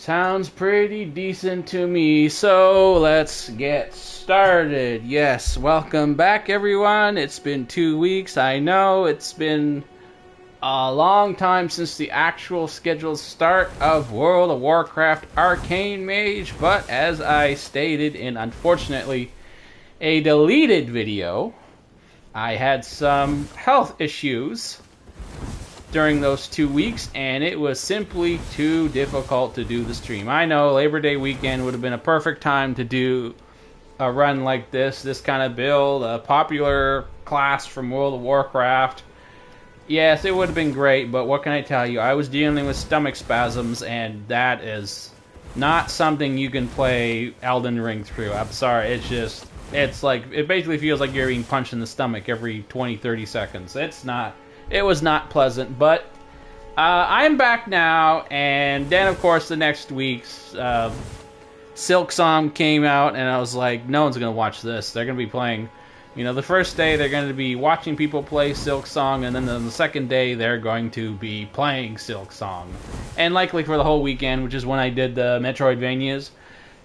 Sounds pretty decent to me, so let's get started. Yes, welcome back everyone. It's been 2 weeks. I know it's been a long time since the actual scheduled start of World of Warcraft Arcane Mage, but as I stated in, unfortunately, a deleted video, I had some health issues during those 2 weeks, and it was simply too difficult to do the stream. I know Labor Day weekend would have been a perfect time to do a run like this kind of build, a popular class from World of Warcraft. Yes, it would have been great, but what can I tell you? I was dealing with stomach spasms, and that is not something you can play Elden Ring through. I'm sorry, it's like, it basically feels like you're being punched in the stomach every 20-30 seconds. It was not pleasant, but I'm back now, and then, of course, the next week's Silksong came out, and I was like, no one's going to watch this. They're going to be playing, the first day they're going to be watching people play Silksong, and then on the second day they're going to be playing Silksong. And likely for the whole weekend, which is when I did the Metroidvanias.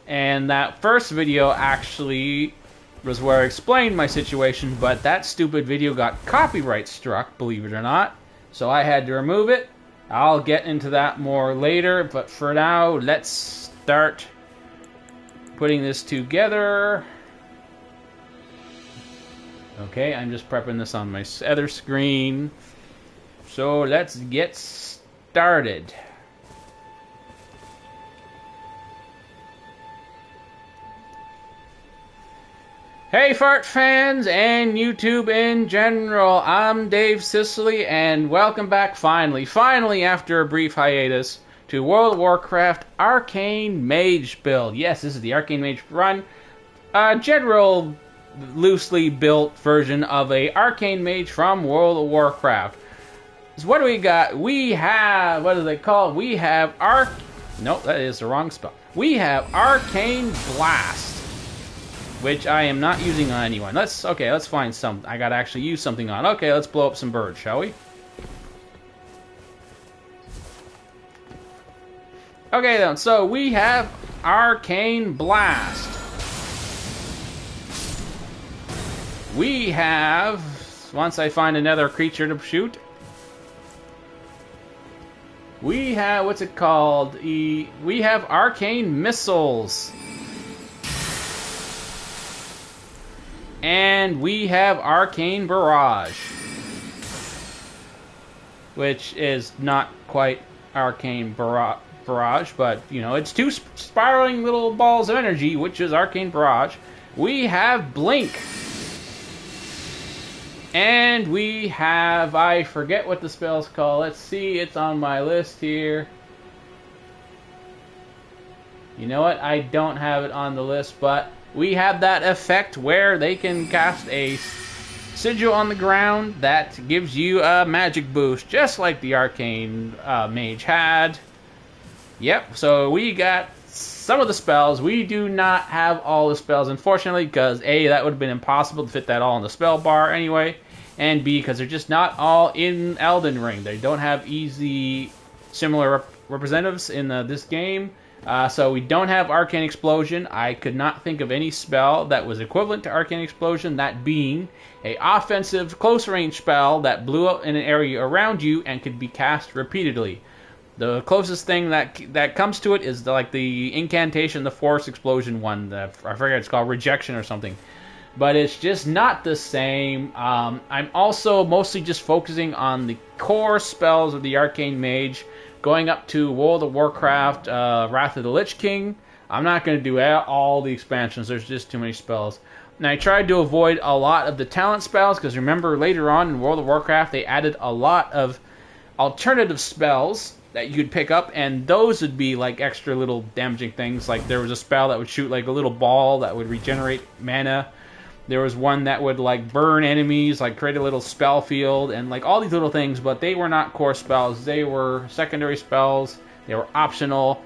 And that first video actually was where I explained my situation, but that stupid video got copyright struck, believe it or not. So I had to remove it. I'll get into that more later, but for now, let's start putting this together. Okay, I'm just prepping this on my other screen. So let's get started. Hey Fart fans and YouTube in general, I'm Dave Sicily and welcome back finally after a brief hiatus to World of Warcraft Arcane Mage build. Yes, this is the Arcane Mage run, a general loosely built version of a Arcane Mage from World of Warcraft. So what do we got? We have, what is it called? We have nope, that is the wrong spell. We have Arcane Blast, which I am not using on anyone. Let's find some. I gotta actually use something on. Okay, let's blow up some birds, shall we? Okay then, so we have Arcane Blast. We have, once I find another creature to shoot, we have, what's it called? We have Arcane Missiles. And we have Arcane Barrage, which is not quite Arcane Barrage, but, it's two spiraling little balls of energy, which is Arcane Barrage. We have Blink. And we have, I forget what the spell's called. Let's see, it's on my list here. You know what? I don't have it on the list, but we have that effect where they can cast a sigil on the ground that gives you a magic boost, just like the Arcane Mage had. Yep, so we got some of the spells. We do not have all the spells, unfortunately, because A, that would have been impossible to fit that all in the spell bar anyway, and B, because they're just not all in Elden Ring. They don't have easy similar representatives in this game. So we don't have Arcane Explosion. I could not think of any spell that was equivalent to Arcane Explosion, that being a offensive close range spell that blew up in an area around you and could be cast repeatedly. The closest thing that comes to it is the incantation, the Force Explosion one. I forget, it's called Rejection or something. But it's just not the same. I'm also mostly just focusing on the core spells of the Arcane Mage, going up to World of Warcraft, Wrath of the Lich King. I'm not going to do all the expansions. There's just too many spells. And I tried to avoid a lot of the talent spells, because remember, later on in World of Warcraft, they added a lot of alternative spells that you could pick up, and those would be like extra little damaging things. Like there was a spell that would shoot like a little ball that would regenerate mana. There was one that would like burn enemies, like create a little spell field, and like all these little things, but they were not core spells. They were secondary spells. They were optional.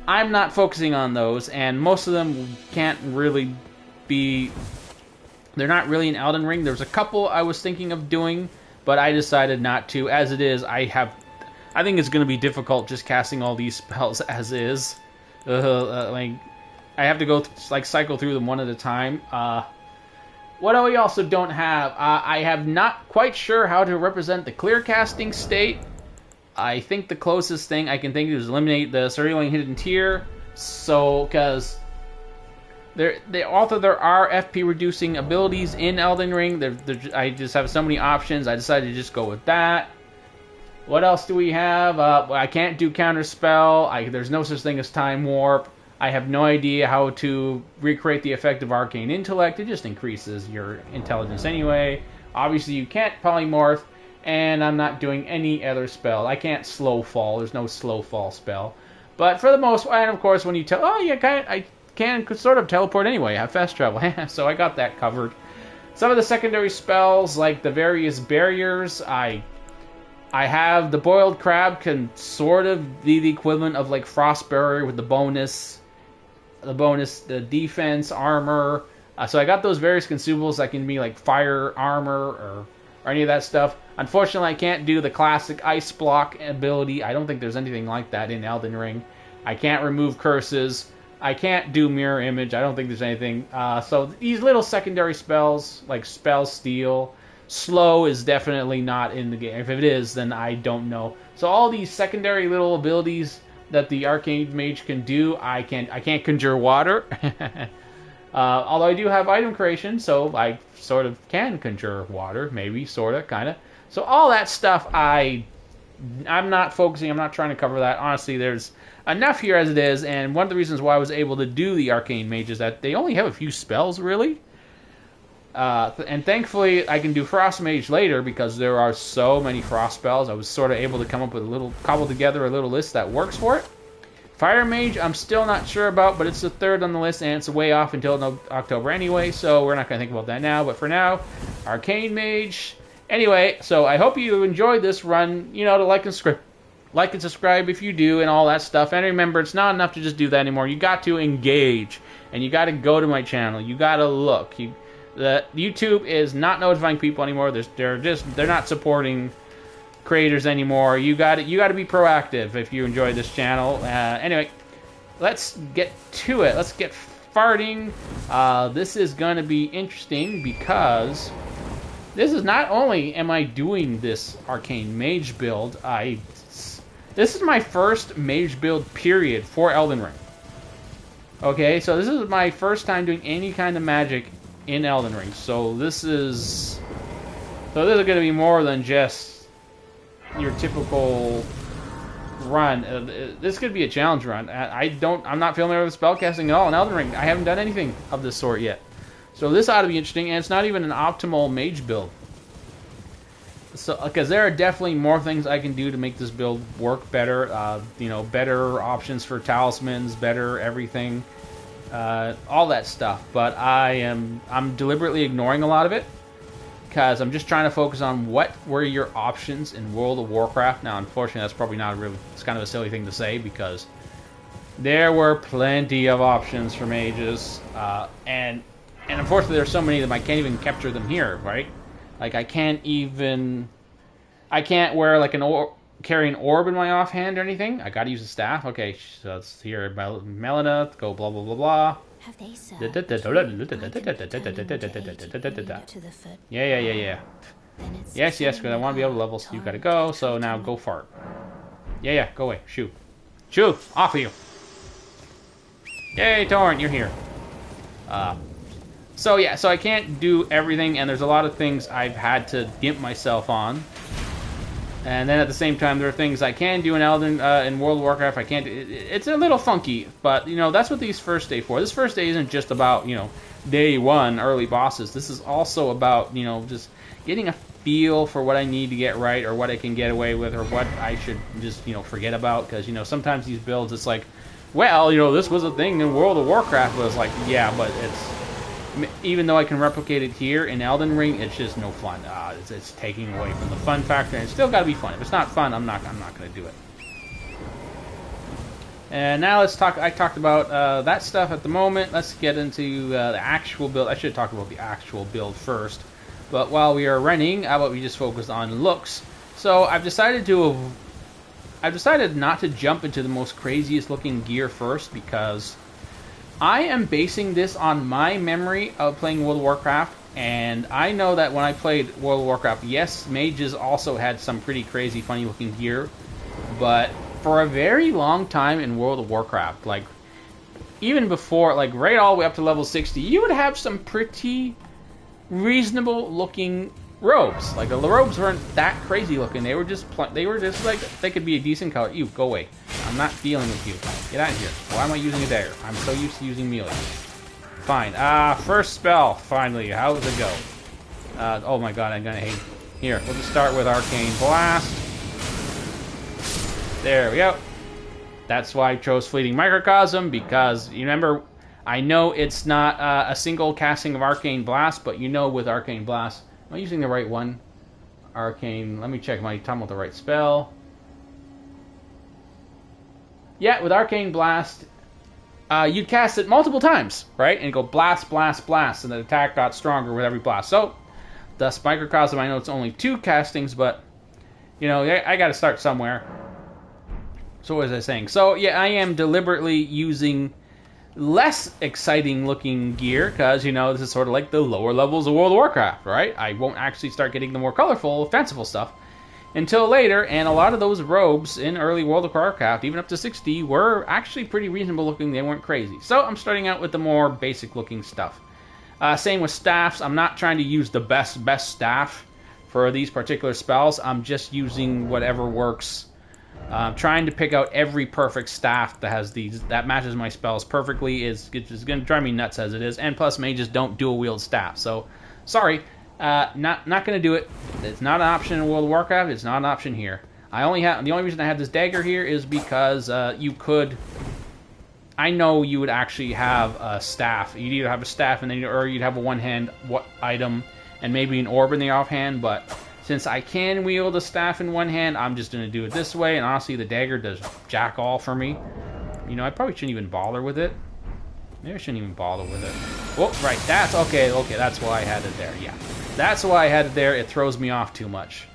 I'm not focusing on those, and most of them can't really be... They're not really in Elden Ring. There's a couple I was thinking of doing, but I decided not to. As it is, I think it's going to be difficult just casting all these spells as is. Like, I have to go like cycle through them one at a time. What we also don't have, I have not quite sure how to represent the clear casting state. I think the closest thing I can think of is eliminate the circulating hidden tier. So, because although there are FP reducing abilities in Elden Ring, I just have so many options. I decided to just go with that. What else do we have? I can't do counterspell. There's no such thing as time warp. I have no idea how to recreate the effect of arcane intellect. It just increases your intelligence anyway. Obviously, you can't polymorph, and I'm not doing any other spell. I can't slow fall. There's no slow fall spell. But for the most part, and of course, when you tell, I can sort of teleport anyway. I have fast travel, so I got that covered. Some of the secondary spells, like the various barriers, I have the boiled crab can sort of be the equivalent of like frost barrier with the bonus, the defense, armor. So I got those various consumables that can be like fire, armor, or any of that stuff. Unfortunately, I can't do the classic ice block ability. I don't think there's anything like that in Elden Ring. I can't remove curses. I can't do mirror image. I don't think there's anything. So these little secondary spells, like spell steal, slow is definitely not in the game. If it is, then I don't know. So all these secondary little abilities that the Arcane Mage can do, I can't conjure water. Although I do have item creation, so I sort of can conjure water, maybe, sort of, kind of. So all that stuff, I'm not focusing, I'm not trying to cover that. Honestly, there's enough here as it is, and one of the reasons why I was able to do the Arcane Mage is that they only have a few spells, really. And thankfully, I can do Frost Mage later because there are so many Frost spells. I was sort of able to come up with cobble together a little list that works for it. Fire Mage, I'm still not sure about, but it's the third on the list, and it's way off until October anyway, so we're not going to think about that now. But for now, Arcane Mage. Anyway, so I hope you enjoyed this run. You know, to like and subscribe if you do, and all that stuff. And remember, it's not enough to just do that anymore. You got to engage, and you got to go to my channel. You got to look. The YouTube is not notifying people anymore. They're not supporting creators anymore. You got to be proactive if you enjoy this channel. Anyway, let's get to it. Let's get farting. This is going to be interesting because this is not only am I doing this Arcane Mage build, this is my first Mage build period for Elden Ring. Okay, so this is my first time doing any kind of magic in Elden Ring. So this is going to be more than just your typical run. This could be a challenge run. I'm not familiar with spellcasting at all in Elden Ring. I haven't done anything of this sort yet. So this ought to be interesting, and it's not even an optimal mage build. So, because there are definitely more things I can do to make this build work better. Better options for talismans, better everything, all that stuff. But I'm deliberately ignoring a lot of it because I'm just trying to focus on what were your options in World of Warcraft. Now, unfortunately, that's probably not it's kind of a silly thing to say because there were plenty of options for mages, and unfortunately, there's so many of them I can't even capture them here, right? Like I can't wear like carry an orb in my offhand or anything. I gotta use a staff. Okay, so it's here, Melina, go blah blah blah blah. Have they served Yeah. Yes, because I want to be able to level, so you gotta go. So now go fart. Yeah, go away. Shoot, off of you. Yay, Torrent, you're here. So yeah, so I can't do everything, and there's a lot of things I've had to gimp myself on. And then at the same time, there are things I can do in in World of Warcraft. I can't. It's a little funky, but that's what these first day for. This first day isn't just about day one early bosses. This is also about just getting a feel for what I need to get right, or what I can get away with, or what I should just forget about. Because sometimes these builds, it's like, well, this was a thing in World of Warcraft, but it's like, yeah, but even though I can replicate it here in Elden Ring, it's just no fun. It's taking away from the fun factor, and it's still got to be fun. If it's not fun, I'm not going to do it. And now let's talk. I talked about that stuff at the moment. Let's get into the actual build. I should talk about the actual build first. But while we are running, how about we just focus on looks? So I've decided to I've decided not to jump into the most craziest looking gear first because I am basing this on my memory of playing World of Warcraft, and I know that when I played World of Warcraft, yes, mages also had some pretty crazy, funny looking gear, but for a very long time in World of Warcraft, like, even before, like, right all the way up to level 60, you would have some pretty reasonable looking robes. Like, the robes weren't that crazy looking. They were just like, they could be a decent color. You, go away. I'm not dealing with you. Get out of here. Why am I using a dagger? I'm so used to using melee. Fine. First spell, finally. How does it go? Oh my god, I'm gonna hate. Here, we'll just start with Arcane Blast. There we go. That's why I chose Fleeting Microcosm, because, you remember, I know it's not a single casting of Arcane Blast, but you know with Arcane Blast, am I using the right one? Arcane, let me check, am I talking about the right spell? Yeah, with Arcane Blast, you'd cast it multiple times, right? And go blast, blast, blast, and the attack got stronger with every blast. So, thus Microcosm, I know it's only 2 castings, but, you know, I gotta start somewhere. So what was I saying? So, yeah, I am deliberately using less exciting looking gear, because, you know, this is sort of like the lower levels of World of Warcraft, right? I won't actually start getting the more colorful, fanciful stuff until later, and a lot of those robes in early World of Warcraft, even up to 60, were actually pretty reasonable looking. They weren't crazy. So I'm starting out with the more basic looking stuff. Same with staffs. I'm not trying to use the best staff for these particular spells. I'm just using whatever works. Trying to pick out every perfect staff that has these, that matches my spells perfectly is going to drive me nuts as it is. And plus, mages don't dual wield staff. So, sorry, not going to do it. It's not an option in World of Warcraft. It's not an option here. The only reason I have this dagger here is because you could. I know you would actually have a staff. You'd either have a staff and then, or you'd have a one-hand item and maybe an orb in the offhand, but since I can wield a staff in one hand, I'm just going to do it this way, and honestly, the dagger does jack all for me. You know, I probably shouldn't even bother with it. Maybe I shouldn't even bother with it. Oh, right, that's, okay, that's why I had it there, yeah. That's why I had it there, it throws me off too much.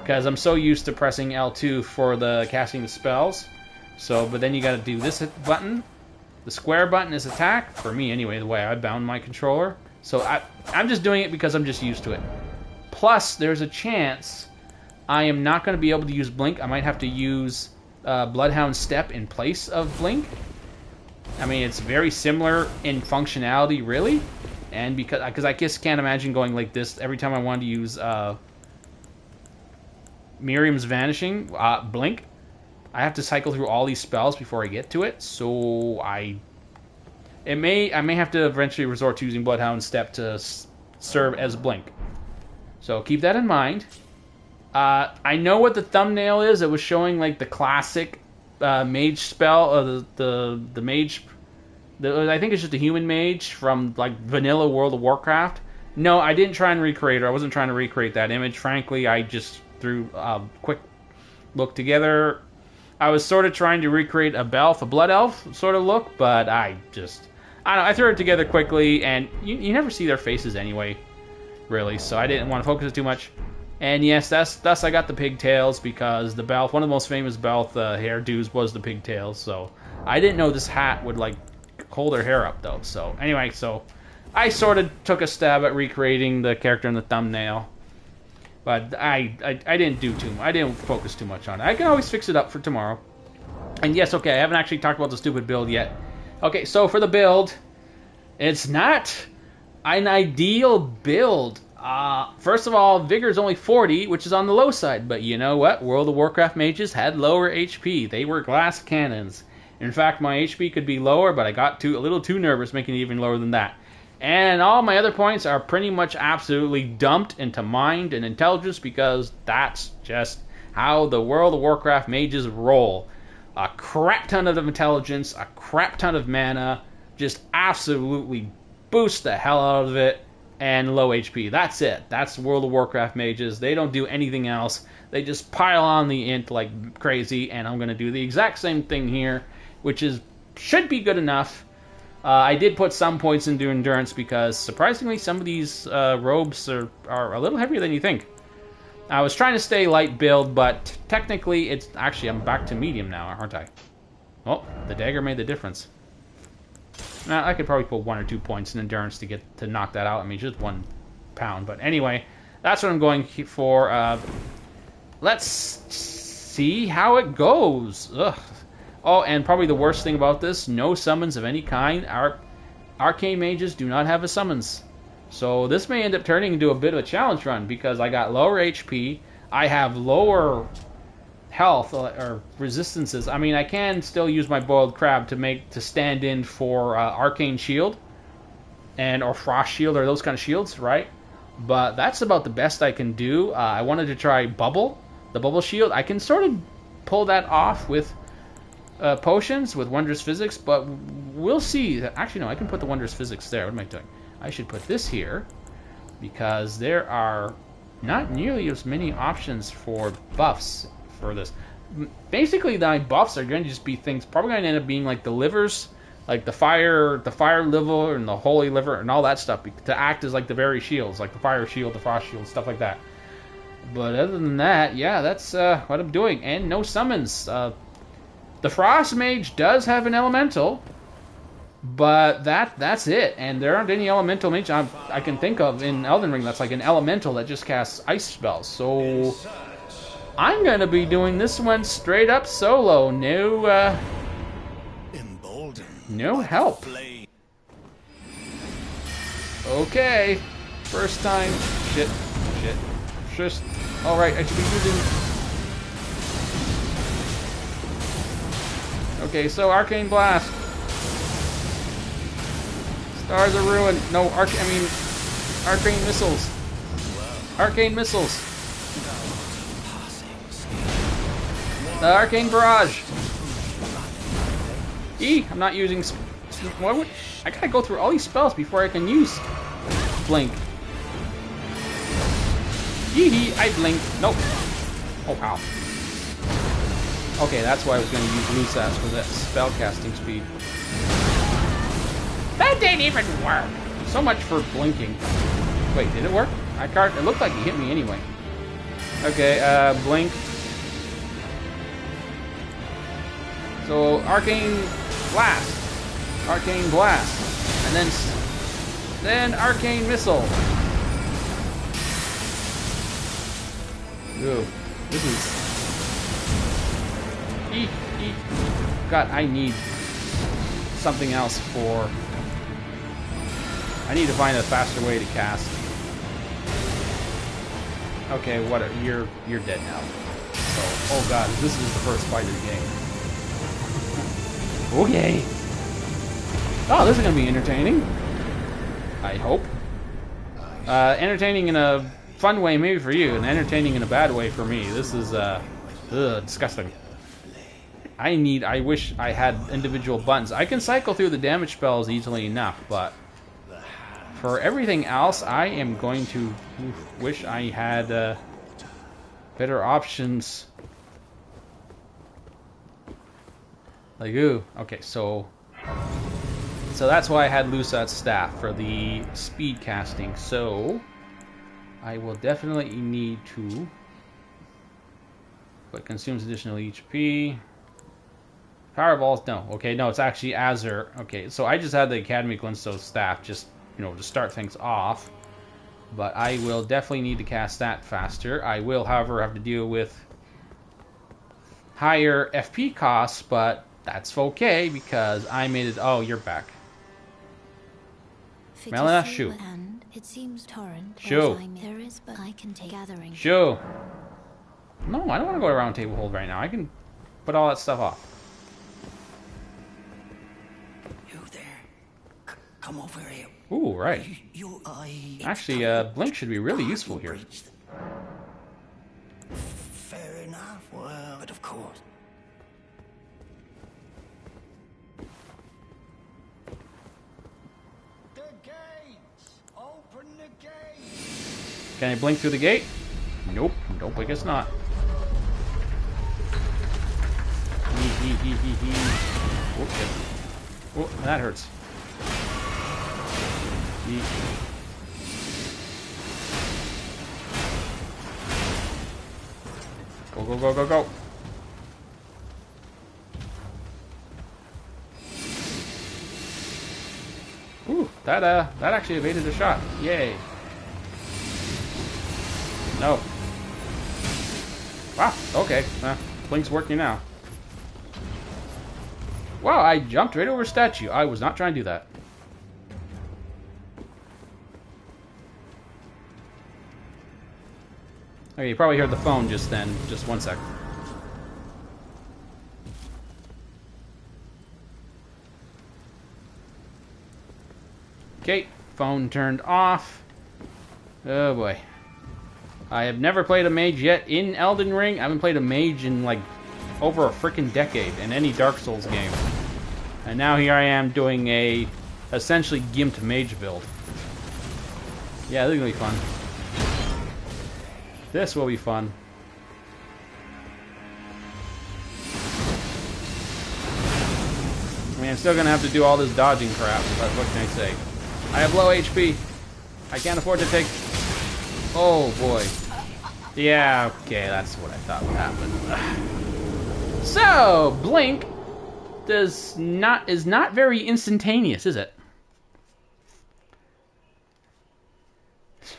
Because I'm so used to pressing L2 for the casting the spells. So, but then you got to do this button. The square button is attack, for me anyway, the way I bound my controller. So I'm just doing it because I'm just used to it. Plus, there's a chance I am not going to be able to use Blink. I might have to use Bloodhound Step in place of Blink. I mean, it's very similar in functionality, really. And because I just can't imagine going like this every time I want to use Miriam's Vanishing, Blink. I have to cycle through all these spells before I get to it. So I may have to eventually resort to using Bloodhound Step to serve as Blink. So keep that in mind. I know what the thumbnail is. It was showing like the classic mage spell, the mage. I think it's just a human mage from like vanilla World of Warcraft. No, I didn't try and recreate her. I wasn't trying to recreate that image. Frankly, I just threw a quick look together. I was sort of trying to recreate a blood elf sort of look, but I don't know. I threw it together quickly, and you never see their faces anyway, really, so I didn't want to focus it too much. And yes, thus I got the pigtails, because the Belth, one of the most famous Belth hairdos was the pigtails, so I didn't know this hat would like hold her hair up though. So anyway, so I sort of took a stab at recreating the character in the thumbnail, but I didn't do too much. I didn't focus too much on it. I can always fix it up for tomorrow. And yes, okay, I haven't actually talked about the stupid build yet. Okay, so for the build, it's not an ideal build. First of all, Vigor is only 40, which is on the low side. But you know what? World of Warcraft mages had lower HP. They were glass cannons. In fact, my HP could be lower, but I got a little too nervous making it even lower than that. And all my other points are pretty much absolutely dumped into mind and intelligence, because that's just how the World of Warcraft mages roll. A crap ton of intelligence, a crap ton of mana, just absolutely boost the hell out of it, and low HP. That's it. That's World of Warcraft mages. They don't do anything else. They just pile on the int like crazy, and I'm going to do the exact same thing here, which should be good enough. I did put some points into endurance, because surprisingly some of these robes are a little heavier than you think. I was trying to stay light build, but technically it's... Actually, I'm back to medium now, aren't I? Oh, the dagger made the difference. Now, I could probably put 1 or 2 points in endurance to knock that out. I mean, just 1 pound. But anyway, that's what I'm going for. Let's see how it goes. Ugh. Oh, and probably the worst thing about this, no summons of any kind. Our arcane mages do not have a summons. So this may end up turning into a bit of a challenge run because I got lower HP. I have lower health or resistances. I mean, I can still use my boiled crab to stand in for arcane shield or frost shield or those kind of shields, right? But that's about the best I can do. I wanted to try the bubble shield. I can sort of pull that off with potions with wondrous physics, but we'll see. Actually, no, I can put the wondrous physics there. What am I doing? I should put this here because there are not nearly as many options for buffs for this. Basically, the buffs are going to just be things probably going to end up being like the livers, like the fire liver and the holy liver and all that stuff to act as like the very shields, like the fire shield, the frost shield, stuff like that. But other than that, yeah, that's what I'm doing. And no summons. The frost mage does have an elemental, but that's it. And there aren't any elemental mages I can think of in Elden Ring that's like an elemental that just casts ice spells. So I'm going to be doing this one straight up solo. No help. Okay. First time. Shit. Just. Alright, I should be using... Okay, so Arcane Blast. Stars are ruined. No, Arcane Missiles. Arcane Missiles. The Arcane Barrage. I'm not using... I gotta go through all these spells before I can use Blink. I blink. Nope. Oh, wow. Okay, that's why I was going to use Lusas for that spellcasting speed. That didn't even work. So much for blinking. Wait, did it work? It looked like he hit me anyway. Okay, blink. So, Arcane Blast. Arcane Blast. And then Arcane Missile. Ooh, this is... God, I need something else for... I need to find a faster way to cast. Okay, you're dead now. So, oh god, this is the first fight of the game. Okay. Oh, this is gonna be entertaining. I hope. Entertaining in a fun way maybe for you, and entertaining in a bad way for me. This is disgusting. I wish I had individual buttons. I can cycle through the damage spells easily enough, but for everything else, I am going to wish I had better options. Like, ooh, okay, so that's why I had Lusat's staff for the speed casting. So I will definitely need to, but consumes additional HP. Powerballs, no. Okay, no, it's actually Azeroth. Okay, so I just had the Academy Glinsto's staff just, to start things off. But I will definitely need to cast that faster. I will, however, have to deal with higher FP costs, but that's okay because I made it. Oh, you're back. Melina, shoo. It seems torrent. Shoo. There is, but I can take gathering. Shoo. No, I don't want to go to round table hold right now. I can put all that stuff off. You there? Come over here. Ooh, right. Actually, Blink should be really useful here. Fair enough. Well, but of course. The gates! Open the gates! Can I blink through the gate? Nope. Nope, I guess not. Oh, shit. Oh, that hurts. Go, go, go, go, go. Ooh, that actually evaded a shot. Yay. No. Wow, okay. Blink's working now. Wow, I jumped right over a statue. I was not trying to do that. Okay, you probably heard the phone just then. Just one sec. Okay, phone turned off. Oh boy. I have never played a mage yet in Elden Ring. I haven't played a mage in like over a freaking decade in any Dark Souls game. And now here I am doing a essentially gimped mage build. Yeah, this is gonna be fun. This will be fun. I mean, I'm still gonna have to do all this dodging crap, but what can I say? I have low HP. I can't afford to take... Oh, boy. Yeah, okay, that's what I thought would happen. So, Blink is not very instantaneous, is it?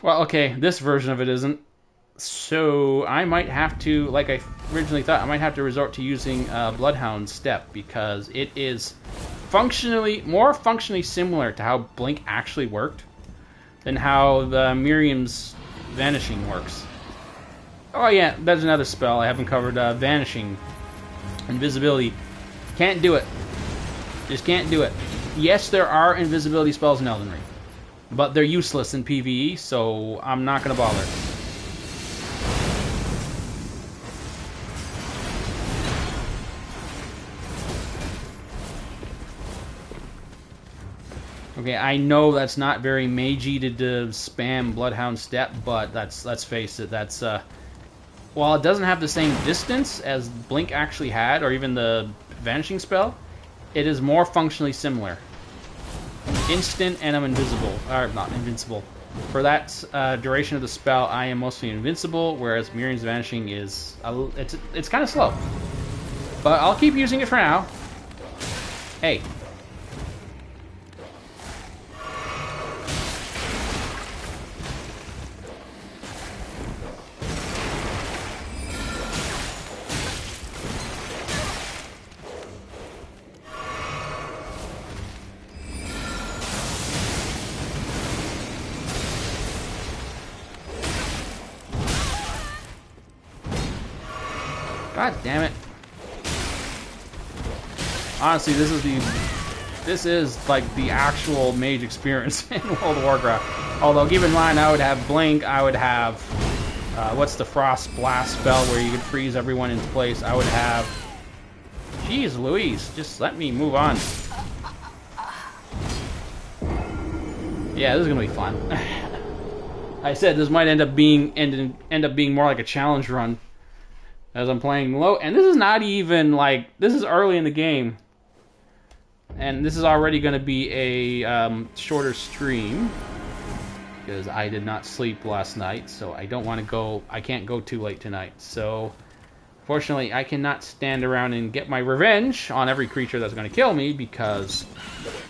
Well, okay, this version of it isn't. So, I might have to, like I originally thought, I might have to resort to using Bloodhound Step, because it is more functionally similar to how Blink actually worked than how the Miriam's Vanishing works. Oh yeah, that's another spell I haven't covered. Vanishing. Invisibility. Can't do it. Just can't do it. Yes, there are invisibility spells in Elden Ring, but they're useless in PvE, so I'm not going to bother. Okay, I know that's not very magey to spam Bloodhound Step, but let's face it, that's while it doesn't have the same distance as Blink actually had, or even the Vanishing spell, it is more functionally similar. Instant and I'm invisible, or not invincible. For that duration of the spell, I am mostly invincible, whereas Miriam's Vanishing is it's kind of slow. But I'll keep using it for now. Hey. God damn it. Honestly, this is like the actual mage experience in World of Warcraft. Although, keep in mind, I would have Blink, I would have, what's the Frost Blast spell where you could freeze everyone into place. I would have, jeez Louise, just let me move on. Yeah, this is gonna be fun. I said this might end up being more like a challenge run. As I'm playing low, and this is not even like, this is early in the game, and this is already going to be a shorter stream because I did not sleep last night, so I can't go too late tonight. So fortunately, I cannot stand around and get my revenge on every creature that's going to kill me, because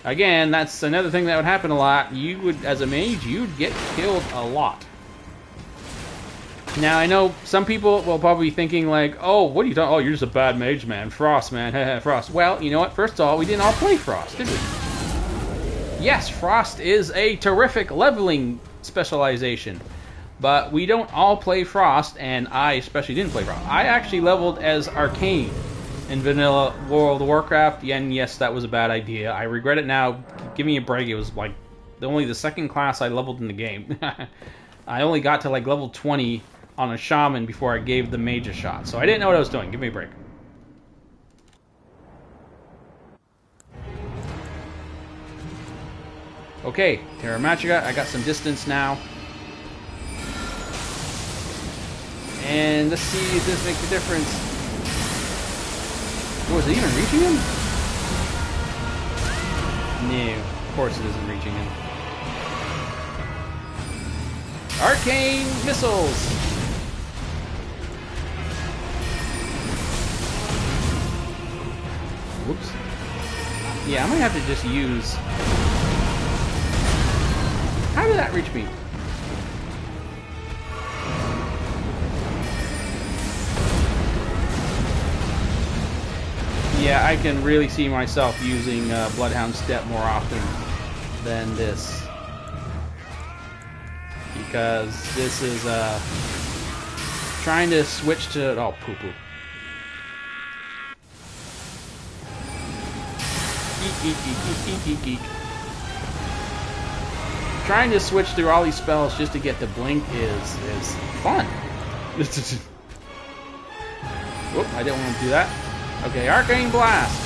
again, that's another thing that would happen a lot. You would, as a mage, you'd get killed a lot. Now, I know some people will probably be thinking like, oh, what are you talking? Oh, you're just a bad mage, man. Frost, man. Frost. Well, you know what? First of all, we didn't all play Frost, did we? Yes, Frost is a terrific leveling specialization, but we don't all play Frost, and I especially didn't play Frost. I actually leveled as Arcane in vanilla World of Warcraft, and yes, that was a bad idea. I regret it now. Give me a break. It was like only the second class I leveled in the game. I only got to like level 20 on a shaman before I gave the mage a shot. So I didn't know what I was doing. Give me a break. Okay, Terra Magica. I got some distance now. And let's see if this makes a difference. Oh, is it even reaching him? No, of course it isn't reaching him. Arcane missiles! Whoops. Yeah, I might have to just use... How did that reach me? Yeah, I can really see myself using Bloodhound Step more often than this. Because this is trying to switch to... Oh, poo-poo. Geek. Trying to switch through all these spells just to get to blink is fun. Whoop, I didn't want to do that. Okay, Arcane Blast.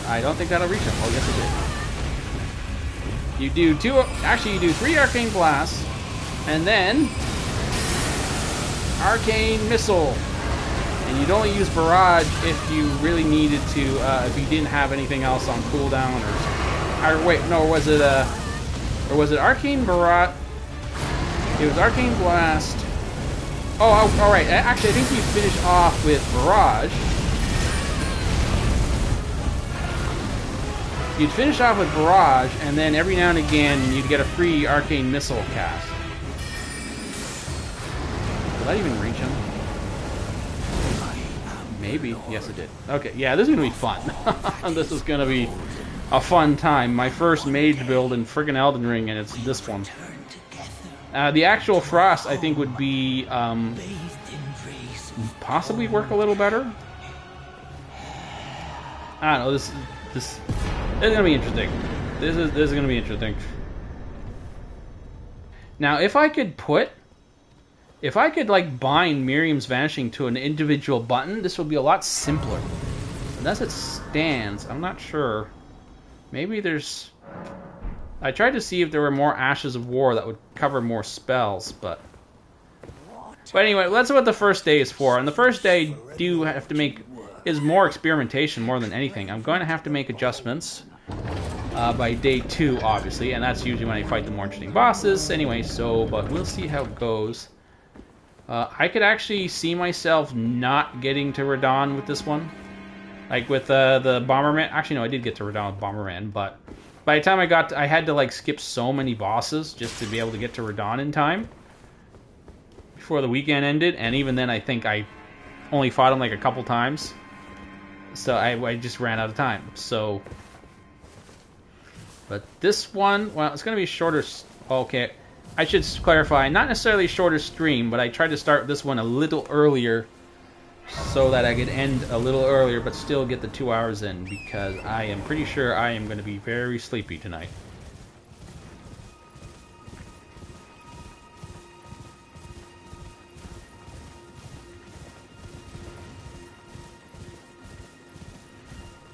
I don't think that'll reach him. Oh, yes it did. You do two, actually you do 3 Arcane Blasts, and then Arcane Missile. And you'd only use Barrage if you really needed to, if you didn't have anything else on cooldown, or wait, no, was it Arcane Barrage? It was Arcane Blast. Oh, alright, actually I think you finish off with Barrage. You'd finish off with Barrage, and then every now and again you'd get a free Arcane Missile cast. Did that even reach him? Maybe. Yes, it did. Okay, yeah, this is going to be fun. This is going to be a fun time. My first Mage build in friggin' Elden Ring, and it's this one. The actual Frost, I think, would be possibly work a little better. I don't know. This is gonna be interesting. This is gonna be interesting. Now, if I could like bind Miriam's Vanishing to an individual button, this would be a lot simpler. As it stands, I'm not sure. Maybe there's... I tried to see if there were more Ashes of War that would cover more spells, but anyway, that's what the first day is for. And the first day do have to make is more experimentation more than anything. I'm going to have to make adjustments by day 2, obviously, and that's usually when I fight the more interesting bosses. Anyway, but we'll see how it goes. I could actually see myself not getting to Radahn with this one. Like with the Bomberman. Actually, no, I did get to Radahn with Bomberman, but by the time I had to like skip so many bosses just to be able to get to Radahn in time before the weekend ended, and even then I think I only fought him like a couple times. So I just ran out of time. So, but this one, well, it's going to be shorter. Okay, I should clarify, not necessarily shorter stream, but I tried to start this one a little earlier so that I could end a little earlier, but still get the 2 hours in, because I am pretty sure I am going to be very sleepy tonight.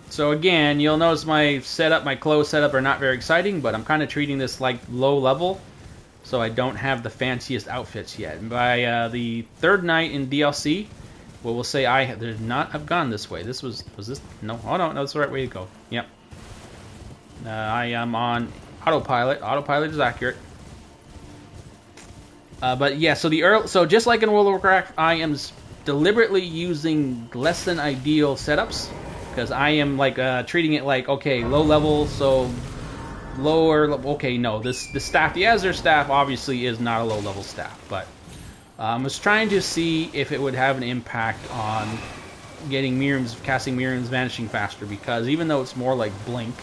So again, you'll notice my clothes setup are not very exciting, but I'm kind of treating this like low level, so I don't have the fanciest outfits yet. And by the 3rd night in DLC, well, we'll say I did not have gone this way. This was this? No, oh no, that's the right way to go. Yep. I am on autopilot. Autopilot is accurate. But yeah, so just like in World of Warcraft, I am deliberately using less than ideal setups. Because I am like treating it like, okay, low level, so lower. Okay, no, the staff, the Azure staff, obviously is not a low level staff, but I was trying to see if it would have an impact on casting Miriam's Vanishing faster. Because even though it's more like Blink,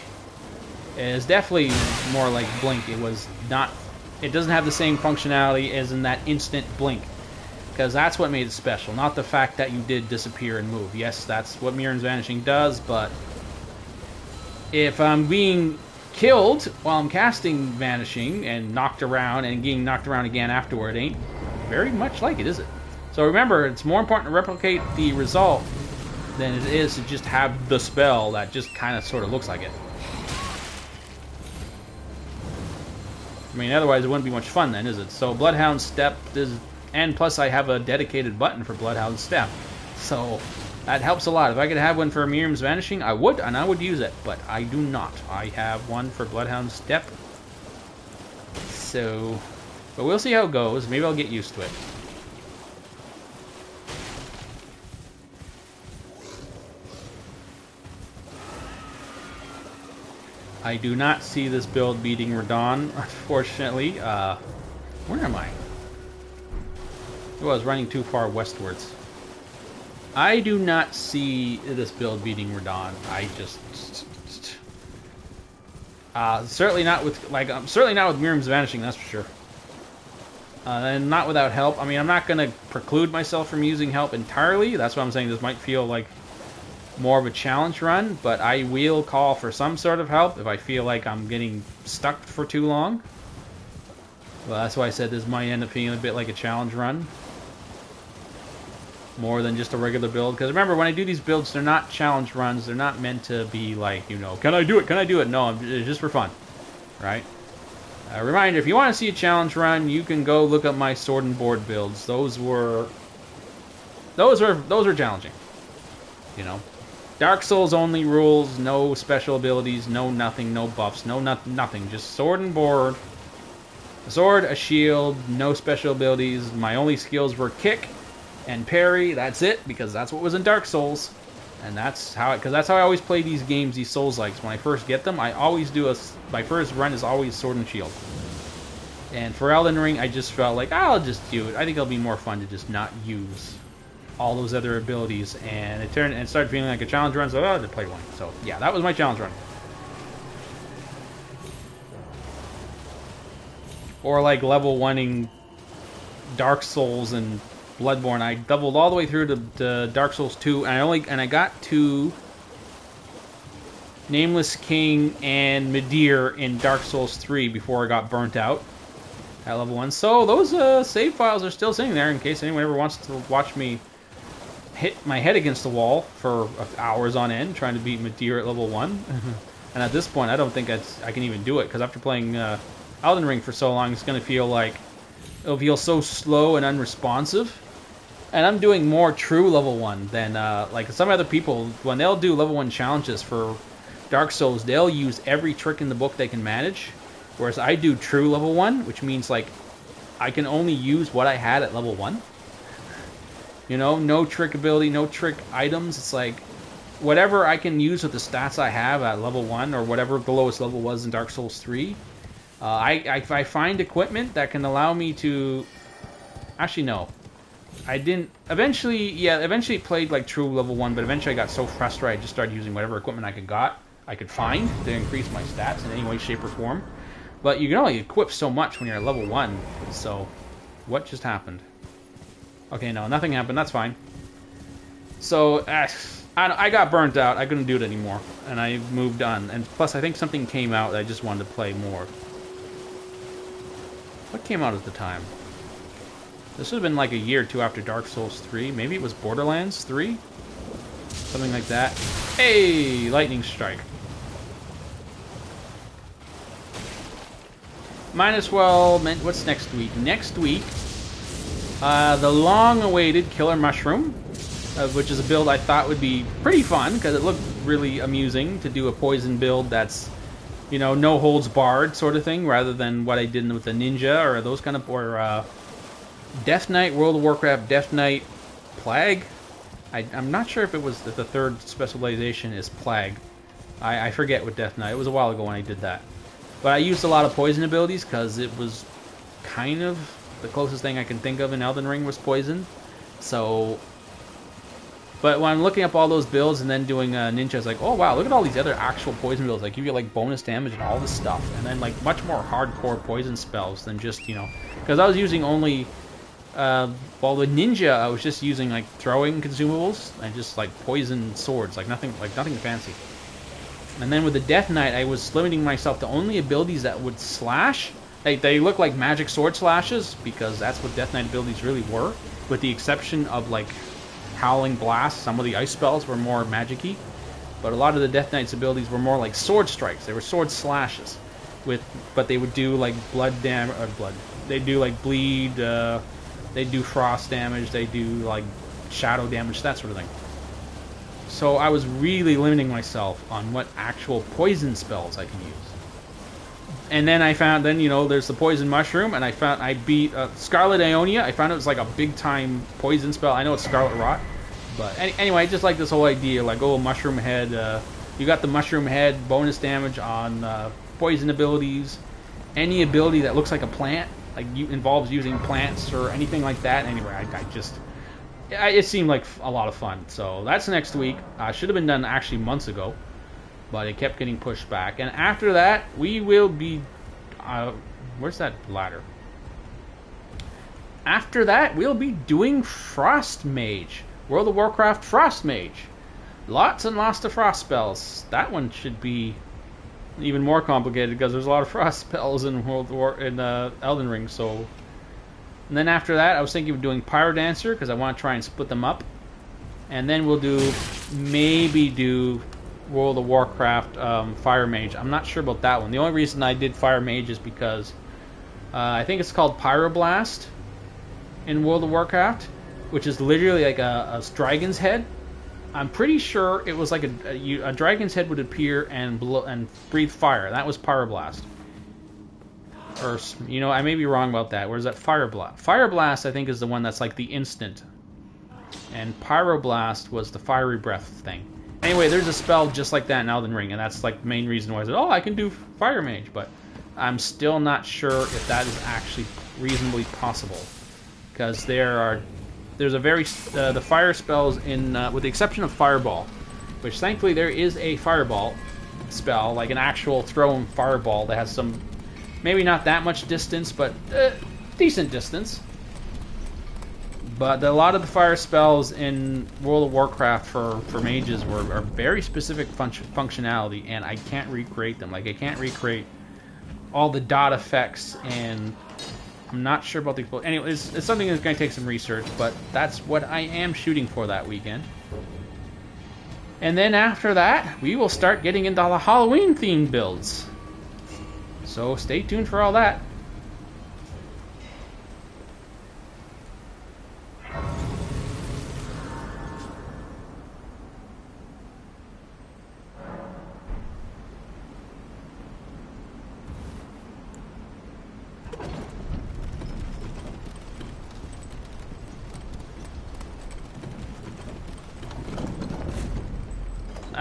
it is definitely more like Blink. It doesn't have the same functionality as in that instant Blink. Because that's what made it special, not the fact that you did disappear and move. Yes, that's what Miriam's Vanishing does, but if I'm being killed while I'm casting Vanishing and knocked around and getting knocked around again afterward, ain't very much like it, is it? So remember, it's more important to replicate the result than it is to just have the spell that just kind of sort of looks like it. I mean, otherwise it wouldn't be much fun then, is it? So Bloodhound Step is... And plus I have a dedicated button for Bloodhound Step. So that helps a lot. If I could have one for Miriam's Vanishing, I would, and I would use it. But I do not. I have one for Bloodhound Step. So, but we'll see how it goes. Maybe I'll get used to it. I do not see this build beating Radon, unfortunately. Where am I? Oh, I was running too far westwards. I do not see this build beating Radon. I just... certainly not with, certainly not with Miriam's Vanishing, that's for sure. And not without help. I mean, I'm not going to preclude myself from using help entirely. That's why I'm saying this might feel like more of a challenge run, but I will call for some sort of help if I feel like I'm getting stuck for too long. Well, that's why I said this might end up feeling a bit like a challenge run. More than just a regular build. Because remember, when I do these builds, they're not challenge runs. They're not meant to be like, you know, can I do it? Can I do it? No, it's just for fun. Right? A reminder, if you want to see a challenge run, you can go look up my sword and board builds. Those were challenging. You know? Dark Souls only rules, no special abilities, no nothing, no buffs, no nothing. Just sword and board. A sword, a shield, no special abilities. My only skills were kick and parry. That's it, because that's what was in Dark Souls. And that's how, because that's how I always play these games, these Souls-likes. When I first get them, I always do my first run is always sword and shield. And for Elden Ring, I just felt like, I'll just do it. I think it'll be more fun to just not use all those other abilities, and it started feeling like a challenge run, so I had to play one. So yeah, that was my challenge run. Or like level 1ing Dark Souls and Bloodborne. I doubled all the way through to Dark Souls 2, and I got to Nameless King and Midir in Dark Souls 3 before I got burnt out at level 1. So those save files are still sitting there in case anyone ever wants to watch me hit my head against the wall for hours on end trying to beat Midir at level 1. And at this point, I don't think I can even do it, because after playing Elden Ring for so long, it's going to feel like it'll feel so slow and unresponsive. And I'm doing more true level 1 than like some other people. When they'll do level 1 challenges for Dark Souls, they'll use every trick in the book they can manage, whereas I do true level 1, which means like I can only use what I had at level 1. You know, no trick ability, no trick items. It's like whatever I can use with the stats I have at level 1, or whatever the lowest level was in Dark Souls 3. I find equipment that can allow me to... Actually, no. I didn't... Eventually played like true level 1, but eventually I got so frustrated I just started using whatever equipment I could find to increase my stats in any way, shape, or form. But you can only equip so much when you're at level 1. So, what just happened? Okay, no, nothing happened. That's fine. So, I got burnt out. I couldn't do it anymore. And I moved on. And plus, I think something came out that I just wanted to play more. What came out at the time? This would have been like a year or two after Dark Souls 3. Maybe it was Borderlands 3? Something like that. Hey! Lightning Strike. Might as well... What's next week? Next week... the long-awaited Killer Mushroom, which is a build I thought would be pretty fun, because it looked really amusing to do a poison build that's, you know, no holds barred sort of thing, rather than what I did with the Ninja, or those kind of, or Death Knight, World of Warcraft, Death Knight, Plague. I'm not sure if it was that the third specialization is Plague. I forget with Death Knight. It was a while ago when I did that. But I used a lot of poison abilities, because it was kind of... the closest thing I can think of in Elden Ring was poison. So, but when I'm looking up all those builds and then doing Ninja, it's like, oh wow, look at all these other actual poison builds. Like you get like bonus damage and all this stuff, and then like much more hardcore poison spells than just, you know, because I was using only, well, the Ninja I was just using like throwing consumables and just like poison swords, like nothing fancy. And then with the Death Knight, I was limiting myself to only abilities that would slash. They look like magic sword slashes, because that's what Death Knight abilities really were, with the exception of like Howling Blast. Some of the ice spells were more magic-y, but a lot of the Death Knight's abilities were more like sword strikes. They were sword slashes, but they would do like they do like bleed, they do frost damage, they do like shadow damage, that sort of thing. So I was really limiting myself on what actual poison spells I can use. And then I found, you know, there's the Poison Mushroom, and I beat Scarlet Ionia. I found it was like a big-time poison spell. I know it's Scarlet Rot, but anyway, I just like this whole idea, like, oh, Mushroom Head, You got the mushroom head, bonus damage on poison abilities, any ability that looks like a plant, like involves using plants or anything like that. Anyway, it seemed like a lot of fun. So that's next week. Should have been done actually months ago, but it kept getting pushed back. And after that, we will be... where's that ladder? After that, we'll be doing Frost Mage. World of Warcraft Frost Mage. Lots and lots of frost spells. That one should be even more complicated because there's a lot of frost spells in Elden Ring. So, and then after that, I was thinking of doing Pyrodancer because I want to try and split them up. And then we'll maybe do World of Warcraft Fire Mage. I'm not sure about that one. The only reason I did Fire Mage is because I think it's called Pyroblast in World of Warcraft, which is literally like a dragon's head. I'm pretty sure it was like a dragon's head would appear and breathe fire. That was Pyroblast. Or, I may be wrong about that. Where's that Fireblast? Fireblast, I think, is the one that's like the instant. And Pyroblast was the fiery breath thing. Anyway, there's a spell just like that in Elden Ring, and that's like the main reason why I said, oh, I can do Fire Mage. But I'm still not sure if that is actually reasonably possible. Because there's a very the fire spells in with the exception of Fireball, which thankfully there is a Fireball spell, like an actual thrown fireball that has some, maybe not that much distance, but decent distance. But a lot of the fire spells in World of Warcraft for mages are very specific functionality, and I can't recreate them. Like I can't recreate all the dot effects, and I'm not sure about the explosion. Anyway, it's something that's going to take some research, but that's what I am shooting for that weekend. And then after that, we will start getting into the Halloween-themed builds. So stay tuned for all that.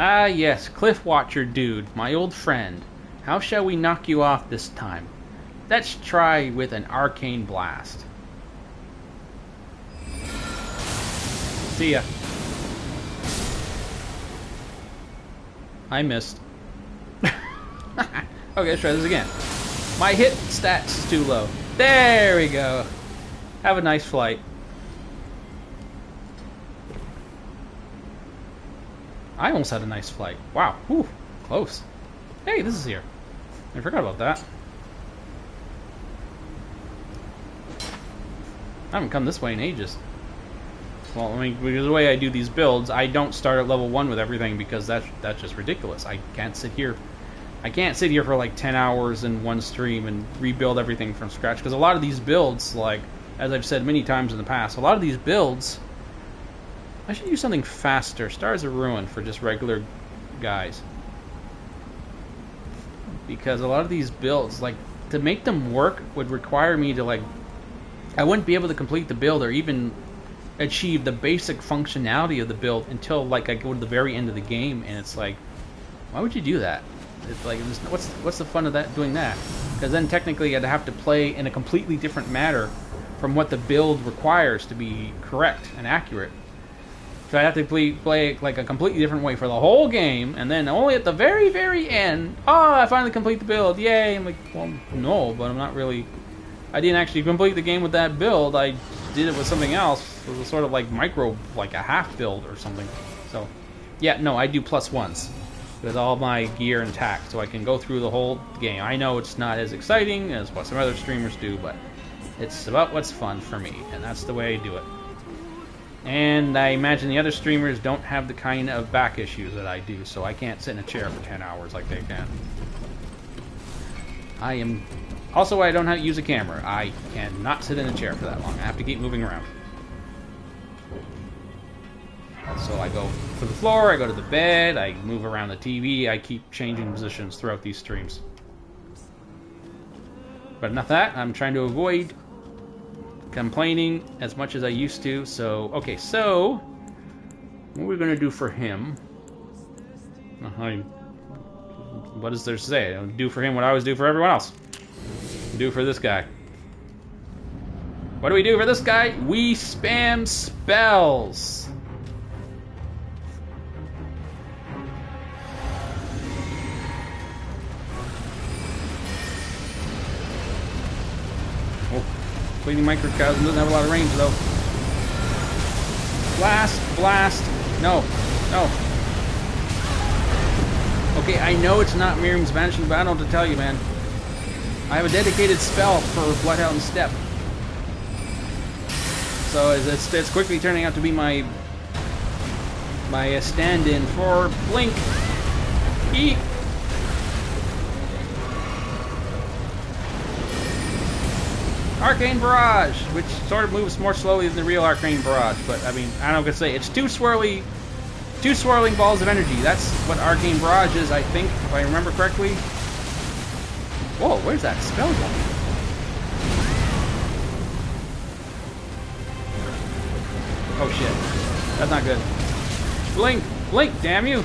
Ah, yes, Cliff Watcher dude, my old friend. How shall we knock you off this time? Let's try with an arcane blast. See ya. I missed. Okay, let's try this again. My hit stats is too low. There we go. Have a nice flight. I almost had a nice flight. Wow. Whew. Close. Hey, this is here. I forgot about that. I haven't come this way in ages. Well, I mean, because the way I do these builds, I don't start at level 1 with everything because that's just ridiculous. I can't sit here for like 10 hours in one stream and rebuild everything from scratch. Because a lot of these builds, like, as I've said many times in the past, a lot of these builds... I should use something faster. Stars of Ruin for just regular guys. Because a lot of these builds, like, to make them work would require me to, like... I wouldn't be able to complete the build or even achieve the basic functionality of the build until, like, I go to the very end of the game, and it's like, why would you do that? It's like, what's the fun of that doing that? Because then technically I'd have to play in a completely different manner from what the build requires to be correct and accurate. So I have to play like a completely different way for the whole game, and then only at the very, very end, oh, I finally complete the build, yay! I'm like, well, no, but I'm not really... I didn't actually complete the game with that build. I did it with something else. It was sort of like like a half build or something. So, yeah, no, I do +1s with all my gear intact, so I can go through the whole game. I know it's not as exciting as what some other streamers do, but it's about what's fun for me, and that's the way I do it. And I imagine the other streamers don't have the kind of back issues that I do, so I can't sit in a chair for 10 hours like they can. Also, I don't know how to use a camera. I cannot sit in a chair for that long. I have to keep moving around. So I go to the floor, I go to the bed, I move around the TV, I keep changing positions throughout these streams. But enough of that, I'm trying to avoid complaining as much as I used to. So, okay, so what we're going to do for him What is there to say? I'll do for him what I always do for everyone else. Do for this guy. What do we do for this guy? We spam spells. Oh, Fleeting Microcosm doesn't have a lot of range though. Blast, blast. No, no. Okay, I know it's not Miriam's Vanishing, but I don't know what to tell you, man. I have a dedicated spell for Bloodhound Step. So it's quickly turning out to be my stand-in for Blink. Eat. Arcane Barrage, which sort of moves more slowly than the real Arcane Barrage, but I mean, I don't know what to say. It's two swirling balls of energy. That's what Arcane Barrage is, I think, if I remember correctly. Whoa, where's that spell going? Oh shit. That's not good. Blink! Blink, damn you!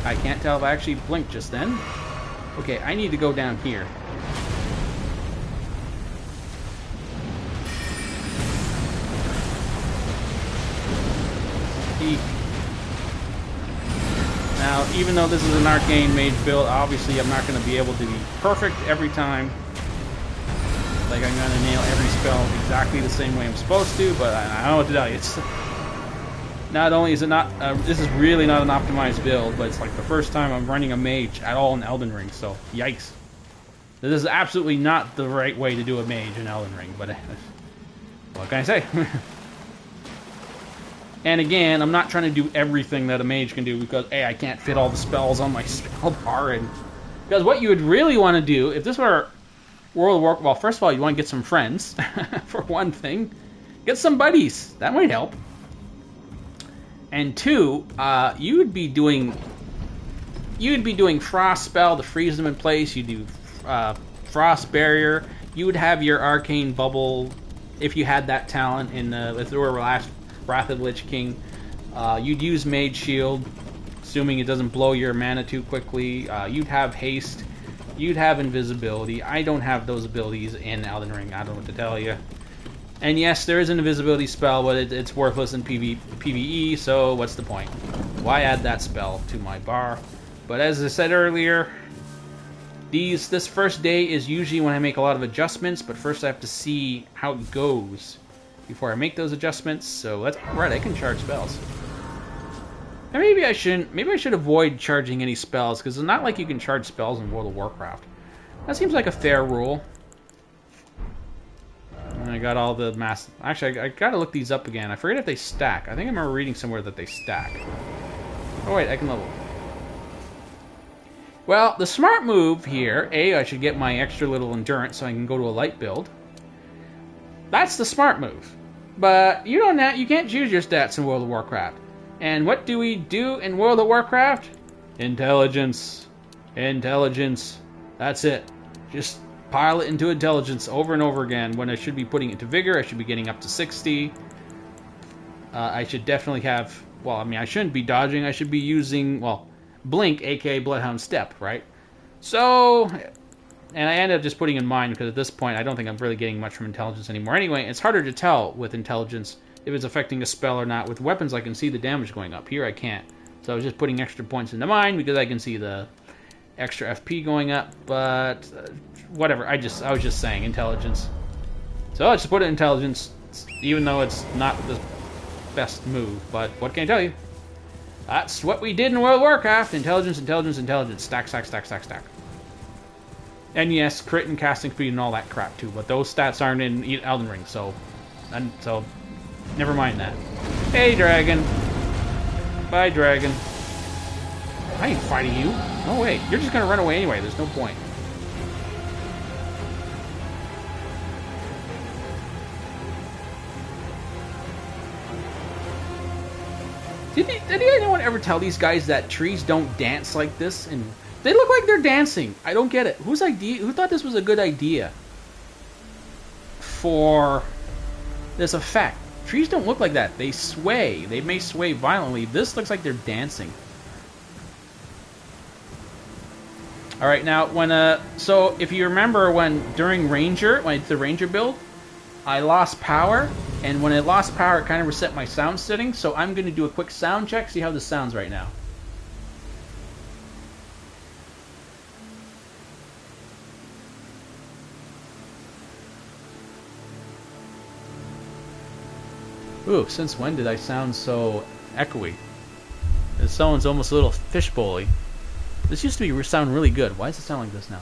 I can't tell if I actually blinked just then. Okay, I need to go down here. Now, even though this is an arcane mage build, obviously I'm not going to be able to be perfect every time. Like I'm going to nail every spell exactly the same way I'm supposed to, but I don't know what to tell you. It's not only is it not, this is really not an optimized build, but it's like the first time I'm running a mage at all in Elden Ring, so yikes. This is absolutely not the right way to do a mage in Elden Ring, but what can I say? And again, I'm not trying to do everything that a mage can do because, A, I can't fit all the spells on my spell bar. And because what you would really want to do, if this were World of Warcraft, well, first of all, you want to get some friends, for one thing. Get some buddies. That might help. And two, you would be doing Frost Spell to freeze them in place. You do Frost Barrier. You would have your Arcane Bubble, if you had that talent in if there were Wrath of the Lich King. You'd use Mage Shield, assuming it doesn't blow your mana too quickly. You'd have Haste. You'd have Invisibility. I don't have those abilities in Elden Ring. I don't know what to tell you. And yes, there is an invisibility spell, but it's worthless in PvE, so what's the point? Why add that spell to my bar? But as I said earlier, this first day is usually when I make a lot of adjustments, but first I have to see how it goes before I make those adjustments. So that's right, I can charge spells. And maybe I shouldn't. Maybe I should avoid charging any spells, because it's not like you can charge spells in World of Warcraft. That seems like a fair rule. And I got all the mass. Actually, I gotta look these up again. I forget if they stack. I think I remember reading somewhere that they stack. Oh wait, I can level. Well, the smart move here, I should get my extra little endurance so I can go to a light build. That's the smart move. But you can't choose your stats in World of Warcraft. And what do we do in World of Warcraft? Intelligence. Intelligence. That's it. Just pile it into intelligence over and over again. When I should be putting it to vigor, I should be getting up to 60. I should definitely have... Well, I mean, I shouldn't be dodging. I should be using, well, Blink, aka Bloodhound Step, right? So... And I ended up just putting in mind, because at this point, I don't think I'm really getting much from intelligence anymore. Anyway, it's harder to tell with intelligence if it's affecting a spell or not. With weapons, I can see the damage going up. Here, I can't. So I was just putting extra points into mine, because I can see the extra FP going up. But, whatever. I was just saying, intelligence. So let's just put it in intelligence, even though it's not the best move. But what can I tell you? That's what we did in World of Warcraft. Intelligence, intelligence, intelligence. Stack, stack, stack, stack, stack. And yes, crit and casting speed and all that crap too, but those stats aren't in Elden Ring, so never mind that. Hey, dragon. Bye, dragon. I ain't fighting you. No way. You're just gonna run away anyway. There's no point. Did anyone ever tell these guys that trees don't dance like this? And they look like they're dancing. I don't get it. Who thought this was a good idea for this effect? Trees don't look like that. They sway. They may sway violently. This looks like they're dancing. All right, now so if you remember during Ranger, when I did the Ranger build, I lost power, and when I lost power, it kind of reset my sound settings. So I'm going to do a quick sound check, see how this sounds right now. Ooh, since when did I sound so echoey? It sounds almost a little fishbowl-y. This used to sound really good. Why does it sound like this now?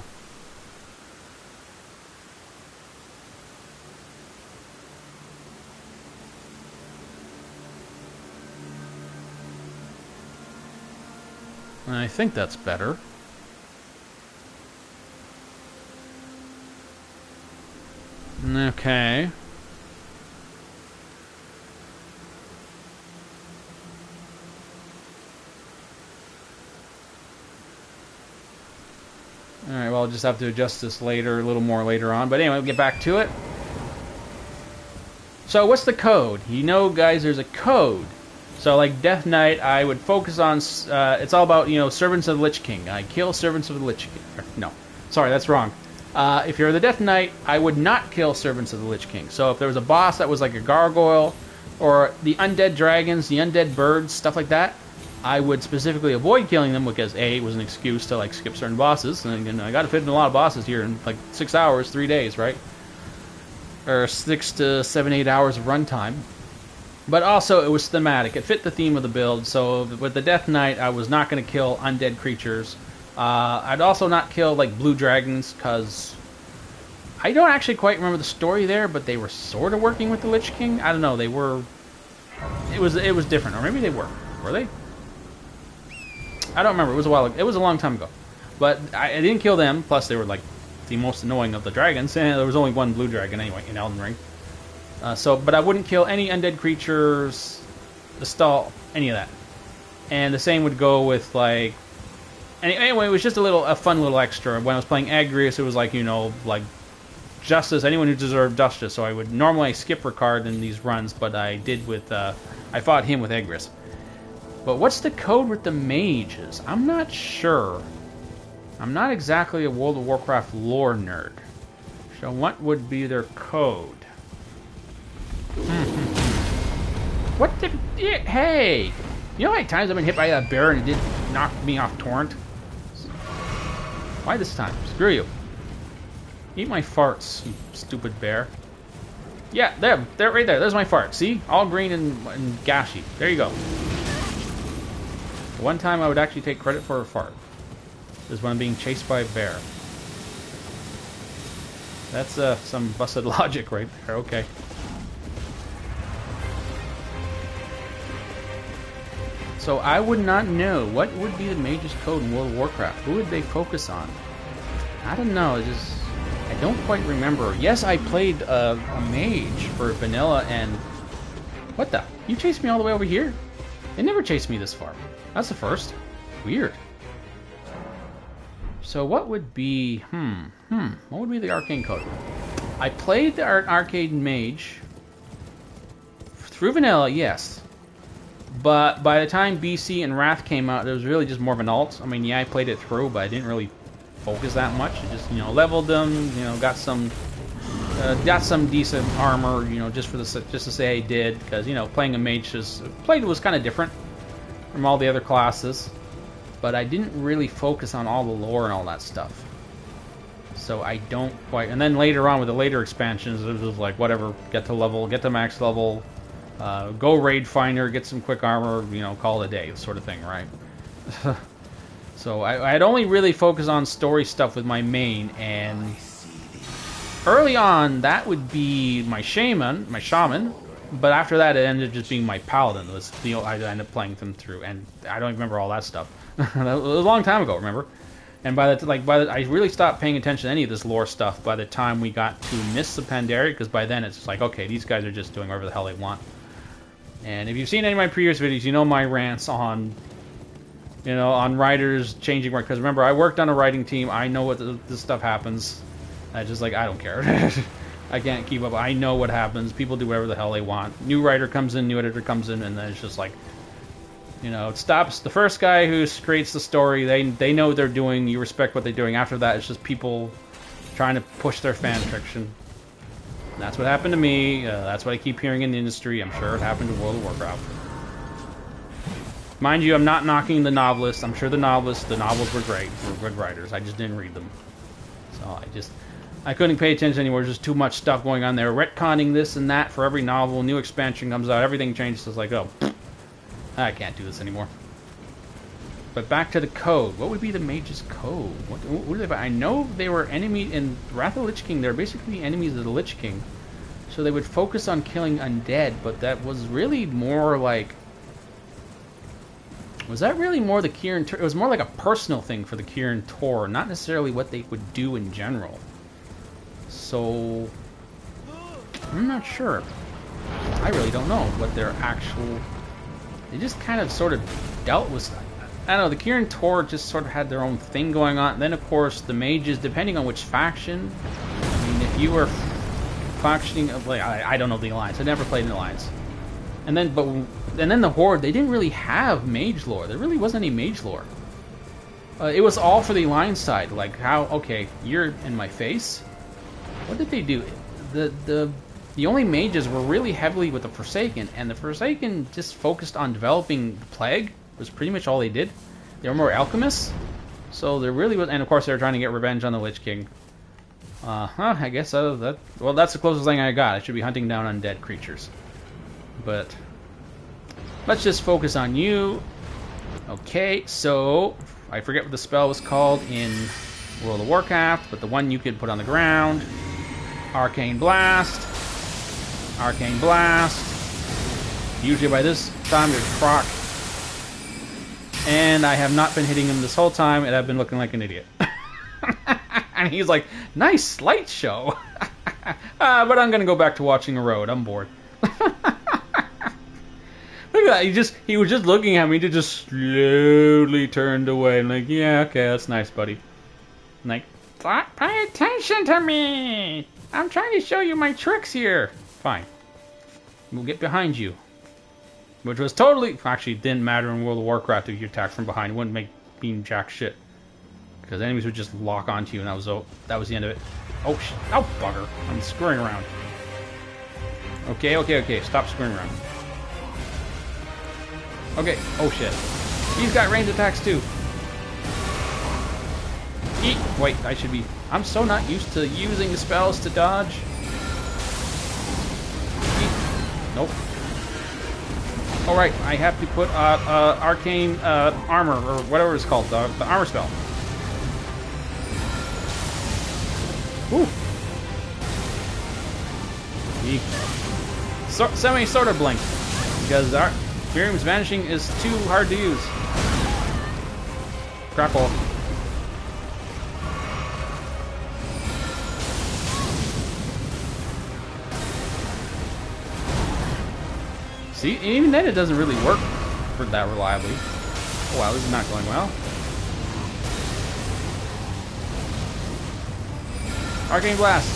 I think that's better. Okay. Alright, well, I'll just have to adjust this later, a little more later on. But anyway, we'll get back to it. So, what's the code? You know, guys, there's a code. So, like Death Knight, I would focus on... it's all about, you know, Servants of the Lich King. I kill Servants of the Lich King. No, sorry, that's wrong. If you're the Death Knight, I would not kill Servants of the Lich King. So, if there was a boss that was like a gargoyle, or the undead dragons, the undead birds, stuff like that, I would specifically avoid killing them because A, it was an excuse to like skip certain bosses, and you know, I got to fit in a lot of bosses here in like 6 hours, 3 days, right? Or 6 to 7, 8 hours of runtime. But also, it was thematic. It fit the theme of the build. So with the Death Knight, I was not going to kill undead creatures. I'd also not kill like blue dragons because I don't actually quite remember the story there, but they were sort of working with the Lich King. I don't know. They were. It was different, or maybe they were. Were they? I don't remember. It was a while ago. It was a long time ago. But I didn't kill them. Plus, they were like the most annoying of the dragons. And there was only one blue dragon anyway in Elden Ring. But I wouldn't kill any undead creatures, the stall, any of that. And the same would go with like. Anyway, it was just a fun little extra. When I was playing Agrius, it was like, you know, like justice. Anyone who deserved justice. So I would normally skip Ricard in these runs, but I did with. I fought him with Agrius. But what's the code with the mages? I'm not sure. I'm not exactly a World of Warcraft lore nerd. So what would be their code? What the... Hey! You know how many times I've been hit by that bear and it did knock me off torrent? Why this time? Screw you. Eat my farts, you stupid bear. Yeah, there, right there. There's my fart. See? All green and gashy. There you go. One time I would actually take credit for a fart. Is when I'm being chased by a bear. That's some busted logic right there. Okay. So I would not know what would be the mage's code in World of Warcraft. Who would they focus on? I don't know. I don't quite remember. Yes, I played a mage for vanilla, and what the? You chased me all the way over here? They never chased me this far. That's the first. Weird. So what would be... What would be the arcane code? I played the arcane mage through vanilla, yes. But by the time BC and Wrath came out, it was really just more of an alt. I mean, yeah, I played it through, but I didn't really focus that much. I just, you know, leveled them, you know, got some decent armor, you know, just to say I did, because, you know, playing a mage was kind of different from all the other classes, but I didn't really focus on all the lore and all that stuff. So I don't quite. And then later on with the later expansions, it was like whatever, get to max level, go raid finder, get some quick armor, you know, call it a day, sort of thing, right? So I'd only really focus on story stuff with my main, and early on that would be my shaman. But after that, it ended up just being my paladin. It was, you know, I ended up playing them through, and I don't even remember all that stuff. It was a long time ago, remember? And I really stopped paying attention to any of this lore stuff by the time we got to Mists of Pandaria, because by then it's just like, okay, these guys are just doing whatever the hell they want. And if you've seen any of my previous videos, you know my rants on, you know, on writers changing work. Because remember, I worked on a writing team. I know what this stuff happens. I just like, I don't care. I can't keep up. I know what happens. People do whatever the hell they want. New writer comes in, new editor comes in, and then it's just like, you know, it stops. The first guy who creates the story, they know what they're doing. You respect what they're doing. After that, it's just people trying to push their fan fiction. That's what happened to me. That's what I keep hearing in the industry. I'm sure it happened to World of Warcraft. Mind you, I'm not knocking the novelists. I'm sure the novels were great. They were good writers. I just didn't read them. So I couldn't pay attention anymore. There's just too much stuff going on there. Retconning this and that for every novel. New expansion comes out. Everything changes. It's like, oh, I can't do this anymore. But back to the code. What would be the mage's code? What are they? I know they were enemy in Wrath of the Lich King. They're basically enemies of the Lich King. So they would focus on killing undead, but that was really more like... Was that really more the Kirin Tor? It was more like a personal thing for the Kirin Tor, not necessarily what they would do in general. So... I'm not sure. I really don't know what their actual... They just kind of sort of dealt with... I don't know, the Kirin Tor just sort of had their own thing going on. And then, of course, the mages, depending on which faction... I mean, if you were factioning... Like, I don't know the Alliance. I never played in the Alliance. And then the Horde, they didn't really have mage lore. There really wasn't any mage lore. It was all for the Alliance side. Like, how... Okay, you're in my face? What did they do? The only mages were really heavily with the Forsaken, and the Forsaken just focused on developing the Plague. Was pretty much all they did. They were more alchemists, so there really was, and of course they were trying to get revenge on the Lich King. I guess that's the closest thing I got. I should be hunting down undead creatures, but let's just focus on you. Okay, so I forget what the spell was called in World of Warcraft, but the one you could put on the ground: Arcane Blast. Arcane Blast. Usually by this time there's proc. And I have not been hitting him this whole time, and I've been looking like an idiot. And he's like, nice light show. But I'm going to go back to watching a road. I'm bored. Look at that. He was just looking at me to just slowly turned away. I'm like, yeah, okay, that's nice, buddy. I'm like, pay attention to me. I'm trying to show you my tricks here. Fine. We'll get behind you. Which was totally... Actually, didn't matter in World of Warcraft if you attacked from behind. It wouldn't make being jack shit. Because enemies would just lock onto you, and that was the end of it. Oh, shit. Oh, bugger. I'm screwing around. Okay. Stop screwing around. Okay. Oh, shit. He's got ranged attacks, too. Eat. Wait, I should be... I'm so not used to using the spells to dodge. Eat. Nope. Alright, I have to put arcane armor, or whatever it's called, the armor spell. Ooh. Sort of blink, because Miriam's Vanishing is too hard to use. Grapple. See, even then it doesn't really work for that reliably. Oh wow, this is not going well. Arcane Blast!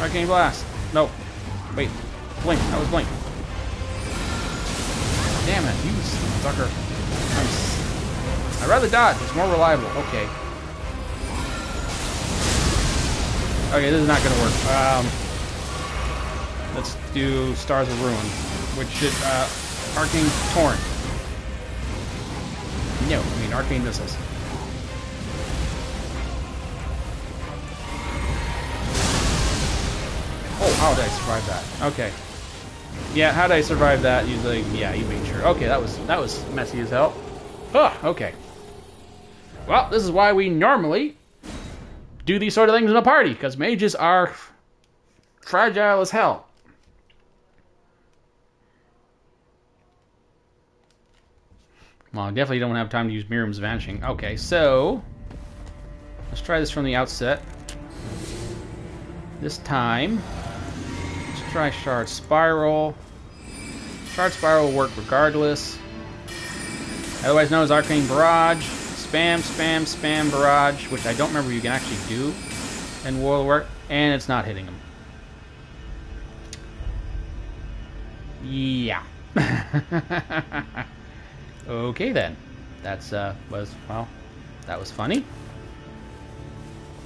Arcane Blast! No. Wait. Blink. That was Blink. Damn it, you sucker. I'd rather dodge. It's more reliable. Okay. Okay, this is not going to work. Let's do Stars of Ruin, which should, Arcane Torrent. No, I mean Arcane Missiles. Oh, how did I survive that? Okay. Yeah, how did I survive that? Usually, yeah, you made sure. Okay, that was messy as hell. Ugh, okay. Well, this is why we normally do these sort of things in a party, because mages are fragile as hell. Well, I definitely don't have time to use Miriam's Vanishing. Okay, so let's try this from the outset. This time, let's try Shard Spiral. Shard Spiral will work regardless. Otherwise known as Arcane Barrage. Spam, spam, spam Barrage, which I don't remember you can actually do. in World of Warcraft, and it's not hitting him. Yeah. Okay then. That's that was funny.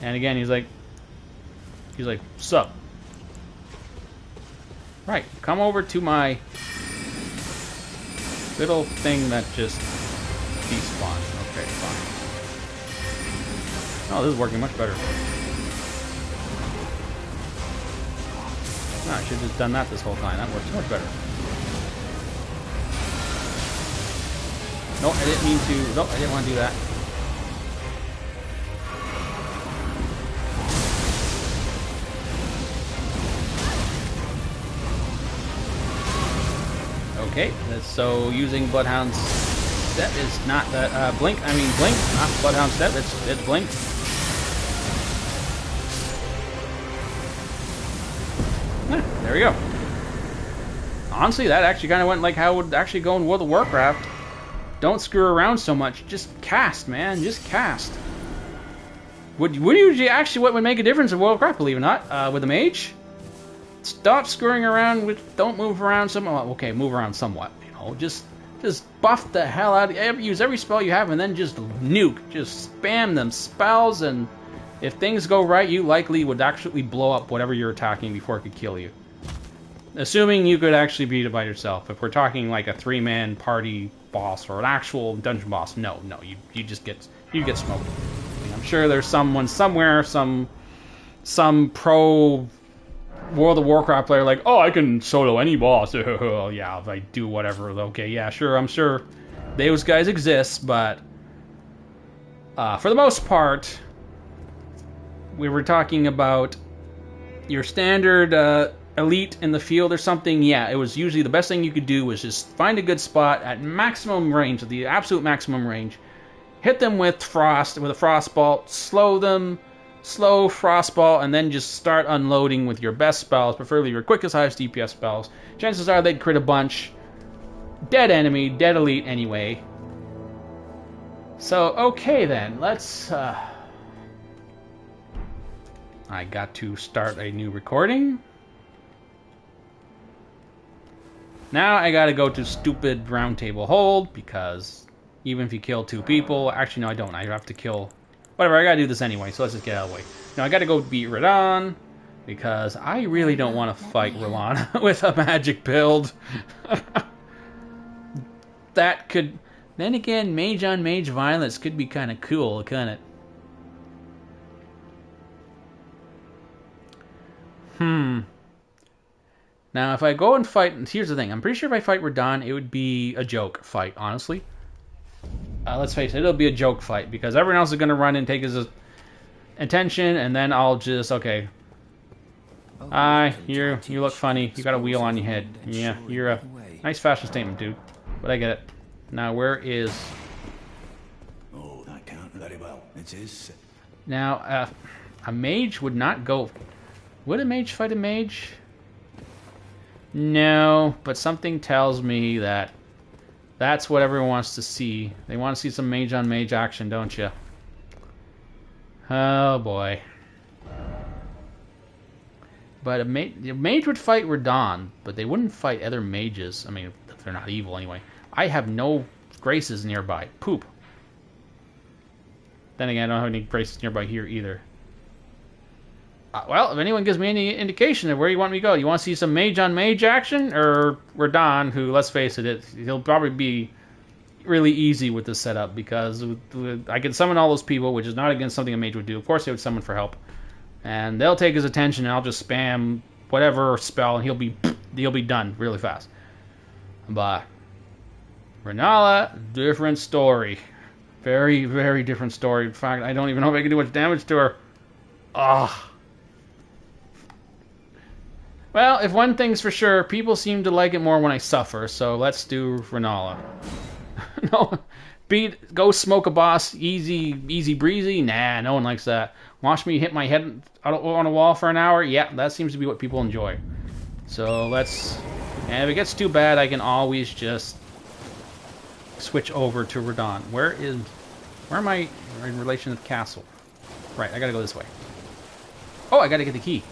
And again, he's like, sup? Right, come over to my little thing that just despawned. Okay, fine. Oh, this is working much better. Oh, I should have just done that this whole time. That works so much better. No, I didn't mean to. No, I didn't want to do that. Okay, so using Bloodhound's step is not that blink, not Bloodhound's step. It's blink. There we go. Honestly, that actually kind of went like how it would actually go in World of Warcraft. Don't screw around so much. Just cast, man. Just cast. What would make a difference in World of Warcraft, believe it or not, with a mage? Stop screwing around with. Don't move around somewhat. Okay, move around somewhat. You know, just buff the hell out. Use every spell you have, and then just nuke. Just spam them spells, and if things go right, you likely would actually blow up whatever you're attacking before it could kill you. Assuming you could actually beat it by yourself. If we're talking like a 3-man party boss or an actual dungeon boss, no, you just get smoked. I mean, I'm sure there's someone somewhere, some pro World of Warcraft player like, oh, I can solo any boss. Yeah, if I do whatever. Okay, yeah, sure, I'm sure those guys exist, but for the most part, we were talking about your standard elite in the field or something. Yeah, it was usually the best thing you could do was just find a good spot at maximum range, the absolute maximum range, hit them with a frost bolt, slow frost ball, and then just start unloading with your best spells, preferably your quickest, highest DPS spells. Chances are they'd crit a bunch. Dead enemy, dead elite anyway. So, okay then, let's I got to start a new recording. Now I gotta go to stupid roundtable hold, because even if you kill 2 people... Actually, no, I don't. I have to kill... Whatever, I gotta do this anyway, so let's just get out of the way. Now I gotta go beat Radon, because I really don't want to fight Rolan with a magic build. That could... Then again, mage on mage violence could be kind of cool, couldn't it? Now, if I go and fight... Here's the thing. I'm pretty sure if I fight Radon, it would be a joke fight, honestly. Let's face it, it'll be a joke fight, because everyone else is going to run and take his attention, and then I'll just... Okay. You look funny. You got a wheel on your head. Yeah, you're a... Nice fashion statement, dude. But I get it. Now, where is... Oh, that can't very well. It is. Now, a mage would not go... Would a mage fight a mage? No, but something tells me that that's what everyone wants to see. They want to see some mage on mage action, don't you? Oh boy. But a mage would fight Radon, but they wouldn't fight other mages. I mean, if they're not evil anyway. I have no graces nearby. Poop. Then again, I don't have any graces nearby here either. Well, if anyone gives me any indication of where you want me to go, you want to see some mage on mage action, or Radon, who, let's face it, he'll probably be really easy with this setup, because I can summon all those people, which is not against something a mage would do. Of course they would summon for help, and they'll take his attention, and I'll just spam whatever spell, and he'll be done really fast. But Renala, different story. Very, very different story. In fact, I don't even know if I can do much damage to her. Ugh. Well, if one thing's for sure, people seem to like it more when I suffer, so let's do Renala. No, go smoke a boss, easy breezy? Nah, no one likes that. Watch me hit my head on a wall for an hour? Yeah, that seems to be what people enjoy. So let's... And if it gets too bad, I can always just switch over to Radon. Where am I in relation to the castle? Right, I gotta go this way. Oh, I gotta get the key.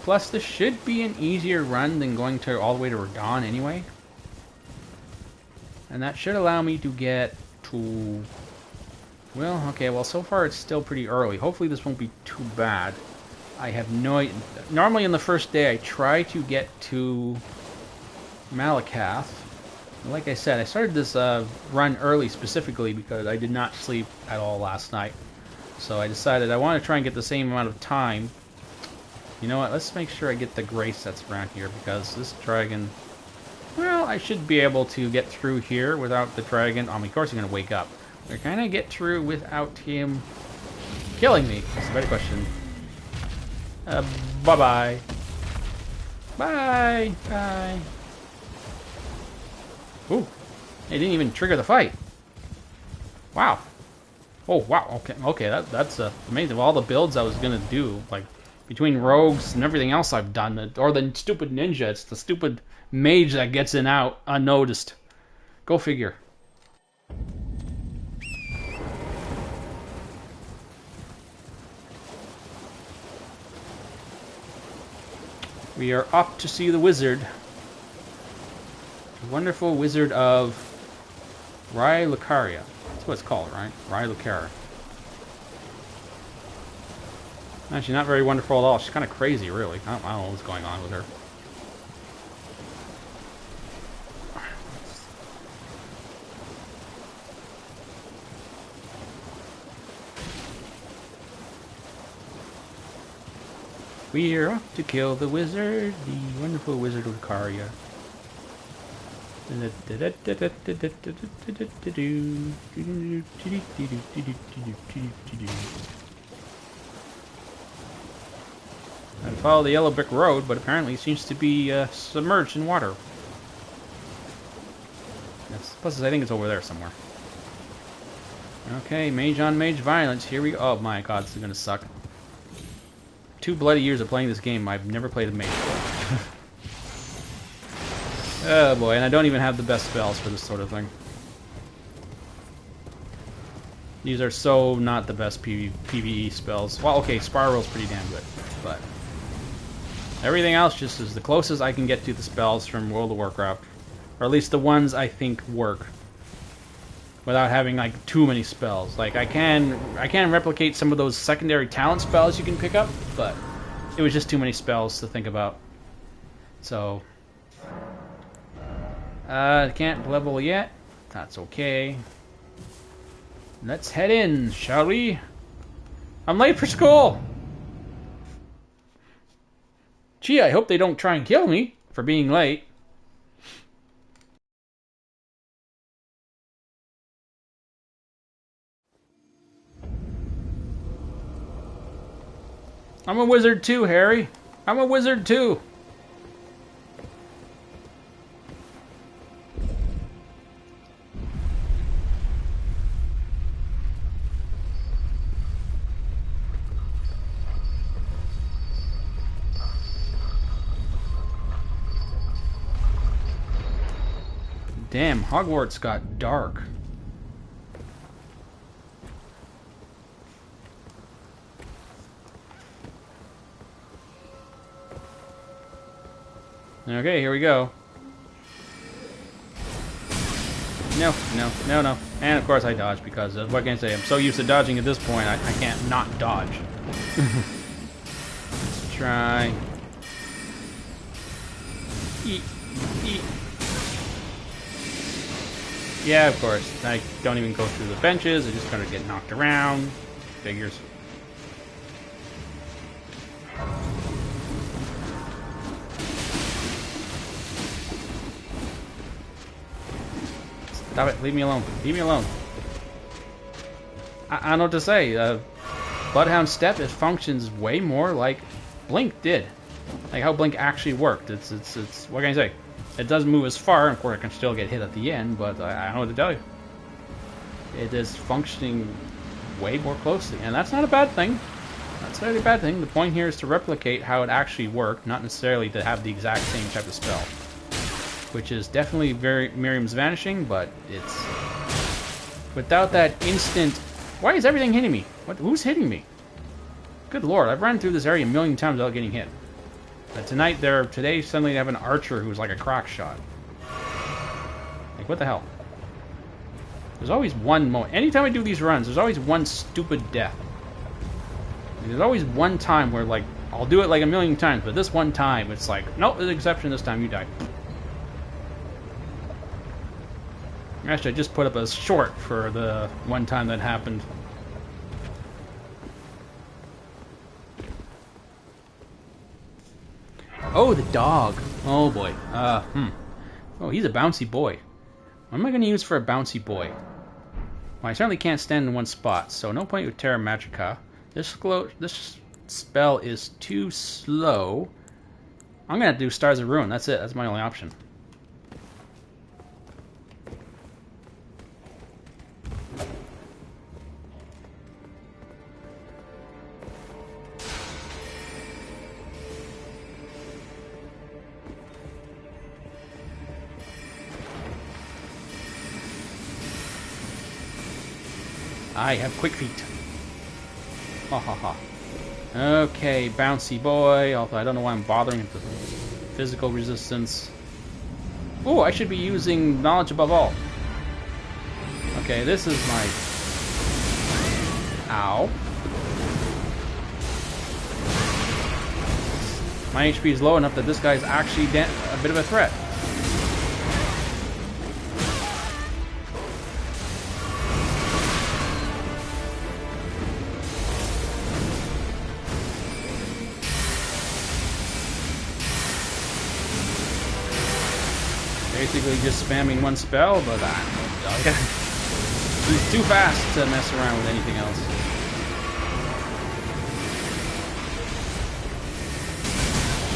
Plus, this should be an easier run than going to all the way to Radon anyway. And that should allow me to get to... Well, okay, well, so far it's still pretty early. Hopefully this won't be too bad. I have no idea. Normally on the first day I try to get to Malakath. Like I said, I started this run early specifically because I did not sleep at all last night. So I decided I want to try and get the same amount of time. You know what, let's make sure I get the grace that's around here, because this dragon... Well, I should be able to get through here without the dragon... I mean, of course he's going to wake up. But can I get through without him killing me? That's a better question. Bye-bye. Bye. Bye. Ooh. It didn't even trigger the fight. Wow. Oh, wow. Okay, okay. That's amazing. Of all the builds I was going to do, like... Between rogues and everything else I've done, or the stupid ninja, it's the stupid mage that gets in out unnoticed. Go figure. We are off to see the wizard. The wonderful wizard of Lucaria. That's what it's called, right? Lucaria. Actually, not very wonderful at all. She's kind of crazy, really. I don't know what's going on with her. We're off to kill the wizard, the wonderful wizard of Lucaria. I follow the yellow brick road, but apparently it seems to be submerged in water. Plus, I think it's over there somewhere. Okay, mage on mage violence. Here we go. Oh my god, this is gonna suck. 2 bloody years of playing this game, I've never played a mage before. Oh boy, and I don't even have the best spells for this sort of thing. These are so not the best PvE spells. Well, okay, Spiral's pretty damn good, but... Everything else just is the closest I can get to the spells from World of Warcraft. Or at least the ones I think work. Without having, like, too many spells. Like, I can replicate some of those secondary talent spells you can pick up, but it was just too many spells to think about. So... can't level yet. That's okay. Let's head in, shall we? I'm late for school! Gee, I hope they don't try and kill me for being late. I'm a wizard too, Harry. I'm a wizard too. Damn, Hogwarts got dark. Okay, here we go. No. And of course I dodge because of, what can I say, I'm so used to dodging at this point, I can't not dodge. Let's try. Eat. Yeah, of course. I don't even go through the benches. I just kind of get knocked around. Figures. Stop it. Leave me alone. Leave me alone. I don't know what to say. Bloodhound Step, it functions way more like Blink did. Like how Blink actually worked. It's what can I say? It doesn't move as far, and of course I can still get hit at the end, but I don't know what to tell you. It is functioning way more closely, and that's not a bad thing. That's not a bad thing. The point here is to replicate how it actually worked, not necessarily to have the exact same type of spell. which is definitely very Miriam's vanishing, but it's without that instant. Why is everything hitting me? What? Who's hitting me? Good lord, I've run through this area a million times without getting hit. But today suddenly they have an archer who's like a crack shot. Like, what the hell? There's always one moment. Anytime I do these runs, there's always one stupid death. There's always one time where, like, I'll do it like a million times, but this one time, it's like, nope, there's an exception this time, you die. Actually, I just put up a short for the one time that happened. Oh, the dog. Oh, boy. Oh, he's a bouncy boy. What am I going to use for a bouncy boy? Well, I certainly can't stand in one spot, so no point with Terra Magica. This spell is too slow. I'm going to have to do Stars of Ruin. That's it. That's my only option. I have quick feet. Ha ha ha. Okay, bouncy boy. Although I don't know why I'm bothering with the physical resistance. Oh, I should be using knowledge above all. Okay, this is my... Ow. My HP is low enough that this guy's actually a bit of a threat. Basically just spamming one spell, but he's too fast to mess around with anything else.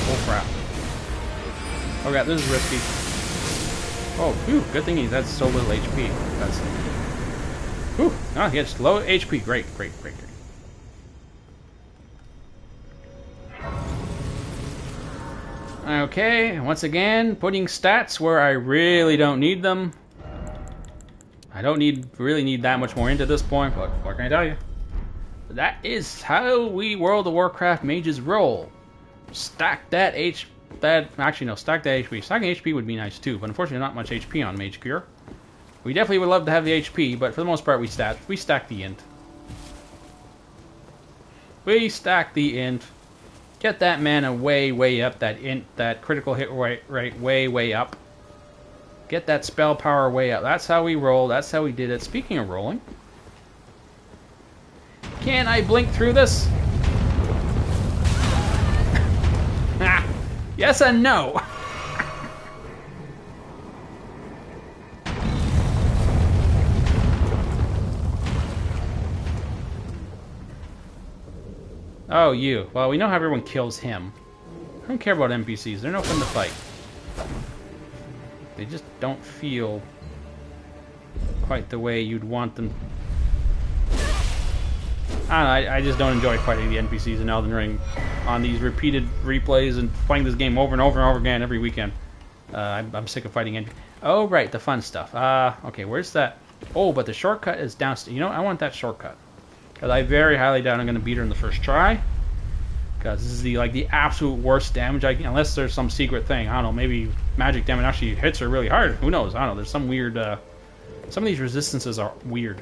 Oh crap. Oh god, this is risky. Oh, phew, good thing he's had so little HP. That's... Whew, oh, he has low HP. Great, great, great, great. Okay, once again, putting stats where I really don't need them. I don't really need that much more into this point, but what can I tell you? That is how we World of Warcraft mages roll. Stack that actually no, stack that HP. Stacking HP would be nice too, but unfortunately not much HP on Mage Cure. We definitely would love to have the HP, but for the most part we stack the int. We stack the int. Get that mana way up, that critical hit rate way up. Get that spell power way up. That's how we roll, that's how we did it. Speaking of rolling, can I blink through this? Yes and no. Oh, you. Well, we know how everyone kills him. I don't care about NPCs. They're no fun to fight. They just don't feel quite the way you'd want them. I don't know, I just don't enjoy fighting the NPCs in Elden Ring on these repeated replays and playing this game over and over and over again every weekend. I'm sick of fighting NPCs. Oh, right, the fun stuff. Okay, where's that? Oh, but the shortcut is downstairs. You know, I want that shortcut. Because I very highly doubt I'm going to beat her in the first try. Because this is the absolute worst damage I can, unless there's some secret thing. I don't know, maybe magic damage actually hits her really hard. Who knows? I don't know. There's some weird... some of these resistances are weird.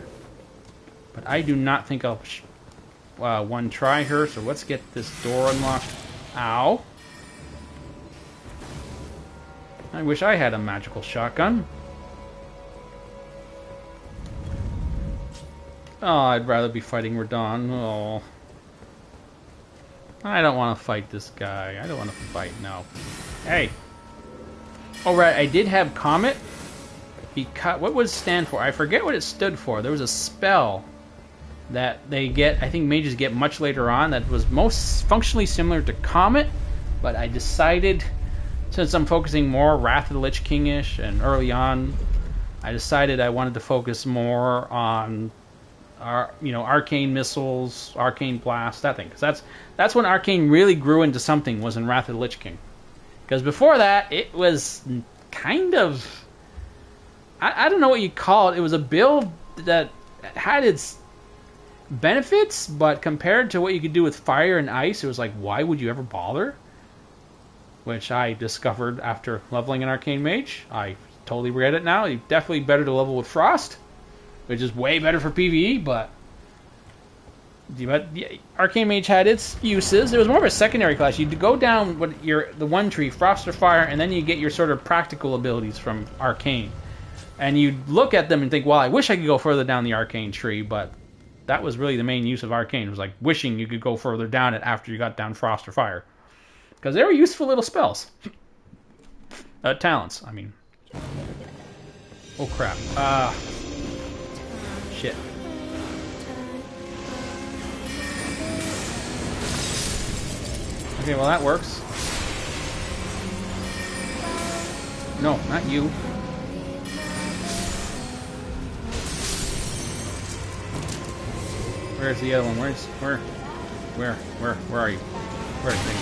But I do not think I'll one try her. So let's get this door unlocked. Ow. I wish I had a magical shotgun. Oh, I'd rather be fighting Radon. Oh. I don't want to fight this guy. I don't want to fight, no. Hey. Alright, I did have Comet. What would it stand for? I forget what it stood for. There was a spell that they get, I think mages get much later on, that was most functionally similar to Comet, but I decided, since I'm focusing more Wrath of the Lich King-ish and early on, I decided I wanted to focus more on arcane missiles, arcane blast, that thing. Because that's when arcane really grew into something, was in Wrath of the Lich King. Because before that, it was kind of... I don't know what you call it. It was a build that had its benefits, but compared to what you could do with fire and ice, it was like, why would you ever bother? Which I discovered after leveling an Arcane Mage. I totally regret it now. It's definitely better to level with Frost, which is way better for PvE, but the Arcane Mage had its uses. It was more of a secondary class. You'd go down the one tree, Frost or Fire, and then you get your sort of practical abilities from Arcane. And you'd look at them and think, well, I wish I could go further down the Arcane tree, but that was really the main use of Arcane. It was like wishing you could go further down it after you got down Frost or Fire. Because they were useful little spells. Talents, I mean. Oh, crap. Shit. Okay, well, that works. No, not you. Where's the other one? Where are you? Where's the thing?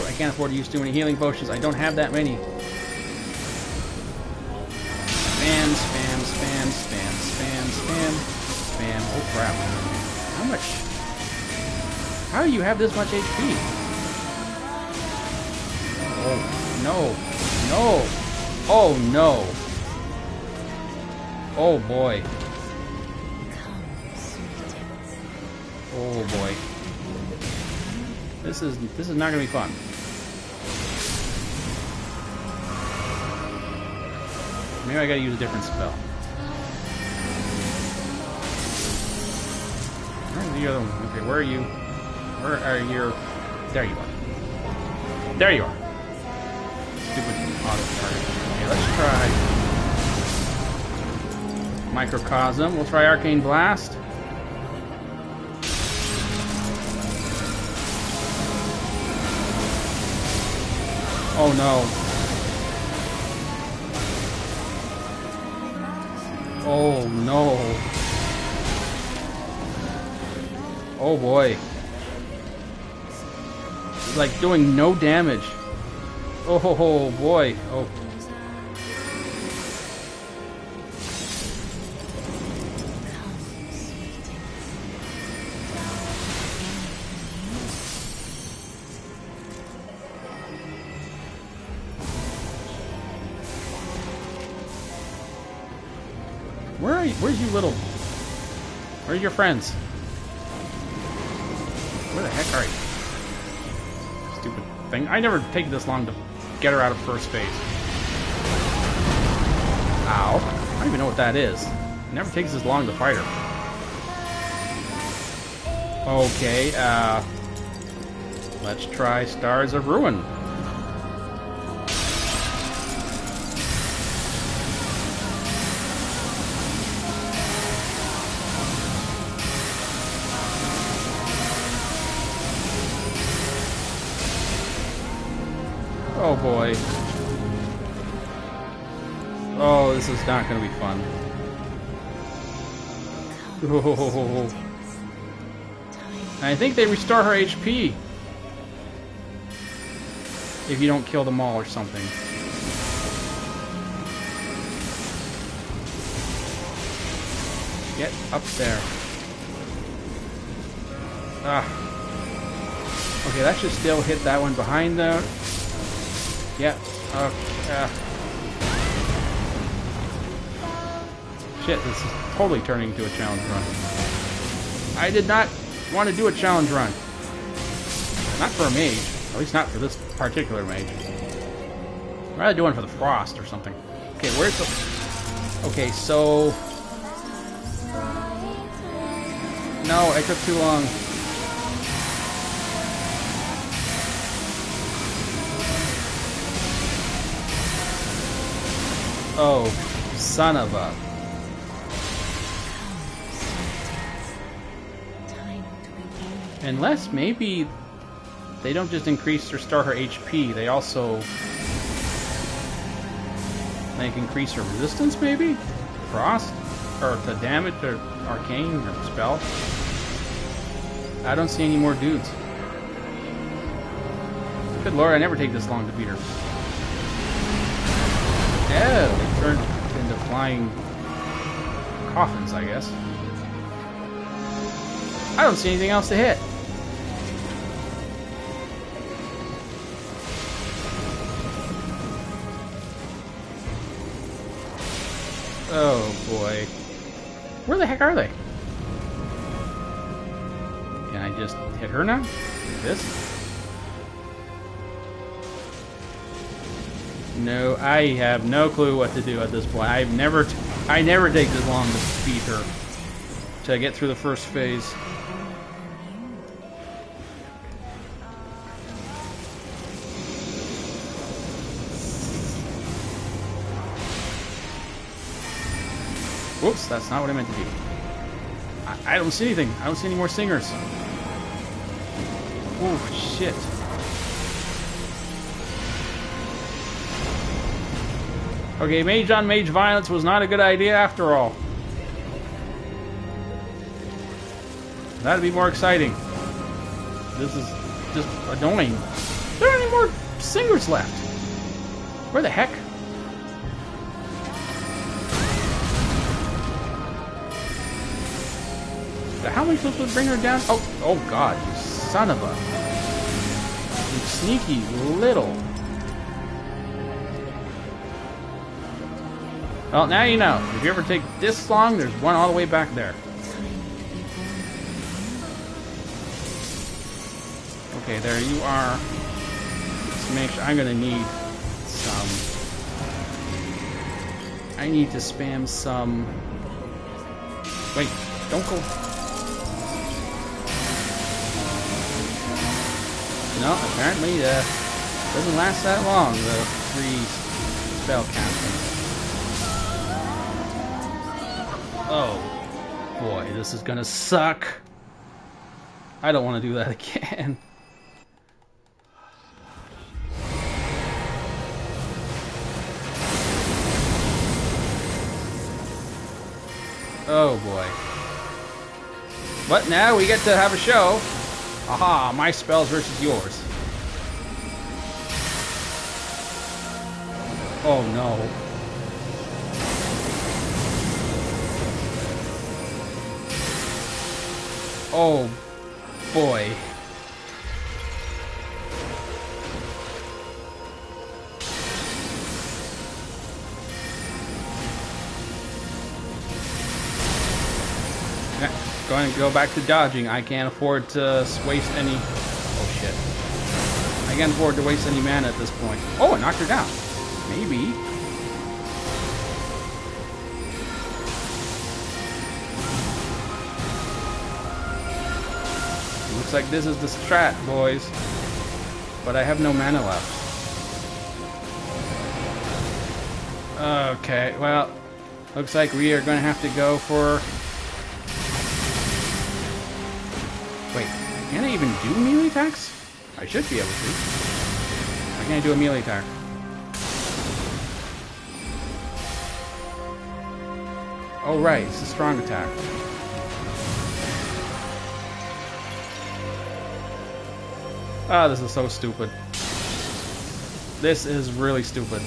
I can't afford to use too many healing potions. I don't have that many. Spam, spam, spam, spam, spam, spam, spam. Oh crap. How much? How do you have this much HP? Oh, no. No. Oh, no. Oh, boy. Oh, boy. This is not gonna be fun. Maybe I gotta use a different spell. Where's the other one? Okay, where are you? Where are you? There you are. There you are. Stupid auto target. Okay, let's try Microcosm. We'll try Arcane Blast. Oh no. Oh no. Oh boy. It's like doing no damage. Oh boy. Oh. Where are you? Where's you little... Where's your friends? Where the heck are you? Stupid thing. I never take this long to get her out of first base. Ow. I don't even know what that is. It never takes this long to fight her. Okay, let's try Stars of Ruin. Oh boy. Oh, this is not going to be fun. Oh. I think they restore her HP if you don't kill them all or something. Get up there. Ah. Okay, that should still hit that one behind though. Yeah. Shit, this is totally turning into a challenge run. I did not want to do a challenge run. Not for a mage. At least not for this particular mage. I'd rather do one for the Frost or something. Okay, where's the... Okay, so... No, I took too long. Oh, son of a... Unless maybe they don't just increase or restore her HP, they also like increase her resistance maybe? Frost? Or to damage or arcane or spell? I don't see any more dudes. Good lord, I never take this long to beat her. Yeah, they turned into flying coffins, I guess. I don't see anything else to hit. Oh boy. Where the heck are they? Can I just hit her now? Like this? No, I have no clue what to do at this point. I never take this long to beat her. To get through the first phase. Whoops, that's not what I meant to do. I don't see anything. I don't see any more singers. Oh, shit. Okay, mage on mage violence was not a good idea after all. That'd be more exciting. This is just annoying. There aren't any more singers left. Where the heck? How am I supposed to bring her down? Oh god, you son of a... You sneaky little... Well, now you know. If you ever take this long, there's one all the way back there. Okay, there you are. Let's make sure... I'm gonna need some... I need to spam some... Wait, don't go... No, apparently doesn't last that long, the free spellcaster. Oh boy, this is gonna suck. I don't want to do that again. Oh boy. But now we get to have a show. Aha, my spells versus yours. Oh no. Oh boy. Going to go back to dodging. I can't afford to waste any... Oh shit. I can't afford to waste any mana at this point. Oh, it knocked her down. Maybe. Looks like this is the strat, boys. But I have no mana left. Okay, well, looks like we are going to have to go for... Wait, can I even do melee attacks? I should be able to. Why can't I do a melee attack? Oh right, it's a strong attack. Ah, this is so stupid. This is really stupid.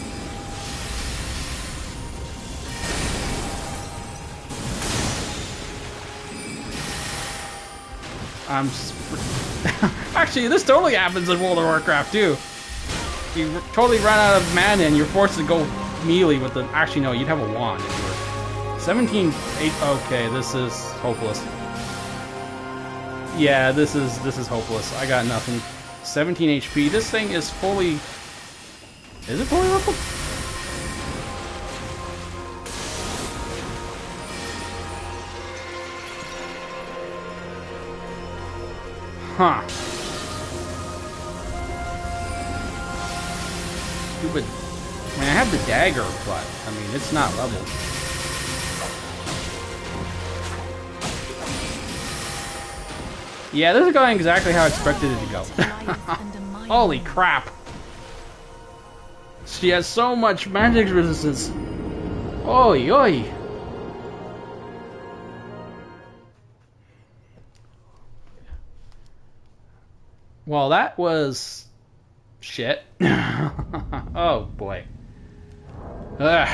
Actually, this totally happens in World of Warcraft too. You totally run out of mana and you're forced to go melee with the... Actually, no, you'd have a wand if you were... 17... 8... Okay, this is hopeless. Yeah, this is hopeless. I got nothing. 17 HP. This thing is fully... Is it fully leveled? Huh. Stupid. I mean, I have the dagger, but, I mean, it's not leveled. Yeah, this is going exactly how I expected it to go. Holy crap. She has so much magic resistance. Oi, oi. Well, that was Shit. Oh boy. Ugh.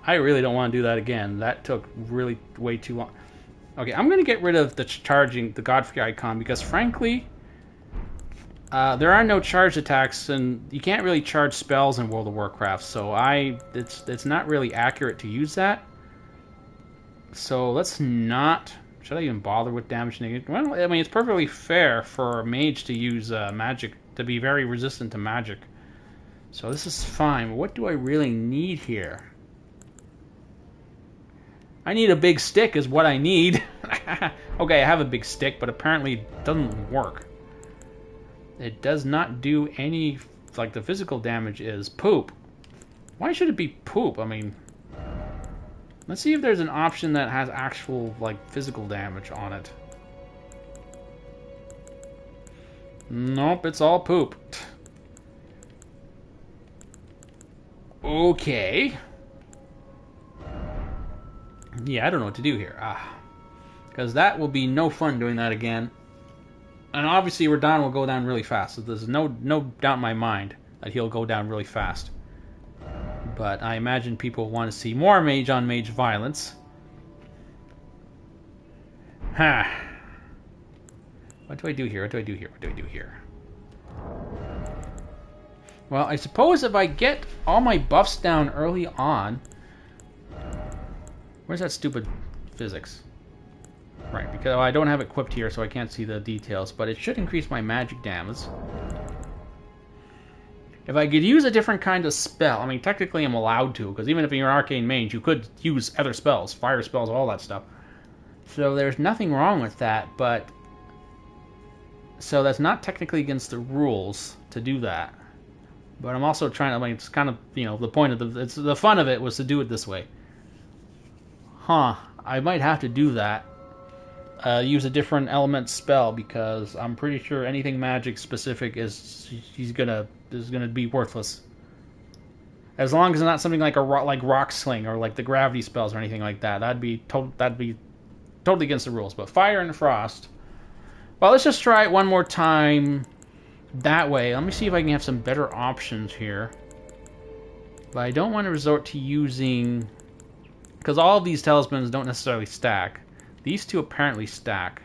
I really don't want to do that again. That took really way too long. Okay, I'm going to get rid of the charging, the Godfrey icon, because frankly, there are no charged attacks, and you can't really charge spells in World of Warcraft, so it's not really accurate to use that. So let's not... Should I even bother with damage negative? Well, I mean, it's perfectly fair for a mage to use magic, to be very resistant to magic. So this is fine. What do I really need here? I need a big stick is what I need. Okay, I have a big stick, but apparently it doesn't work. It does not do any, like the physical damage is poop. Why should it be poop? I mean, let's see if there's an option that has actual, like, physical damage on it. Nope, it's all poop. Okay. Yeah, I don't know what to do here. Because that will be no fun doing that again. And obviously Radahn will go down really fast. So there's no doubt in my mind that he'll go down really fast. But I imagine people want to see more mage on mage violence. Ha. What do I do here? What do I do here? What do I do here? Well, I suppose if I get all my buffs down early on... Where's that stupid physics? Right, because I don't have it equipped here, so I can't see the details, but it should increase my magic damage. If I could use a different kind of spell, I mean, technically I'm allowed to, because even if you're an arcane mage, you could use other spells, fire spells, all that stuff. So there's nothing wrong with that, but... So that's not technically against the rules to do that. But I'm also trying to, I mean, it's kind of, you know, the point of the fun of it was to do it this way. Huh, I might have to do that. Use a different element spell, because I'm pretty sure anything magic specific is gonna be worthless. As long as it's not something like rock sling or like the gravity spells or anything like that. That'd be totally against the rules. But fire and frost. Well, let's just try it one more time that way. Let me see if I can have some better options here. But I don't want to resort to using... Because all of these talismans don't necessarily stack. These two apparently stack.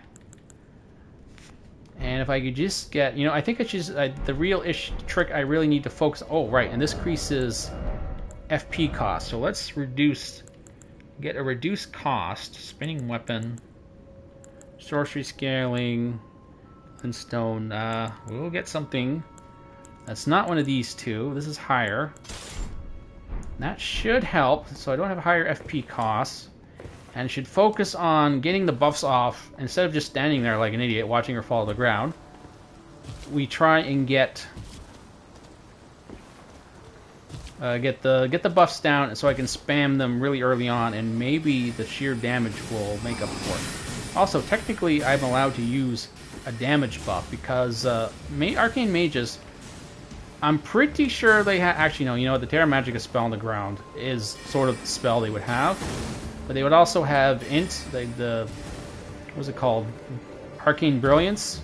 And if I could just get... You know, I think it's just... the real trick I really need to focus... Oh, right. And this increases FP cost. So let's reduce... Get a reduced cost. Spinning weapon. Sorcery scaling. And stone. We'll get something. That's not one of these two. This is higher. That should help, so I don't have higher FP costs. And should focus on getting the buffs off, instead of just standing there like an idiot watching her fall to the ground. We try and get the buffs down so I can spam them really early on, and maybe the sheer damage will make up for it. Also, technically I'm allowed to use a damage buff, because arcane mages... I'm pretty sure they actually no. You know what? The Terra Magica spell on the ground is sort of the spell they would have, but they would also have the what's it called? Arcane Brilliance,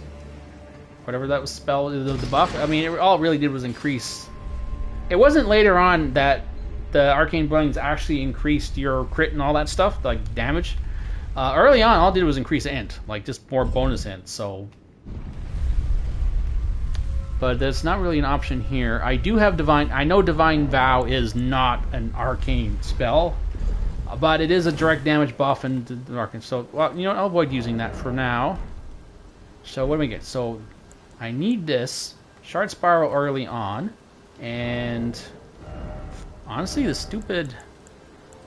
whatever that was spell, the buff. I mean, all it really did was increase. It wasn't later on that the Arcane Brilliance actually increased your crit and all that stuff, like damage. Early on, all it did was increase int, like just more bonus int. So. But that's not really an option here. I do have Divine... I know Divine Vow is not an arcane spell, but it is a direct damage buff and the arcane. So, well, you know, I'll avoid using that for now. So, what do we get? So, I need this Shard Spiral early on, and honestly, the stupid...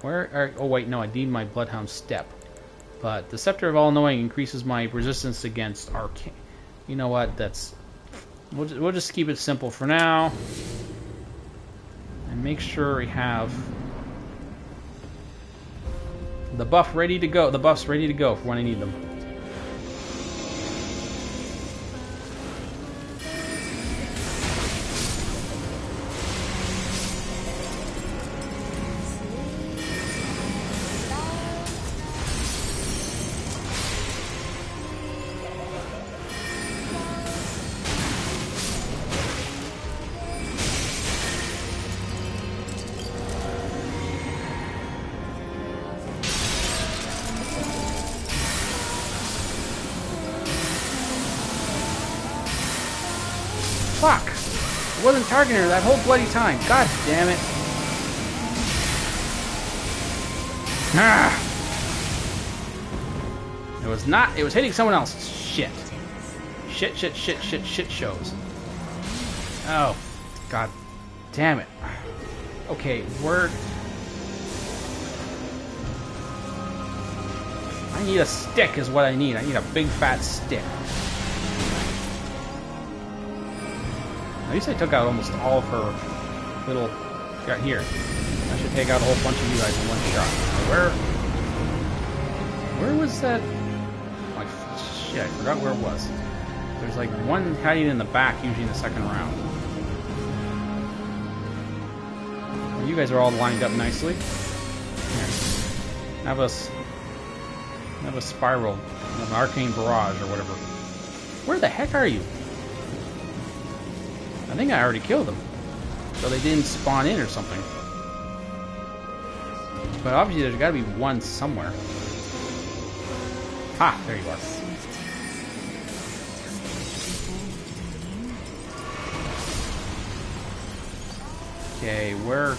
oh, wait, no, I need my Bloodhound Step. But the Scepter of All-Knowing increases my resistance against arcane. You know what? That's... We'll just keep it simple for now. And make sure we have the buff ready to go. The buffs ready to go for when I need them. Fuck! I wasn't targeting her that whole bloody time. God damn it. Ah! It was not. It was hitting someone else. Shit. Shit, shit, shit, shit, shit shows. Oh. God damn it. Okay, I need a stick is what I need. I need a big fat stick. At least I took out almost all of her little... Got here. I should take out a whole bunch of you guys in one shot. Where was that? Like, shit, I forgot where it was. There's like one hiding in the back, usually in the second round. Well, you guys are all lined up nicely. Here. Have a spiral, an arcane barrage or whatever. Where the heck are you? I think I already killed them. So they didn't spawn in or something. But obviously there's gotta be one somewhere. Ah, there you are. Okay, where?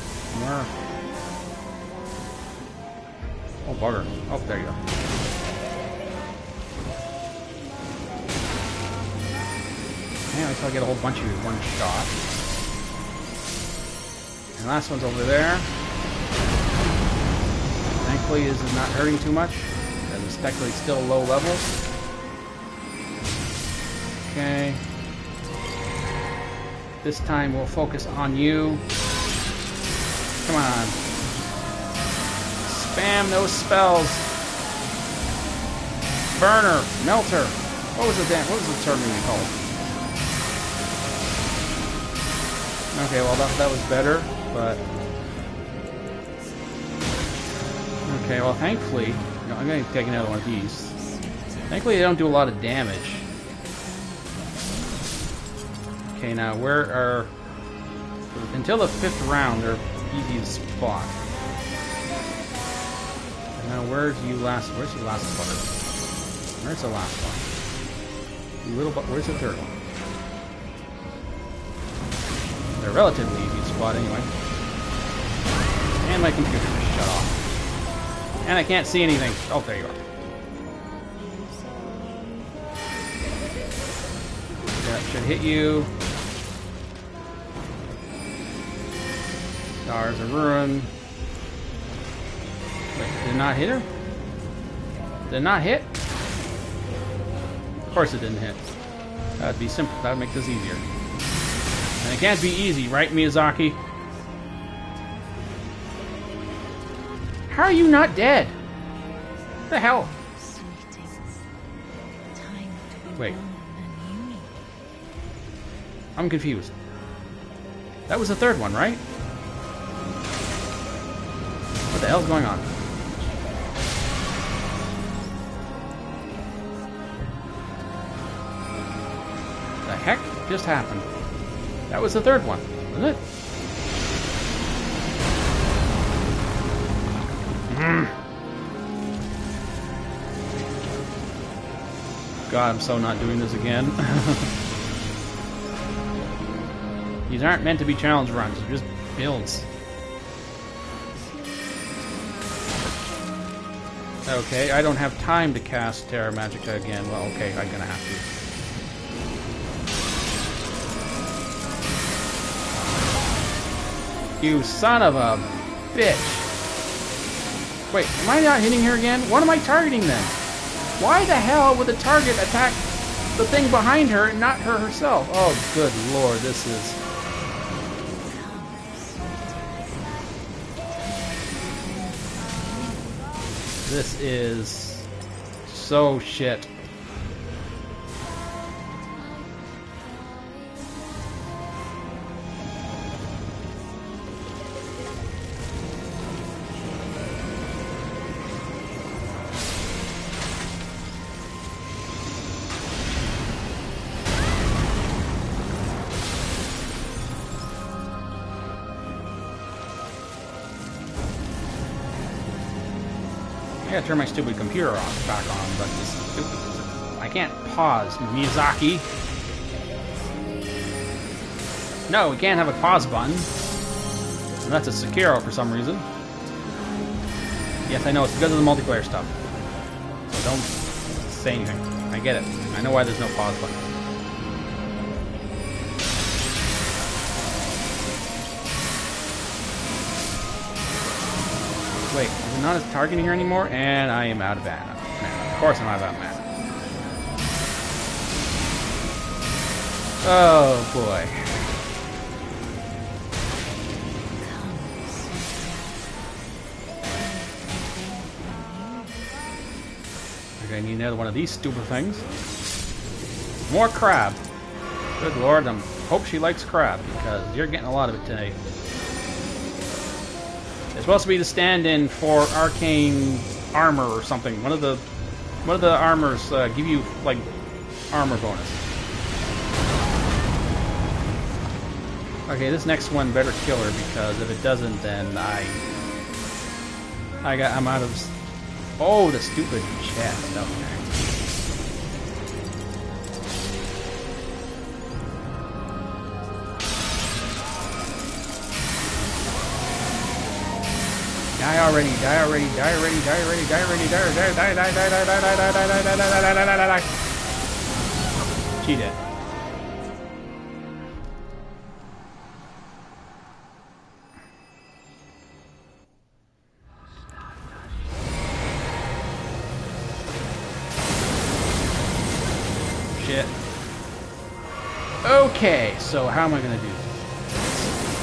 Oh, bugger. Oh, there you go. Yeah, I get a whole bunch of you in one shot. And last one's over there. Thankfully, this is not hurting too much, because it's technically still low levels. Okay. This time we'll focus on you. Come on. Spam those spells. Burner, melter. What was the term you called? Okay, well that was better, but okay, well thankfully, I'm going to take another one of these. Thankfully they don't do a lot of damage. Okay, now where are... Until the 5th round, they're easy to spot. And now where's your last butter? Where's the last one? Where's the third one? They're relatively easy to spot anyway. And my computer just shut off. And I can't see anything. Oh, there you are. That should hit you. Stars of Ruin. Wait, did it not hit her? Did it not hit? Of course it didn't hit. That'd be simple. That'd make this easier. And it can't be easy, right, Miyazaki? How are you not dead? What the hell? Wait. I'm confused. That was the third one, right? What the hell's going on? The heck just happened? That was the third one, wasn't it? God, I'm so not doing this again. These aren't meant to be challenge runs, they're just builds. Okay, I don't have time to cast Terra Magica again. Well, okay, I'm gonna have to. You son of a bitch! Wait, am I not hitting her again? What am I targeting then? Why the hell would the target attack the thing behind her and not her herself? Oh, good lord, this is... This is so shit. I gotta turn my stupid computer back on, but this stupid... I can't pause, Miyazaki. No, we can't have a pause button. And that's a Sekiro for some reason. Yes, I know, it's because of the multiplayer stuff. So don't say anything. I get it. I know why there's no pause button. Wait, is it not as targeting here anymore? And I am out of mana. Of course I'm out of mana. Oh boy. Okay, I need another one of these stupid things. More crab. Good lord, I hope she likes crab because you're getting a lot of it today. It's supposed to be the stand-in for arcane armor or something. One of the armors give you like armor bonus. Okay, this next one better kill her because if it doesn't, then I'm out of. Oh, the stupid chest. Okay. Die already, die already, die already, die already, die already, die already, die, die, die, die, die, die, die, die, die, die, die, die, die, die. She did. Shit. Okay, so how am I gonna do this?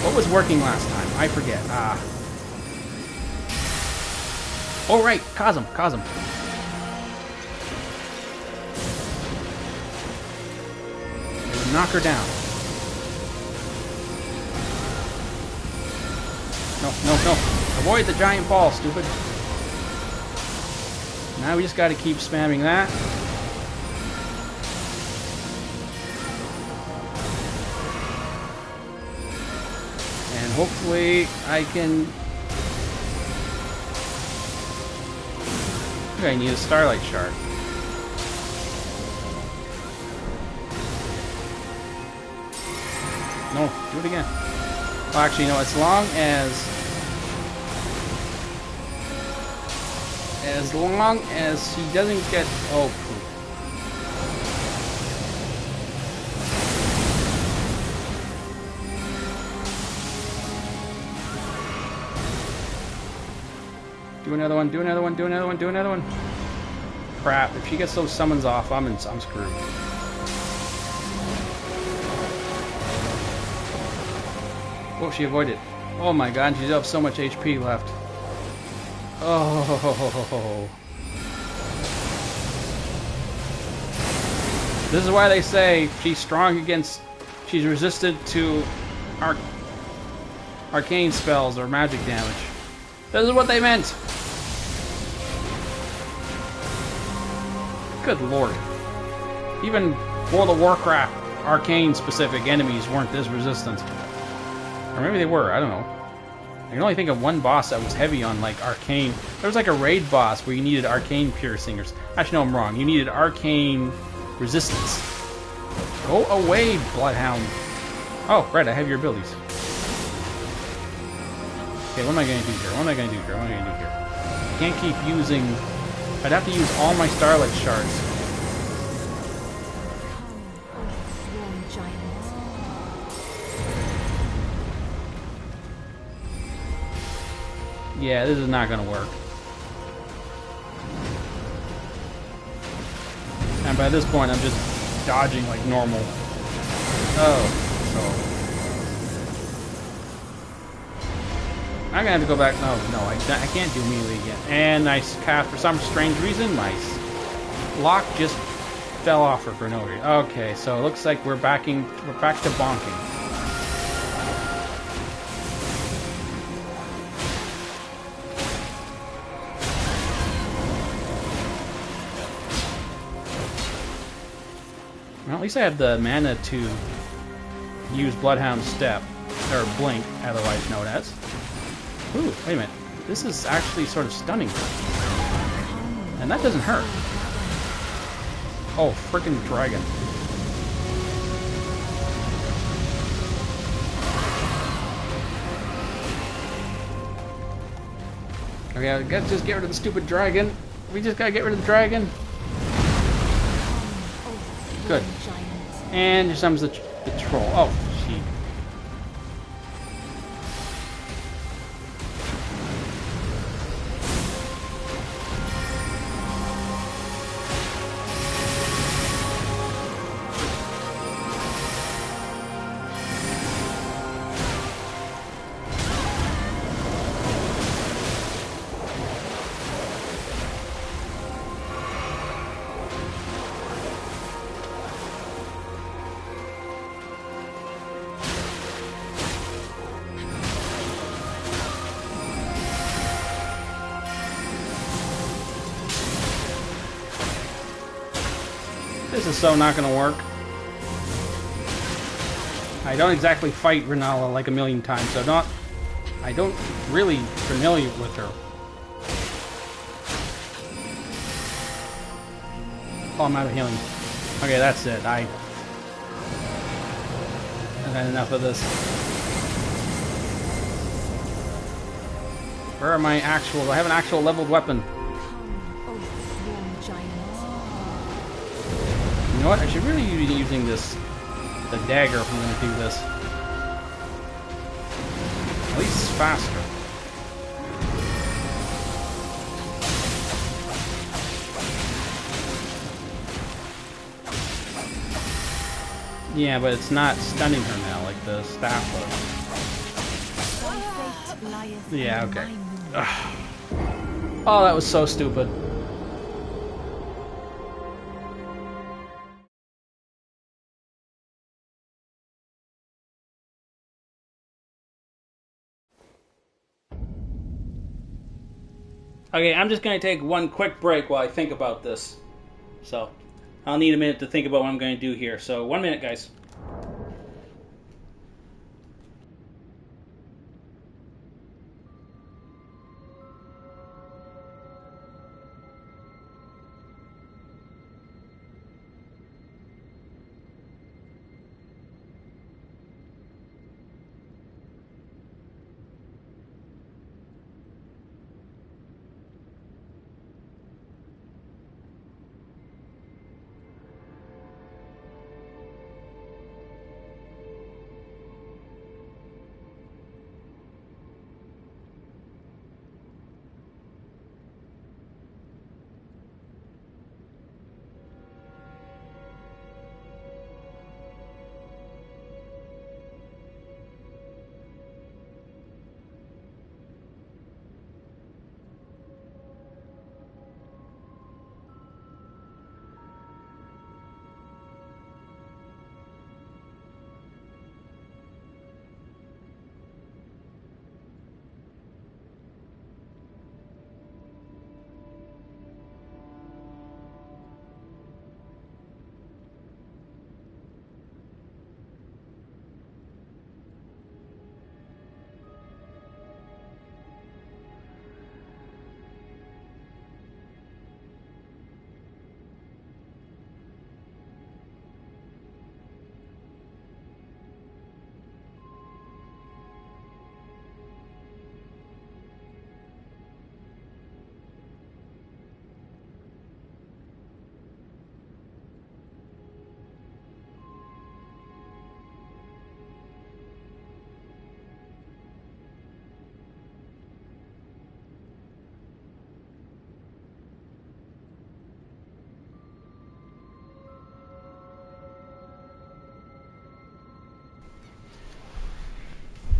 What was working last time? I forget. Oh, right, Cosm. Knock her down. No. Avoid the giant ball, stupid. Now we just gotta keep spamming that. And hopefully I can... I need a starlight shard. No, do it again. Well, actually, no. As long as she doesn't get poop. Do another one, do another one, do another one, do another one. Crap, if she gets those summons off, I'm screwed. Oh, she avoided. Oh my god, she's up so much HP left. Oh. This is why they say she's strong against... She's resistant to arcane spells or magic damage. This is what they meant! Good lord. Even World of Warcraft Arcane specific enemies weren't this resistant. Or maybe they were, I don't know. I can only think of one boss that was heavy on like arcane. There was like a raid boss where you needed arcane piercing or... Actually no, I'm wrong. You needed arcane resistance. Go away, Bloodhound. Oh, right, I have your abilities. Okay, what am I going to do here? What am I going to do here? What am I going to do here? I can't keep using... I'd have to use all my starlight shards. Yeah, this is not going to work. And by this point, I'm just dodging like normal. Oh, so... I'm gonna have to go back. No, I can't do melee again. And I cast, for some strange reason, my lock just fell off her for no reason. Okay, so it looks like we're back to bonking. Well, at least I have the mana to use Bloodhound's Step, or Blink, otherwise known as. Ooh, wait a minute. This is actually sort of stunning. And that doesn't hurt. Oh, frickin' dragon. Okay, I gotta just get rid of the stupid dragon. We just gotta get rid of the dragon. Good. And here comes the troll. Oh, gee. This is so not gonna work. I don't exactly fight Renala like a million times, so I don't really familiar with her. Oh, I'm out of healing. Okay, that's it. I've had enough of this. Where are my actual? I have an actual leveled weapon. You know what? I should really be using the dagger if I'm going to do this. At least it's faster. Yeah, but it's not stunning her now like the staff was. Yeah, okay. Ugh. Oh, that was so stupid. Okay, I'm just going to take one quick break while I think about this. So, I'll need a minute to think about what I'm going to do here. So, 1 minute, guys.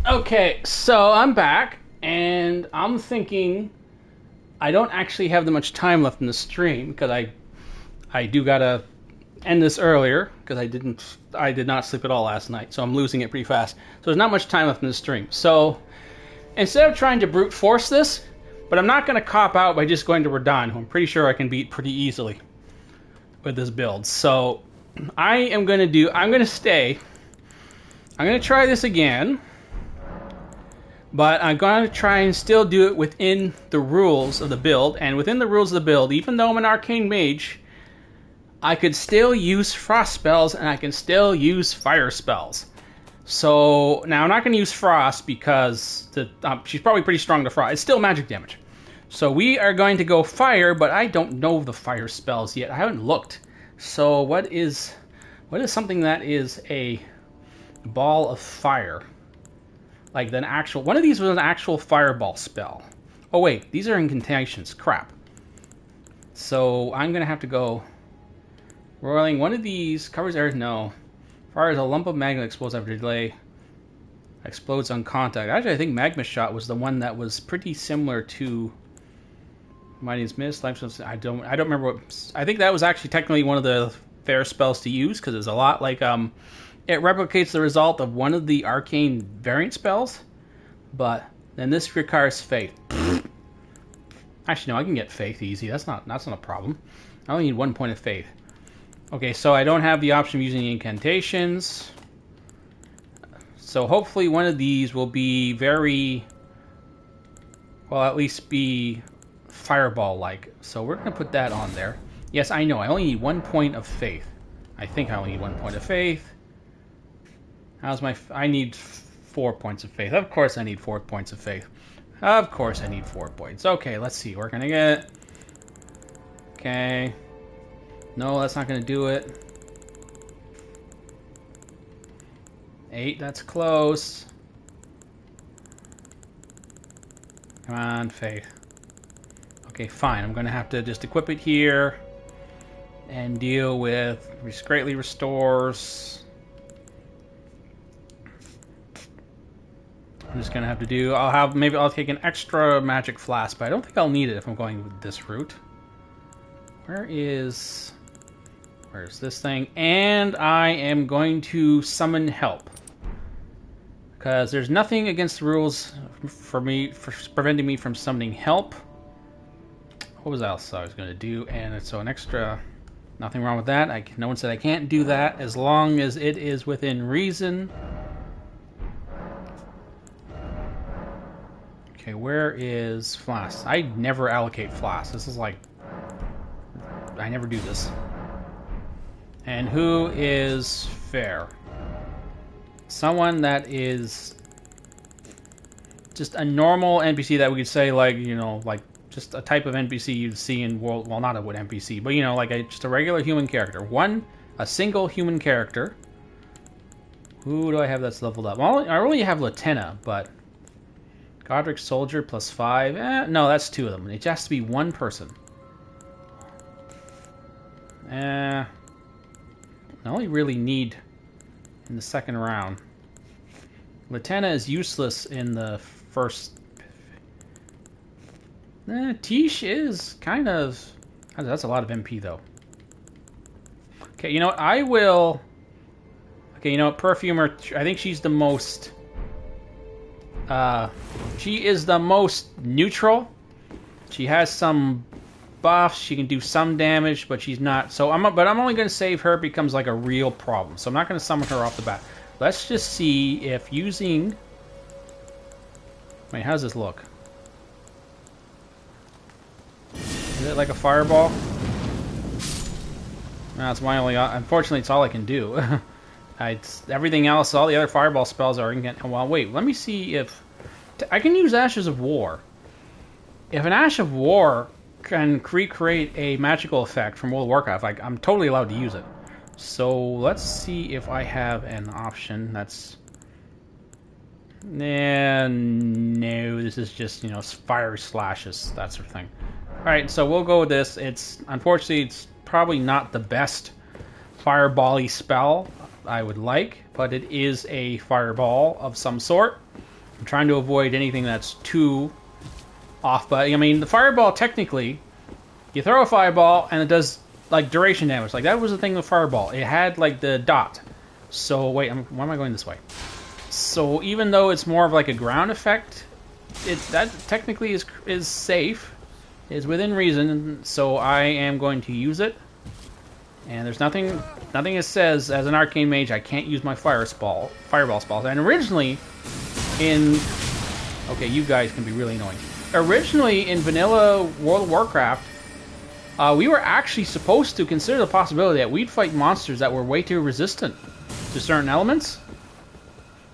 Okay, so I'm back, and I'm thinking I don't actually have that much time left in the stream because I do gotta end this earlier because I did not sleep at all last night, so I'm losing it pretty fast. So there's not much time left in the stream. So instead of trying to brute force this, but I'm not gonna cop out by just going to Radahn, who I'm pretty sure I can beat pretty easily with this build. So I'm gonna stay. I'm gonna try this again. But I'm going to try and still do it within the rules of the build. And within the rules of the build, even though I'm an arcane mage, I could still use frost spells and I can still use fire spells. So now I'm not going to use frost because she's probably pretty strong to frost. It's still magic damage. So we are going to go fire, but I don't know the fire spells yet. I haven't looked. So what is something that is a ball of fire? Like an actual... One of these was an actual fireball spell. Oh wait, these are incantations. Crap. So I'm going to have to go... Rolling. One of these covers air... No. Fire is a lump of magma that explodes after delay. Explodes on contact. Actually, I think Magma Shot was the one that was pretty similar to... Mighty's Mist. I don't remember what... I think that was actually technically one of the fair spells to use, because it's a lot like... It replicates the result of one of the arcane variant spells, but then this requires faith. Actually, no, I can get faith easy. That's not a problem. I only need 1 point of faith. Okay, so I don't have the option of using incantations. So hopefully one of these will be very, well, at least be fireball-like. So we're going to put that on there. Yes, I know. I only need 1 point of faith. I think I only need 1 point of faith. How's my... I need 4 points of faith. Of course I need 4 points of faith. Of course I need 4 points. Okay, let's see. We're going to get... Okay. No, that's not going to do it. 8, that's close. Come on, faith. Okay, fine. I'm going to have to just equip it here and deal with greatly restores. I'm just going to have to do... Maybe I'll take an extra magic flask, but I don't think I'll need it if I'm going with this route. Where's this thing? And I am going to summon help. Because there's nothing against the rules for preventing me from summoning help. What was else I was going to do? And so an extra... Nothing wrong with that. No one said I can't do that as long as it is within reason. Okay, where is Flask? I never allocate Flask. This is like... I never do this. And who is fair? Someone that is just a normal NPC that we could say, like, you know, like just a type of NPC you'd see in World... Well, not a wood NPC, but, you know, like just a regular human character. A single human character. Who do I have that's leveled up? Well, I only have Latenna, but... Godric Soldier +5. No, that's 2 of them. It has to be 1 person. I only really need in the second round. Latenna is useless in the first. Tish is kind of... That's a lot of MP, though. Okay, you know what? I will... Okay, you know what? Perfumer, I think she's the most... she is the most neutral. She has some buffs. She can do some damage, but she's not. So I'm only going to save her becomes like a real problem. So I'm not going to summon her off the bat. Let's just see if using... Wait, how does this look? Is it like a fireball? No, that's my only... Unfortunately, it's all I can do. Everything else, all the other fireball spells are... Well, wait, let me see if... I can use Ashes of War. If an Ash of War can recreate a magical effect from World of Warcraft, I'm totally allowed to use it. So let's see if I have an option that's... No, this is just, you know, fire slashes, that sort of thing. Alright, so we'll go with this. Unfortunately, it's probably not the best fireball-y spell I would like, but it is a fireball of some sort. I'm trying to avoid anything that's too off, but I mean, the fireball, technically, you throw a fireball and it does like duration damage. Like that was the thing with fireball. It had like the dot. So wait, why am I going this way? So even though it's more of like a ground effect, that technically is safe, is within reason. So I am going to use it. And there's nothing that says as an arcane mage I can't use my fireball spells. And originally okay, you guys can be really annoying. Originally in vanilla World of Warcraft, we were actually supposed to consider the possibility that we'd fight monsters that were way too resistant to certain elements.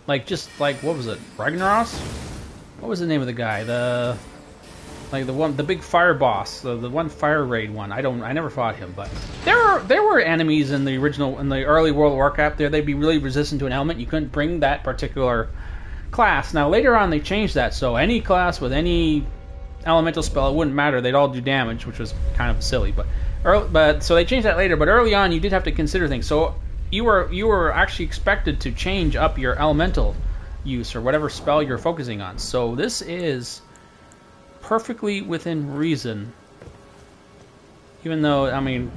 Like, what was it? Ragnaros? What was the name of the guy? Like the big fire boss, the one fire raid one. I never fought him, but there were enemies in the early World of Warcraft. They'd be really resistant to an element. You couldn't bring that particular class. Now later on they changed that, so any class with any elemental spell, it wouldn't matter. They'd all do damage, which was kind of silly. But so they changed that later. But early on, you did have to consider things. So you were actually expected to change up your elemental use or whatever spell you're focusing on. So this is perfectly within reason. Even though, I mean,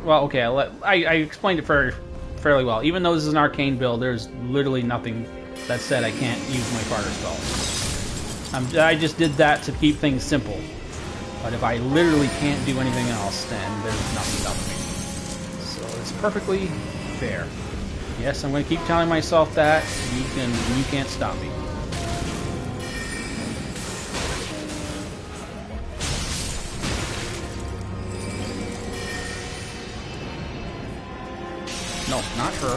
well, okay, I explained it fairly well. Even though this is an arcane build, there's literally nothing that said I can't use my fire spells. I just did that to keep things simple. But if I literally can't do anything else, then there's nothing stopping me. So it's perfectly fair. Yes, I'm going to keep telling myself that. You can't stop me. No, not her.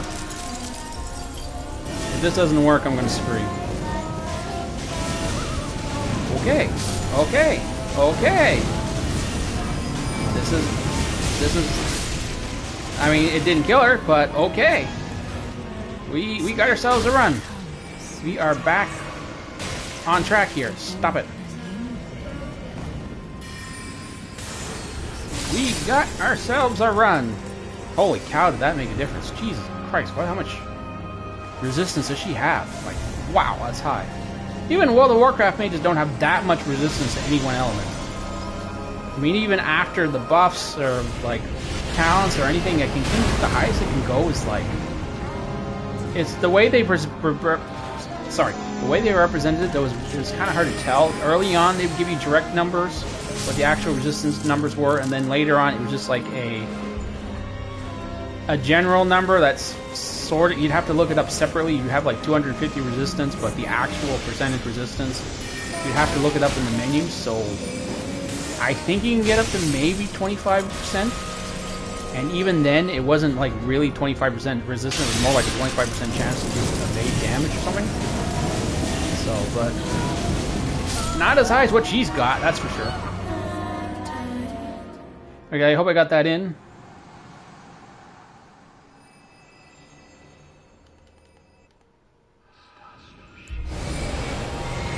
If this doesn't work, I'm going to scream. Okay, okay, okay. This is. I mean, it didn't kill her, but okay. We got ourselves a run. We are back on track here. Stop it. We got ourselves a run. Holy cow, did that make a difference? Jesus Christ, how much resistance does she have? Like, wow, that's high. Even World of Warcraft mages don't have that much resistance to any one element. I mean, even after the buffs or, like, talents or anything, I think the highest it can go is, like... It's the way they... the way they represented it, it was kind of hard to tell. Early on, they would give you direct numbers, what the actual resistance numbers were, and then later on, it was just like a general number that's sort of, you'd have to look it up separately. You have like 250 resistance, but the actual percentage resistance, you'd have to look it up in the menu. So I think you can get up to maybe 25%. And even then, it wasn't like really 25% resistance. It was more like a 25% chance to do evade damage or something. So, but not as high as what she's got, that's for sure. Okay, I hope I got that in.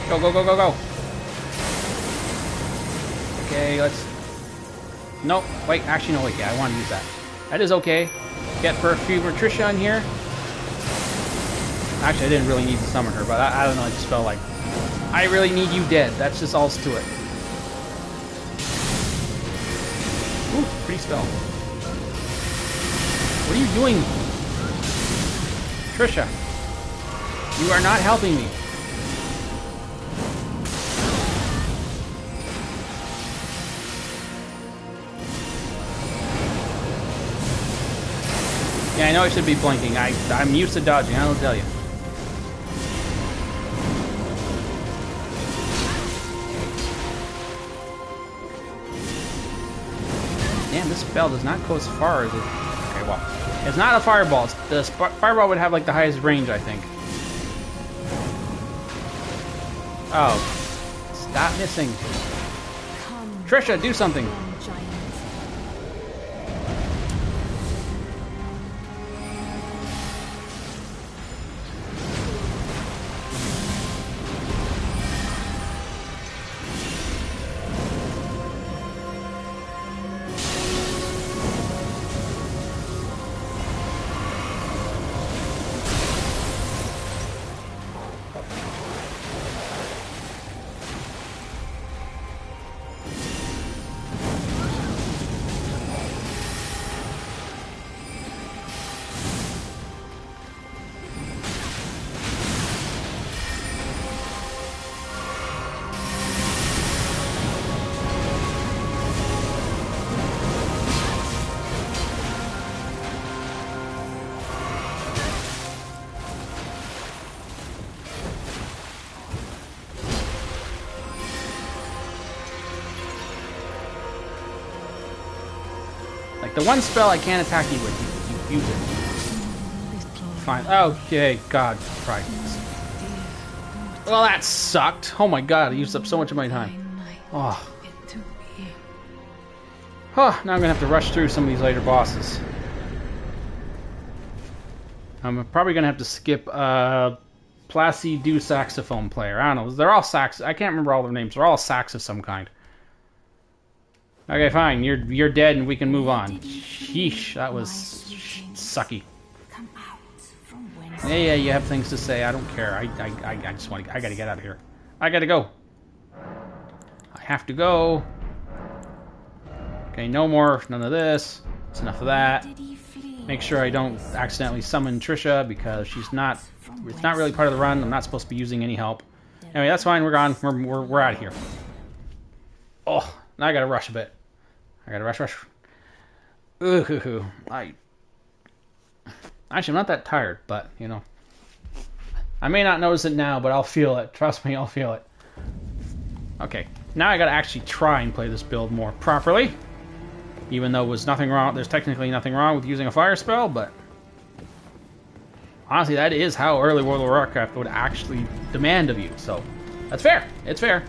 Go, go, go, go, go. Okay, let's... Nope, wait, actually, no, wait, yeah, I want to use that. That is okay. Get Perfume Tricia on here. Actually, I didn't really need to summon her, but I don't know, I just felt like... I really need you dead. That's just all to it. Ooh, pretty spell. What are you doing? Tricia, you are not helping me. Yeah, I know I should be blinking. I'm used to dodging, I don't tell you. Damn, this spell does not go as far as it... Okay, well, it's not a fireball. The fireball would have like the highest range, I think. Oh, stop missing. Tricia, do something. Like, the one spell I can't attack you with, you use it. Fine. Okay, God Christ. Well, that sucked. Oh my God, I used up so much of my time. Oh. Huh, now I'm gonna have to rush through some of these later bosses. I'm probably gonna have to skip Placid Do saxophone player. I don't know. They're all sax. I can't remember all their names. They're all sax of some kind. Okay, fine. You're dead, and we can move on. Sheesh, that was sucky. Yeah, you have things to say. I don't care. I just want to. I gotta get out of here. I gotta go. I have to go. Okay, no more. None of this. It's enough of that. Make sure I don't accidentally summon Trisha because she's not. It's not really part of the run. I'm not supposed to be using any help. Anyway, that's fine. We're gone. We're out of here. Oh, now I gotta rush a bit. I gotta rush. Ooh, actually, I'm not that tired, but you know, I may not notice it now, but I'll feel it. Trust me, I'll feel it. Okay, now I gotta actually try and play this build more properly. Even though there's nothing wrong. There's technically nothing wrong with using a fire spell, but honestly, that is how early World of Warcraft would actually demand of you. So that's fair. It's fair.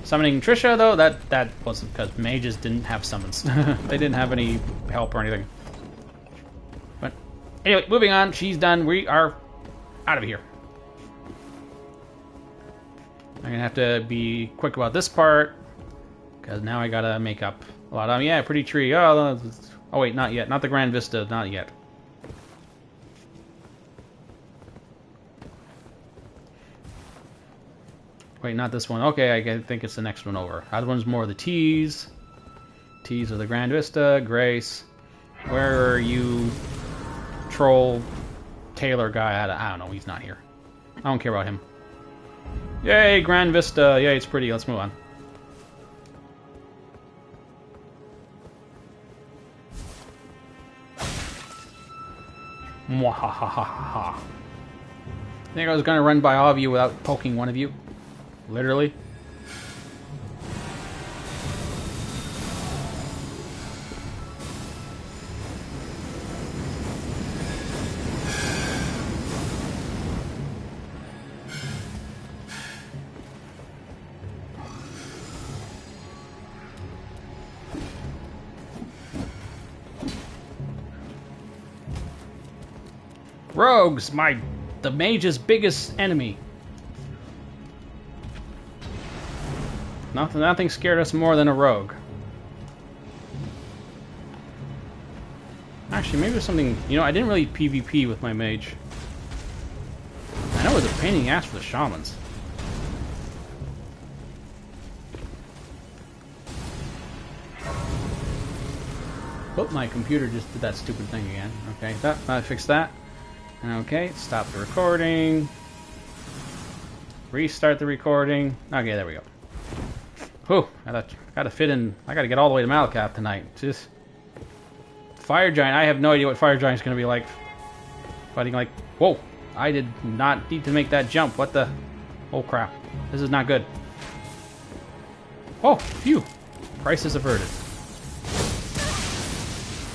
Summoning Trisha, though, that wasn't because mages didn't have summons. They didn't have any help or anything. But anyway, moving on. She's done. We are out of here. I'm going to have to be quick about this part, because now I got to make up a lot of... Yeah, pretty tree. Oh, wait, not yet. Not the Grand Vista. Not yet. Wait, not this one. Okay, I think it's the next one over. That one's more the T's. T's of the Grand Vista. Grace. Where are you, troll Taylor guy? I don't know. He's not here. I don't care about him. Yay, Grand Vista. Yay, it's pretty. Let's move on. Mwahahaha. I think I was going to run by all of you without poking one of you. Literally. Rogues, the mage's biggest enemy. Nothing scared us more than a rogue. Actually, maybe it was something... You know, I didn't really PvP with my mage. I know it was a pain in the ass for the shamans. Oh, my computer just did that stupid thing again. Okay, I fixed that. Okay, stop the recording. Restart the recording. Okay, there we go. Whew, gotta fit in. I gotta get all the way to Malakath tonight. Just Fire Giant. I have no idea what Fire Giant's gonna be like. Fighting like, whoa! I did not need to make that jump. What the? Oh crap! This is not good. Oh, phew! Crisis averted.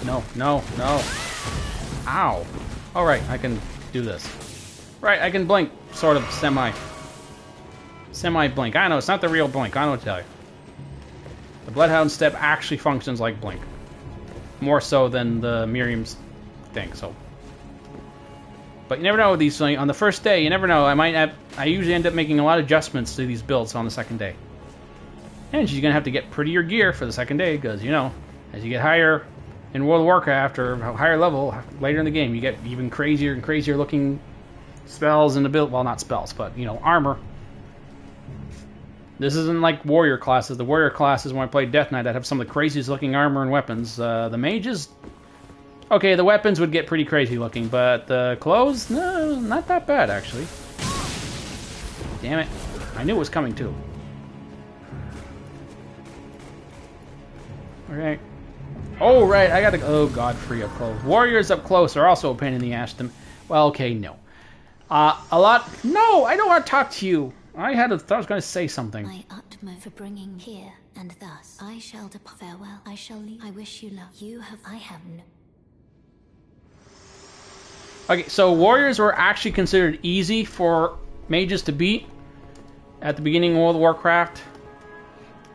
No. Ow! All right, I can do this. Right, I can blink, sort of semi blink. I know it's not the real blink. I don't know what to tell you. The Bloodhound step actually functions like blink, more so than the Miriam's thing. So, but you never know with these things. On the first day, you never know. I usually end up making a lot of adjustments to these builds on the second day. And she's gonna have to get prettier gear for the second day because you know, as you get higher in World of Warcraft or higher level later in the game, you get even crazier and crazier looking spells in the build. Well, not spells, but you know, armor. This isn't like warrior classes. The warrior classes, when I played Death Knight, I'd have some of the craziest looking armor and weapons. The mages, okay, the weapons would get pretty crazy looking, but the clothes, no, not that bad actually. Damn it! I knew it was coming too. Okay. Oh right, I gotta. Oh god, free up close. Warriors up close are also a pain in the ass. Well, okay, no. A lot. No, I don't want to talk to you. I thought I was going to say something. My utmost for bringing here, and thus I shall depart. Farewell. I shall leave. I wish you luck. I have no. Okay, so warriors were actually considered easy for mages to beat. at the beginning of World of Warcraft.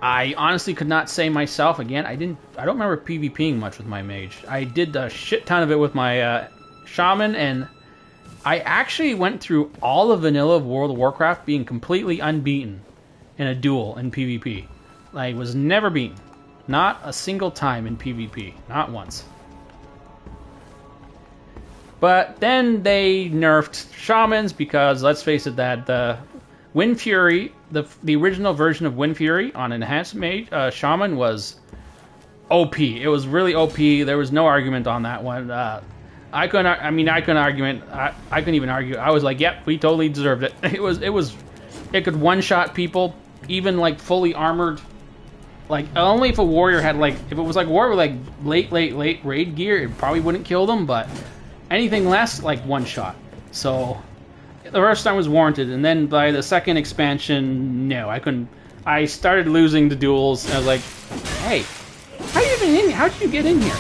I honestly could not say myself, again, I don't remember PvPing much with my mage. I did a shit ton of it with my shaman, and I actually went through all the vanilla of World of Warcraft being completely unbeaten in a duel in PvP. I was never beaten. Not a single time in PvP. Not once. But then they nerfed shamans because, let's face it, that the Wind Fury, the original version of Wind Fury on Enhanced Mage, Shaman was OP. It was really OP. There was no argument on that one. I couldn't even argue. I was like, yep, we totally deserved it. It could one-shot people, even like fully armored. Like, only if a warrior had if it was like a warrior with like late raid gear, it probably wouldn't kill them, but anything less, like one shot. So the first time was warranted, and then by the second expansion, no, I couldn't. I started losing the duels, and I was like, hey, how'd you get in here?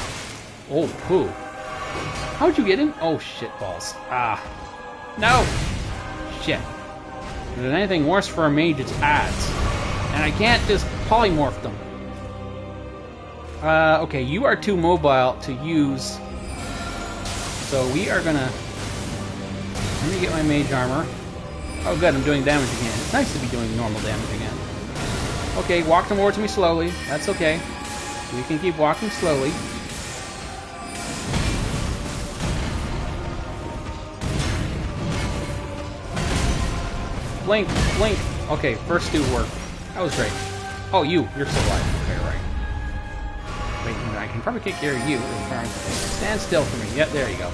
Oh, poo. How'd you get in? Oh, shit balls. Ah. No! Shit. If there's anything worse for a mage, it's ads. And I can't just polymorph them. Okay, you are too mobile to use. So we are gonna... Let me get my mage armor. Oh good, I'm doing damage again. It's nice to be doing normal damage again. Okay, walk them over to me slowly. That's okay. We can keep walking slowly. Blink, blink. Okay, first two work. That was great. Oh, you're still alive. Okay, right. Wait, I can probably take care of you. Stand still for me. Yep, there you go.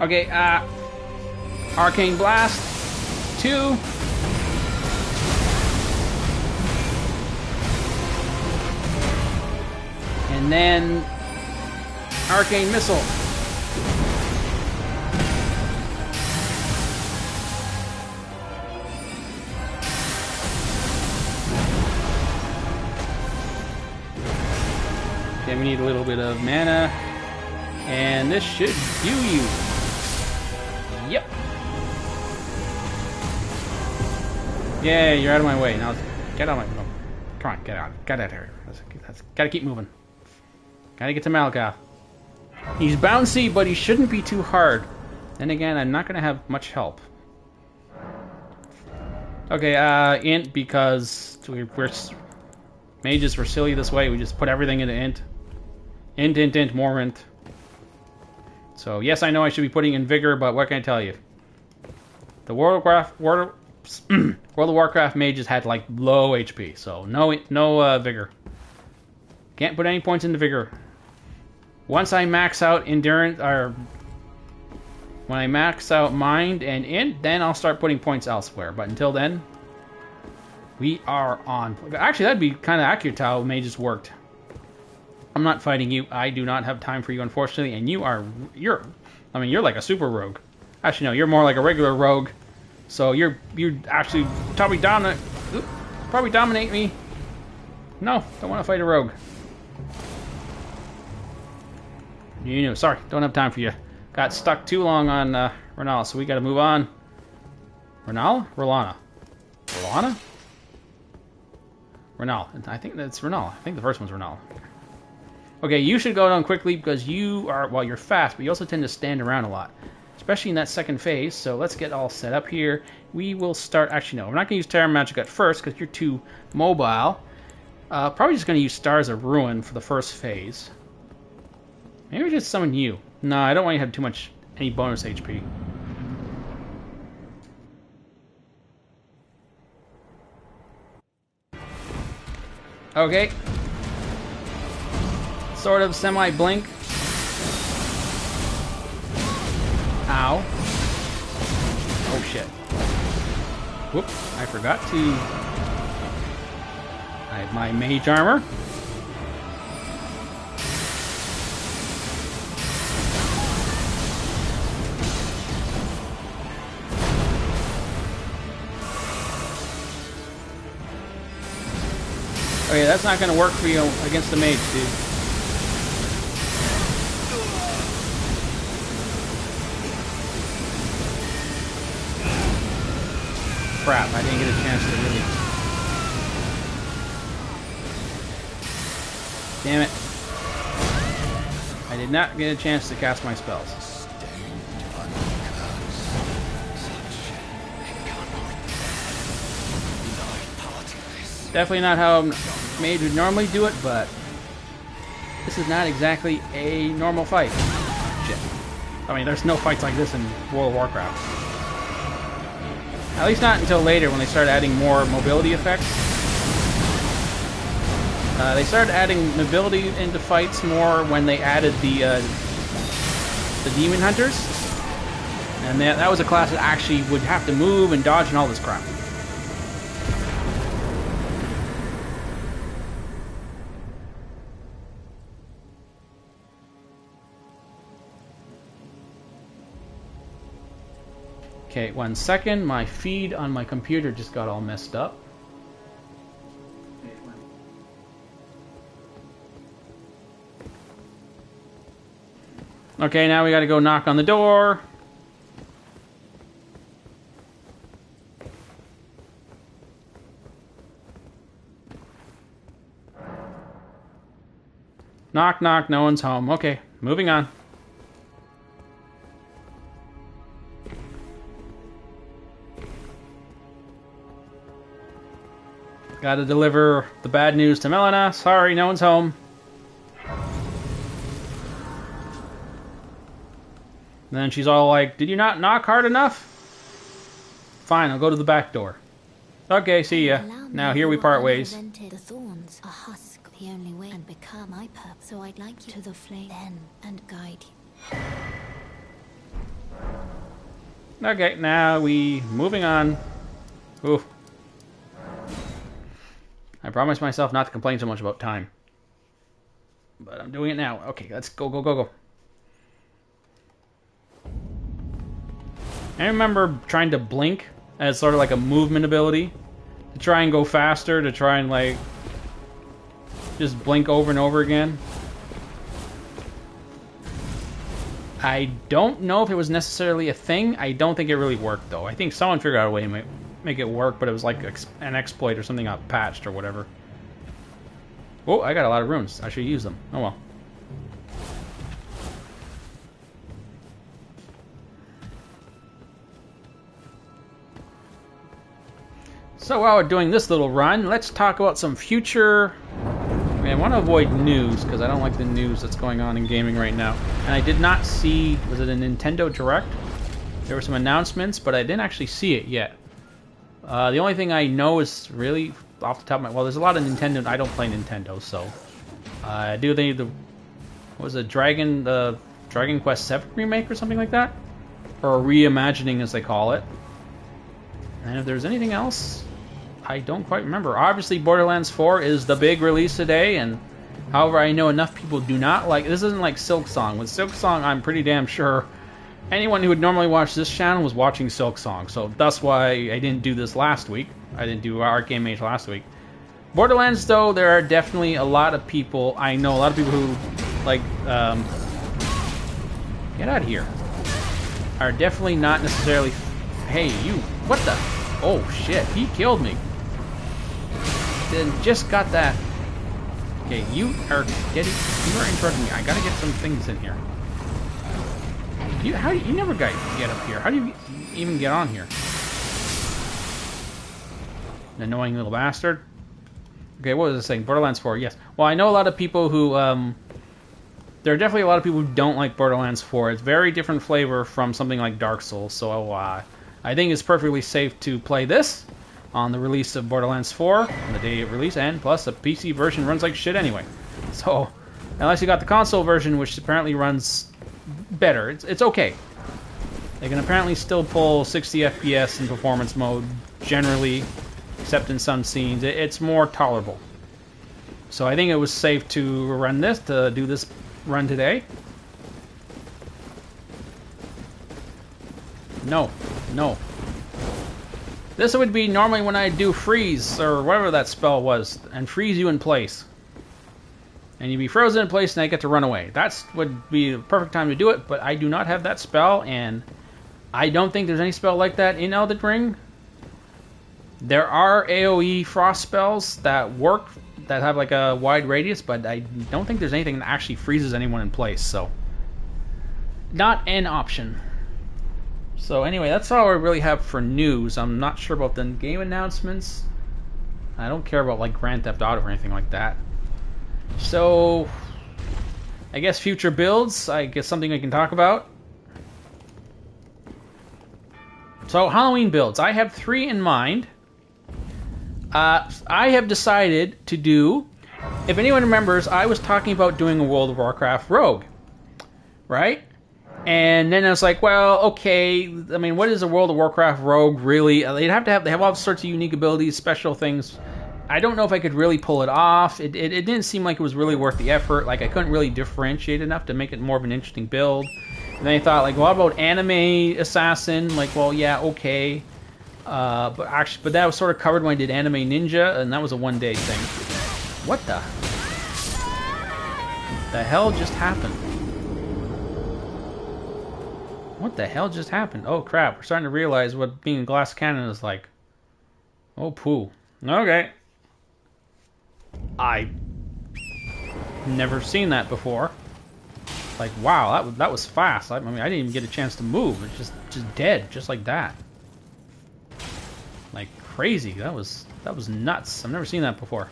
Okay, Arcane Blast. 2. And then Arcane Missile. Okay, we need a little bit of mana. And this should do you. Yep. Yeah, you're out of my way. Now get out of my... Come on, get out. Get out of here. Gotta keep moving. Gotta get to Malakath. He's bouncy, but he shouldn't be too hard. Then again, I'm not gonna have much help. Okay, int, because we're mages were silly this way. We just put everything into int. Int, more int. So, yes, I know I should be putting in vigor, but what can I tell you? The World of Warcraft mages had, like, low HP, so no vigor. Can't put any points into vigor. Once I max out endurance, or when I max out mind and int, then I'll start putting points elsewhere. But until then, we are on. Actually, that'd be kind of accurate to how mages worked. I'm not fighting you. I do not have time for you, unfortunately. And you're like a super rogue. Actually, no, you're more like a regular rogue. So you actually probably dominate me. No, don't want to fight a rogue. Sorry, don't have time for you. Got stuck too long on Renala, so we got to move on. Renala? Rolana? Rolana? Renala. I think that's Renala. I think the first one's Renala. Okay, you should go down quickly because you're fast, but you also tend to stand around a lot. Especially in that second phase, so let's get all set up here. We will start... Actually, no, we're not going to use Terra Magic at first because you're too mobile. Probably just going to use Stars of Ruin for the first phase. Maybe we just summon you. No, I don't want you to have any bonus HP. Okay. Sort of semi-blink. Ow. Oh shit. Whoop, I forgot to... I have my mage armor. Okay, that's not going to work for you against the mage, dude. Crap, I didn't get a chance to really... Damn it. I did not get a chance to cast my spells. Definitely not how Mage would normally do it, but this is not exactly a normal fight. Shit. I mean, there's no fights like this in World of Warcraft. At least not until later when they started adding more mobility effects. They started adding mobility into fights more when they added the Demon Hunters. And that was a class that actually would have to move and dodge and all this crap. Okay, 1 second. My feed on my computer just got all messed up. Okay, now we gotta go knock on the door. Knock, knock, no one's home. Okay, moving on. Gotta deliver the bad news to Melina. Sorry, no one's home. And then she's all like, did you not knock hard enough? Fine, I'll go to the back door. Okay, see ya. Now here we part ways. The thorns, a husk, the only way and become my purpose. So I'd like you to the flame then and guide you. Okay, now we moving on. Oof. I promised myself not to complain so much about time. But I'm doing it now. Okay, let's go, go, go, go. I remember trying to blink as sort of like a movement ability. To try and go faster, to try and like... just blink over and over again. I don't know if it was necessarily a thing. I don't think it really worked though. I think someone figured out a way to make it work, but it was like an exploit or something got patched or whatever. Oh, I got a lot of runes. I should use them. Oh well. So while we're doing this little run, let's talk about some future... I want to avoid news, because I don't like the news that's going on in gaming right now. And I did not see... was it a Nintendo Direct? There were some announcements, but I didn't actually see it yet. The only thing I know is really off the top of my... well, there's a lot of Nintendo... I don't play Nintendo, so... I do think the... what was it? Dragon Quest 7 remake or something like that? Or a reimagining, as they call it. And if there's anything else... I don't quite remember. Obviously, Borderlands 4 is the big release today, and however, I know enough people do not like... this isn't like Silksong. With Silksong, I'm pretty damn sure anyone who would normally watch this channel was watching Silksong, so that's why I didn't do this last week. I didn't do Arcane Mage last week. Borderlands, though, there are definitely a lot of people... I know a lot of people who, like, get out of here. Are definitely not necessarily... hey, you... what the... oh, shit, he killed me. Then just got that. Okay, you are interrupting me. I gotta get some things in here. You never get up here. How do you even get on here? An annoying little bastard. Okay, what was I saying? Borderlands 4, yes. Well, I know a lot of people who, there are definitely a lot of people who don't like Borderlands 4. It's very different flavor from something like Dark Souls, so I think it's perfectly safe to play this on the release of Borderlands 4, on the day of release, and plus the PC version runs like shit anyway. So, unless you got the console version, which apparently runs better, it's okay. They can apparently still pull 60 FPS in performance mode, generally, except in some scenes. It's more tolerable. So I think it was safe to run this, to do this run today. No, no. This would be normally when I do freeze, or whatever that spell was, and freeze you in place. And you'd be frozen in place and I get to run away. That would be the perfect time to do it, but I do not have that spell, and I don't think there's any spell like that in Elden Ring. There are AoE frost spells that work, that have like a wide radius, but I don't think there's anything that actually freezes anyone in place, so not an option. So anyway, that's all I really have for news. I'm not sure about the game announcements. I don't care about like Grand Theft Auto or anything like that. So I guess future builds, I guess something I can talk about. So Halloween builds, I have 3 in mind. I have decided to do, if anyone remembers, I was talking about doing a World of Warcraft rogue, right? And then I was like, well, okay, I mean, what is a World of Warcraft rogue really? They have all sorts of unique abilities, special things. I don't know if I could really pull it off. It didn't seem like it was really worth the effort. Like, I couldn't really differentiate enough to make it more of an interesting build. And then I thought, like, what about anime assassin? Like, well, yeah, okay. But that was sort of covered when I did anime ninja, and that was a one-day thing. What the hell just happened? What the hell just happened? Oh crap, we're starting to realize what being a glass cannon is like. Oh poo. Okay. I never seen that before. Like, wow, that was fast. I mean, I didn't even get a chance to move. It's just dead, just like that. Like crazy. That was nuts. I've never seen that before.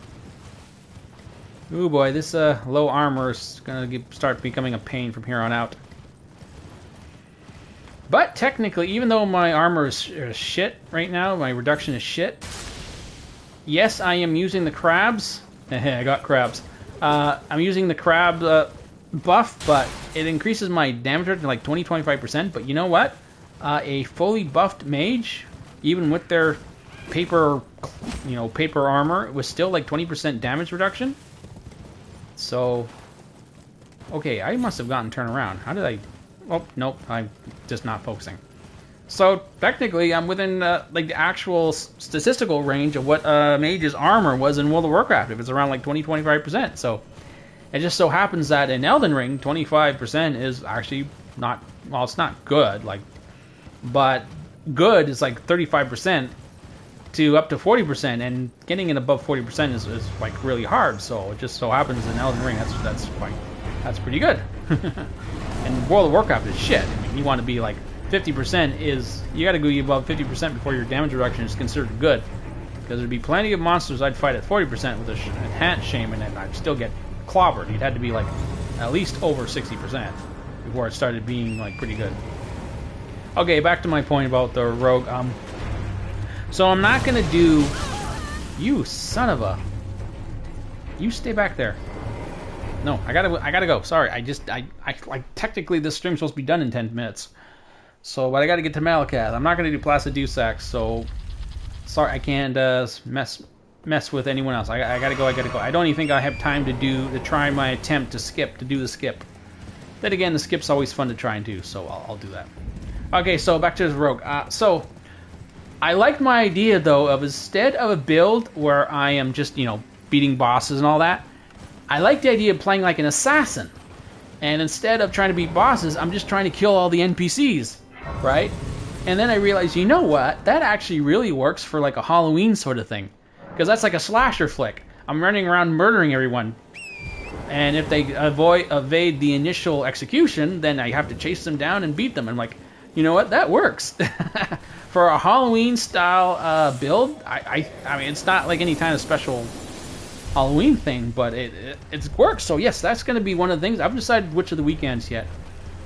Ooh boy, this low armor is gonna start becoming a pain from here on out. But technically, even though my armor is shit right now, my reduction is shit. Yes, I am using the crabs. I got crabs. I'm using the crab buff, but it increases my damage rate to like 20-25%. But you know what? A fully buffed mage, even with their paper armor, was still like 20% damage reduction. So, okay, I must have gotten turned around. How did I? Oh, nope, I'm just not focusing. So, technically, I'm within like the actual statistical range of what Mage's armor was in World of Warcraft, if it's around like 20-25%. So, it just so happens that in Elden Ring, 25% is actually not, well, it's not good, like, but good is like 35% to up to 40%, and getting it above 40% is like really hard. So, it just so happens in Elden Ring, that's pretty good. And World of Warcraft is shit. I mean, you want to be like 50% is, you got to go above 50% before your damage reduction is considered good. Because there'd be plenty of monsters I'd fight at 40% with an enhanced shaman, and I'd still get clobbered. You'd have to be like at least over 60% before it started being like pretty good. Okay, back to my point about the rogue. So I'm not gonna do. You son of a. You stay back there. No, I gotta go. Sorry, I like technically this stream's supposed to be done in 10 minutes. So, but I gotta get to Malakath. I'm not gonna do Placid Dusac, so sorry, I can't mess with anyone else. I gotta go. I don't even think I have time to try my attempt to do the skip. Then again, the skip's always fun to try and do, so I'll do that. Okay, so back to this rogue. So I liked my idea though of, instead of a build where I am just beating bosses and all that, I like the idea of playing like an assassin. And instead of trying to beat bosses, I'm just trying to kill all the NPCs, right? And then I realized, you know what? That actually really works for like a Halloween sort of thing. Because that's like a slasher flick. I'm running around murdering everyone. And if they evade the initial execution, then I have to chase them down and beat them. I'm like, you know what? That works. For a Halloween style build, I mean, it's not like any kind of special Halloween thing, but it works. So yes, that's going to be one of the things. I haven't decided which of the weekends yet.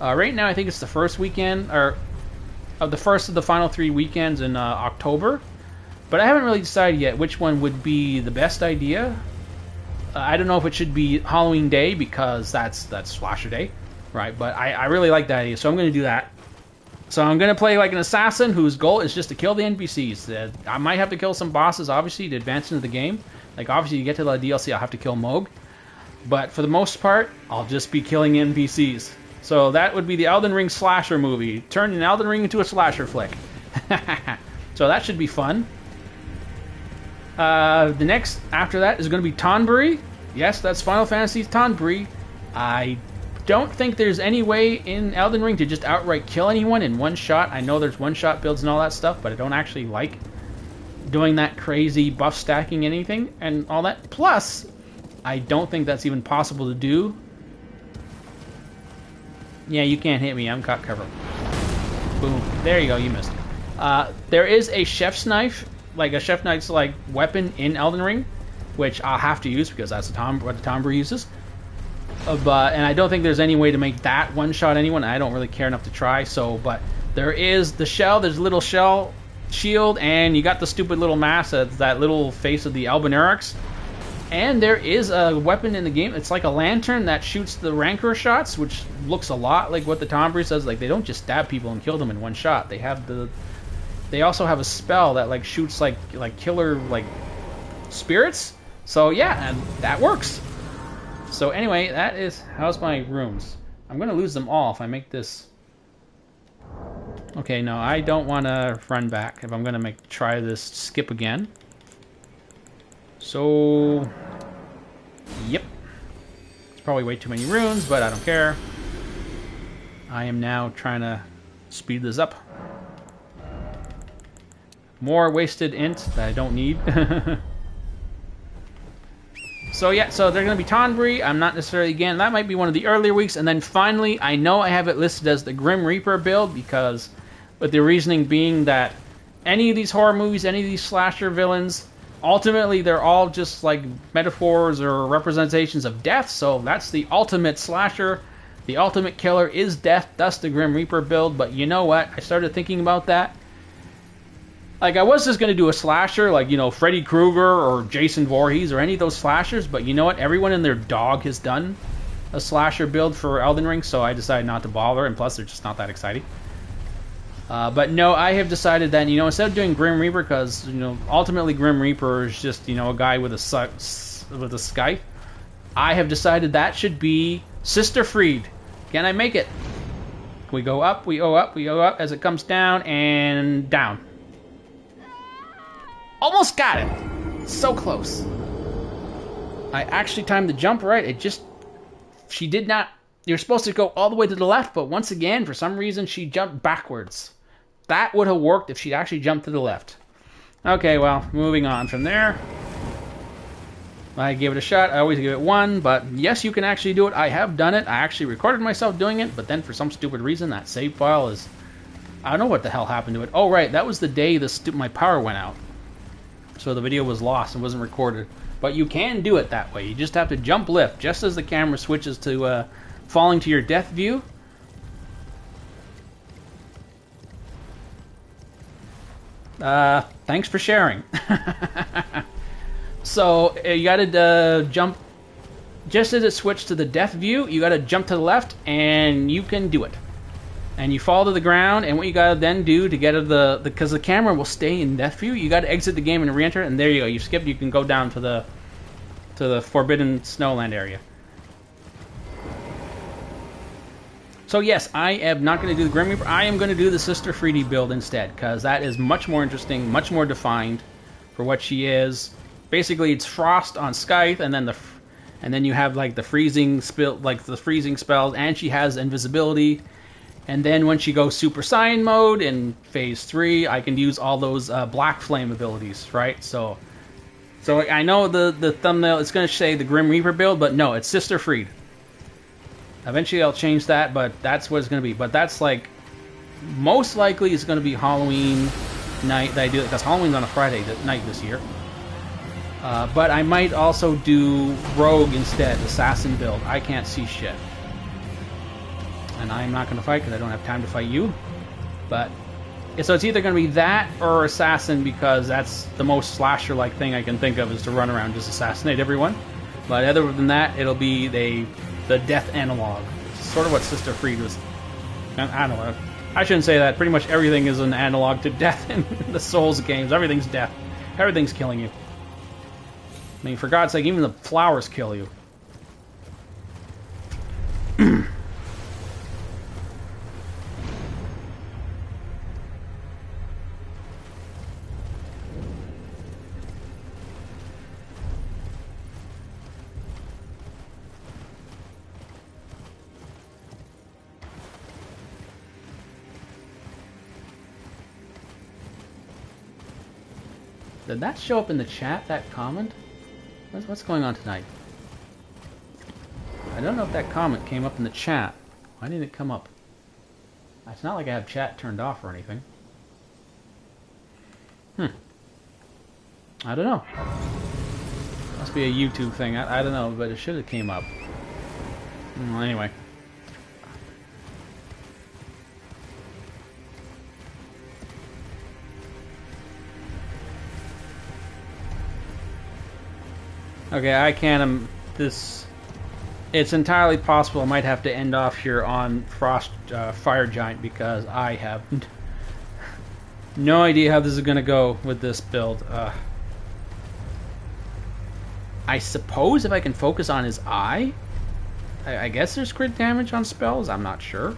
Right now, I think it's the first weekend, or of the first of the final 3 weekends in October. But I haven't really decided yet which one would be the best idea. I don't know if it should be Halloween Day, because that's Slasher Day, right? But I really like that idea, so I'm going to do that. So I'm going to play like an assassin whose goal is just to kill the NPCs. I might have to kill some bosses, obviously, to advance into the game. Like, obviously, to get to the DLC, I'll have to kill Moog. But for the most part, I'll just be killing NPCs. So that would be the Elden Ring slasher movie. Turn an Elden Ring into a slasher flick. So that should be fun. The next after that is going to be Tonberry. Yes, that's Final Fantasy's Tonberry. I don't think there's any way in Elden Ring to just outright kill anyone in one shot. I know there's one-shot builds and all that stuff, but I don't actually like doing that crazy buff stacking anything and all that. Plus, I don't think that's even possible to do. Yeah, you can't hit me. I'm caught cover. Boom. There you go. You missed. There is a chef's knife, like a chef knife's like weapon in Elden Ring, which I'll have to use because that's what the Tonberry uses. And I don't think there's any way to make that one-shot anyone. I don't really care enough to try. So, but there is the shell. There's a little shell shield, and you got the stupid little mask. That little face of the Albanerics. And there is a weapon in the game. It's like a lantern that shoots the rancor shots, which looks a lot like what the Tonberry says. Like, they don't just stab people and kill them in one shot. They also have a spell that like shoots like killer like spirits. So yeah, and that works. So anyway, how's my rooms? I'm gonna lose them all if I make this. Okay, no, I don't want to run back if I'm gonna try this skip again. So, yep. It's probably way too many runes, but I don't care. I am now trying to speed this up. More wasted int that I don't need. So yeah, so they're going to be Tonberry. I'm not necessarily, again, that might be one of the earlier weeks. And then finally, I know I have it listed as the Grim Reaper build because, with the reasoning being that any of these horror movies, any of these slasher villains, ultimately they're all just like metaphors or representations of death. So that's the ultimate slasher. The ultimate killer is death. Thus the Grim Reaper build. But you know what? I started thinking about that. Like, I was just going to do a slasher, like, you know, Freddy Krueger or Jason Voorhees or any of those slashers, but you know what? Everyone and their dog has done a slasher build for Elden Ring, so I decided not to bother, and plus they're just not that exciting. But no, I have decided that, you know, instead of doing Grim Reaper, because, you know, ultimately Grim Reaper is just, you know, a guy with a scythe, I have decided that should be Sister Fried. Can I make it? We go up, we go up, we go up, as it comes down, and down. Almost got it. So close. I actually timed the jump right. She did not. You're supposed to go all the way to the left, but once again, for some reason, she jumped backwards. That would have worked if she'd actually jumped to the left. Okay, well, moving on from there. I gave it a shot. I always give it 1, but yes, you can actually do it. I have done it. I actually recorded myself doing it, but then for some stupid reason, that save file is... I don't know what the hell happened to it. Oh, right, that was the day my power went out. So the video was lost and wasn't recorded. But you can do it that way. You just have to jump lift just as the camera switches to falling to your death view. Thanks for sharing. So you gotta jump just as it switched to the death view. You gotta jump to the left, and you can do it. And you fall to the ground, and what you gotta then do to get to because the camera will stay in death view, you gotta exit the game and re-enter, and there you go. You skipped. You can go down to the Forbidden Snowland area. So yes, I am not going to do the Grim Reaper. I am going to do the Sister Fried build instead, because that is much more interesting, much more defined for what she is. Basically, it's Frost on Scythe, and then you have like the freezing spells, and she has invisibility. And then when she goes Super Saiyan mode in Phase 3, I can use all those Black Flame abilities, right? So I know the thumbnail is going to say the Grim Reaper build, but no, it's Sister Fried. Eventually I'll change that, but that's what it's going to be. But that's like, most likely it's going to be Halloween night that I do it, because Halloween's on a Friday night this year. But I might also do Rogue instead, Assassin build. I can't see shit. And I'm not going to fight because I don't have time to fight you. But so it's either going to be that or Assassin, because that's the most slasher-like thing I can think of, is to run around and just assassinate everyone. But other than that, it'll be the death analog. Sort of what Sister Fried was. I don't know. I shouldn't say that. Pretty much everything is an analog to death in the Souls games. Everything's death. Everything's killing you. I mean, for God's sake, even the flowers kill you. Did that show up in the chat, that comment? What's going on tonight? I don't know if that comment came up in the chat. Why didn't it come up? It's not like I have chat turned off or anything. I don't know. Must be a YouTube thing. I don't know, but it should have came up. Well, anyway. Okay, I can't. It's entirely possible I might have to end off here on Frost Fire Giant because I have no idea how this is going to go with this build. I suppose if I can focus on his eye, I guess there's crit damage on spells. I'm not sure.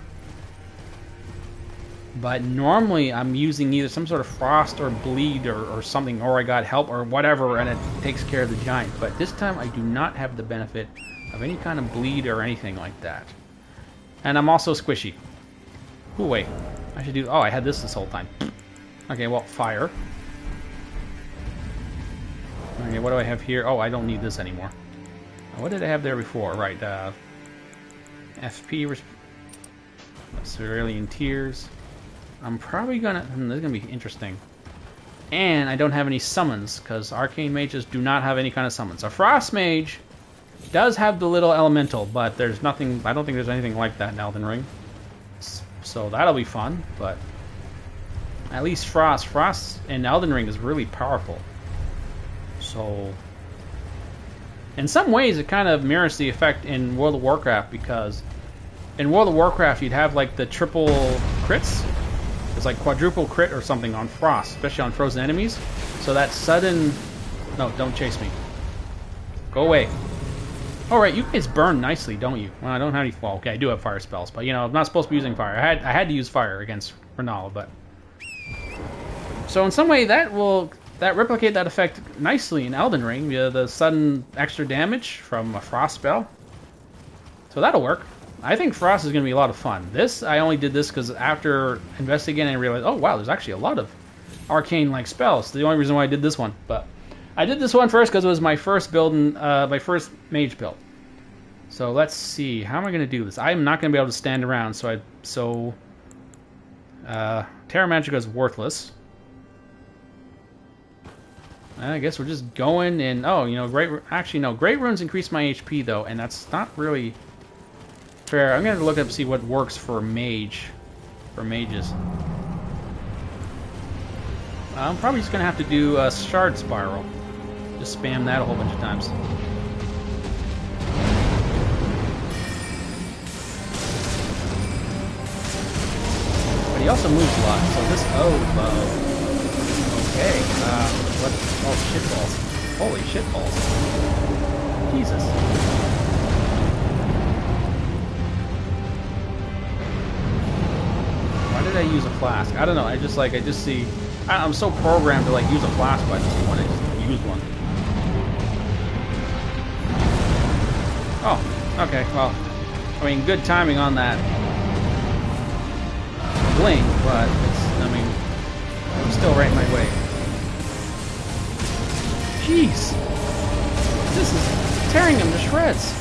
But normally I'm using either some sort of frost or bleed or something, or I got help or whatever, and it takes care of the giant. But this time I do not have the benefit of any kind of bleed or anything like that. And I'm also squishy. Oh, wait. I should do... Oh, I had this whole time. Okay, well, fire. Okay, what do I have here? Oh, I don't need this anymore. What did I have there before? Right, FP... Cerulean Tears. I'm probably gonna... this is gonna be interesting. And I don't have any summons, because Arcane Mages do not have any kind of summons. A Frost Mage does have the little elemental, but there's nothing... I don't think there's anything like that in Elden Ring. So that'll be fun, but... At least Frost in Elden Ring is really powerful. So... In some ways, it kind of mirrors the effect in World of Warcraft, because... In World of Warcraft, you'd have, like, the triple crits. It's like quadruple crit or something on Frost, especially on frozen enemies. So that sudden... No, don't chase me. Go away. Alright, you guys burn nicely, don't you? Well, I don't have any... Well, okay, I do have fire spells, but, you know, I'm not supposed to be using fire. I had to use fire against Renala, but... So in some way, that will... That replicate that effect nicely in Elden Ring, via the sudden extra damage from a Frost spell. So that'll work. I think Frost is going to be a lot of fun. This, I only did this because after investigating, I realized, oh wow, there's actually a lot of arcane-like spells. The only reason why I did this one, but I did this one first because it was my first build, my first mage build. So let's see, how am I going to do this? I'm not going to be able to stand around, so Terra Magica is worthless. I guess we're just going and oh, you know, Great Runes increase my HP though, and that's not really fair. I'm gonna look up see what works for mages. I'm probably just gonna have to do a shard spiral. Just spam that a whole bunch of times. But he also moves a lot, so this okay. What? Oh, shitballs. Holy shitballs. Jesus. Why did I use a flask? I don't know. I just see... I'm so programmed to, like, use a flask by this point. I just use one. Oh, okay. Well, I mean, good timing on that blink, but it's, I mean, it was still right in my way. Jeez! This is tearing him to shreds!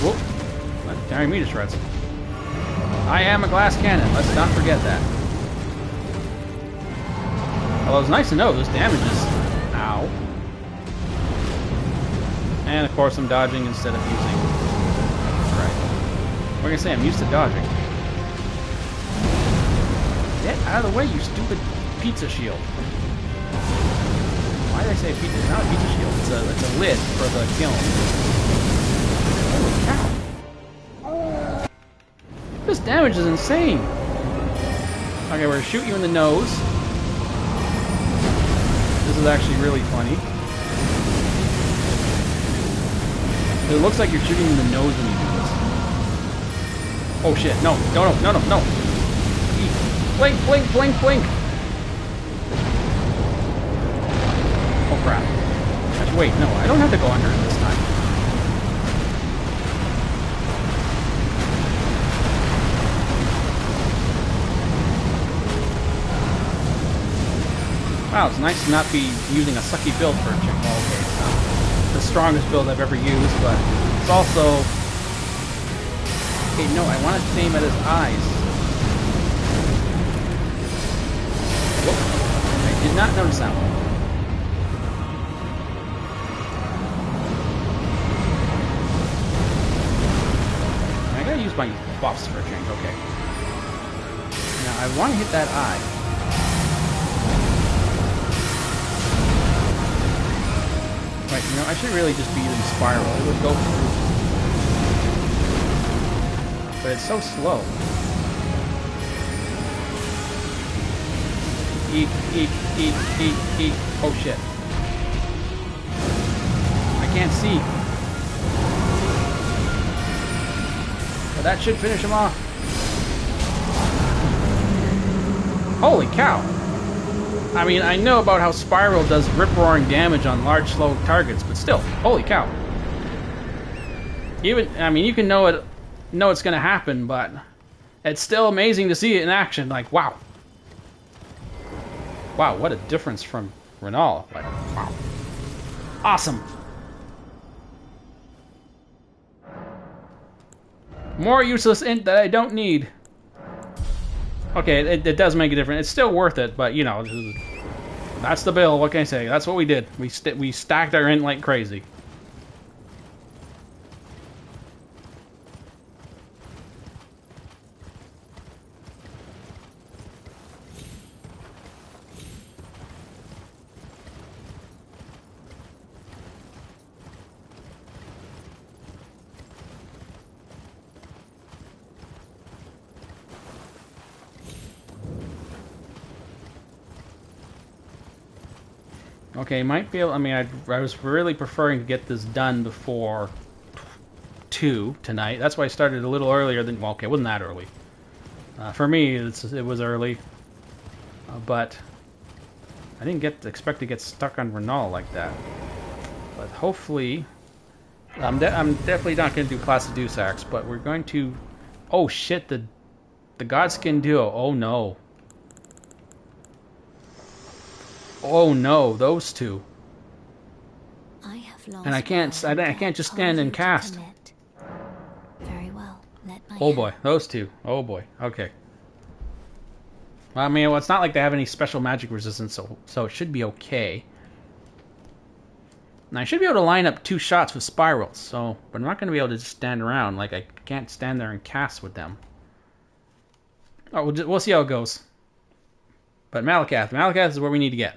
Whoop! Not tearing me to shreds. I am a glass cannon, let's not forget that. Although it's nice to know those damages. Ow. And of course I'm dodging instead of using... Right. What can I say? I'm used to dodging. Get out of the way, you stupid... pizza shield. Why did I say pizza? It's not a pizza shield. It's a lid for the kiln. Holy cow! This damage is insane. Okay, we're gonna shoot you in the nose. This is actually really funny. It looks like you're shooting in the nose when you do this. Oh shit! No! No! No! No! No! No! Blink! Blink! Blink! Blink! Oh crap. Actually, wait, no, I don't have to go under it this time. Wow, it's nice to not be using a sucky build for a chick. Well, okay, it's not the strongest build I've ever used, but it's also... Okay, no, I want to aim at his eyes. Whoop. I did not notice that one. I gotta use my buffs for a change, okay. Now, I want to hit that eye. Right, you know, I should really just be using Spiral. It would go through. But it's so slow. Eek, eek, eek, eek, eek. Oh shit. I can't see. But that should finish him off. Holy cow! I mean, I know about how Spiral does rip-roaring damage on large, slow targets, but still, holy cow. Even, I mean, you can know it's going to happen, but it's still amazing to see it in action. Like, wow. Wow, what a difference from Renal. Like, wow. Awesome. More useless int that I don't need. Okay, it does make a difference. It's still worth it, but, you know, that's the bill. What can I say? That's what we did. We stacked our int like crazy. Okay, might be able... I mean, I was really preferring to get this done before 2 tonight. That's why I started a little earlier than... Well, okay, it wasn't that early. For me, it was early. But I didn't expect to get stuck on Renal like that. But hopefully... I'm definitely not going to do Placidusax, but we're going to... Oh, shit, the Godskin Duo. Oh, no. Oh no, those two. I have lost and I can't just stand and cast. Very well. Oh boy, those two. Oh boy. Okay. Well, I mean, well, it's not like they have any special magic resistance, so it should be okay. And I should be able to line up 2 shots with spirals, so but I'm not going to be able to just stand around. Like, I can't stand there and cast with them. Oh, we'll see how it goes. But Malakath is where we need to get.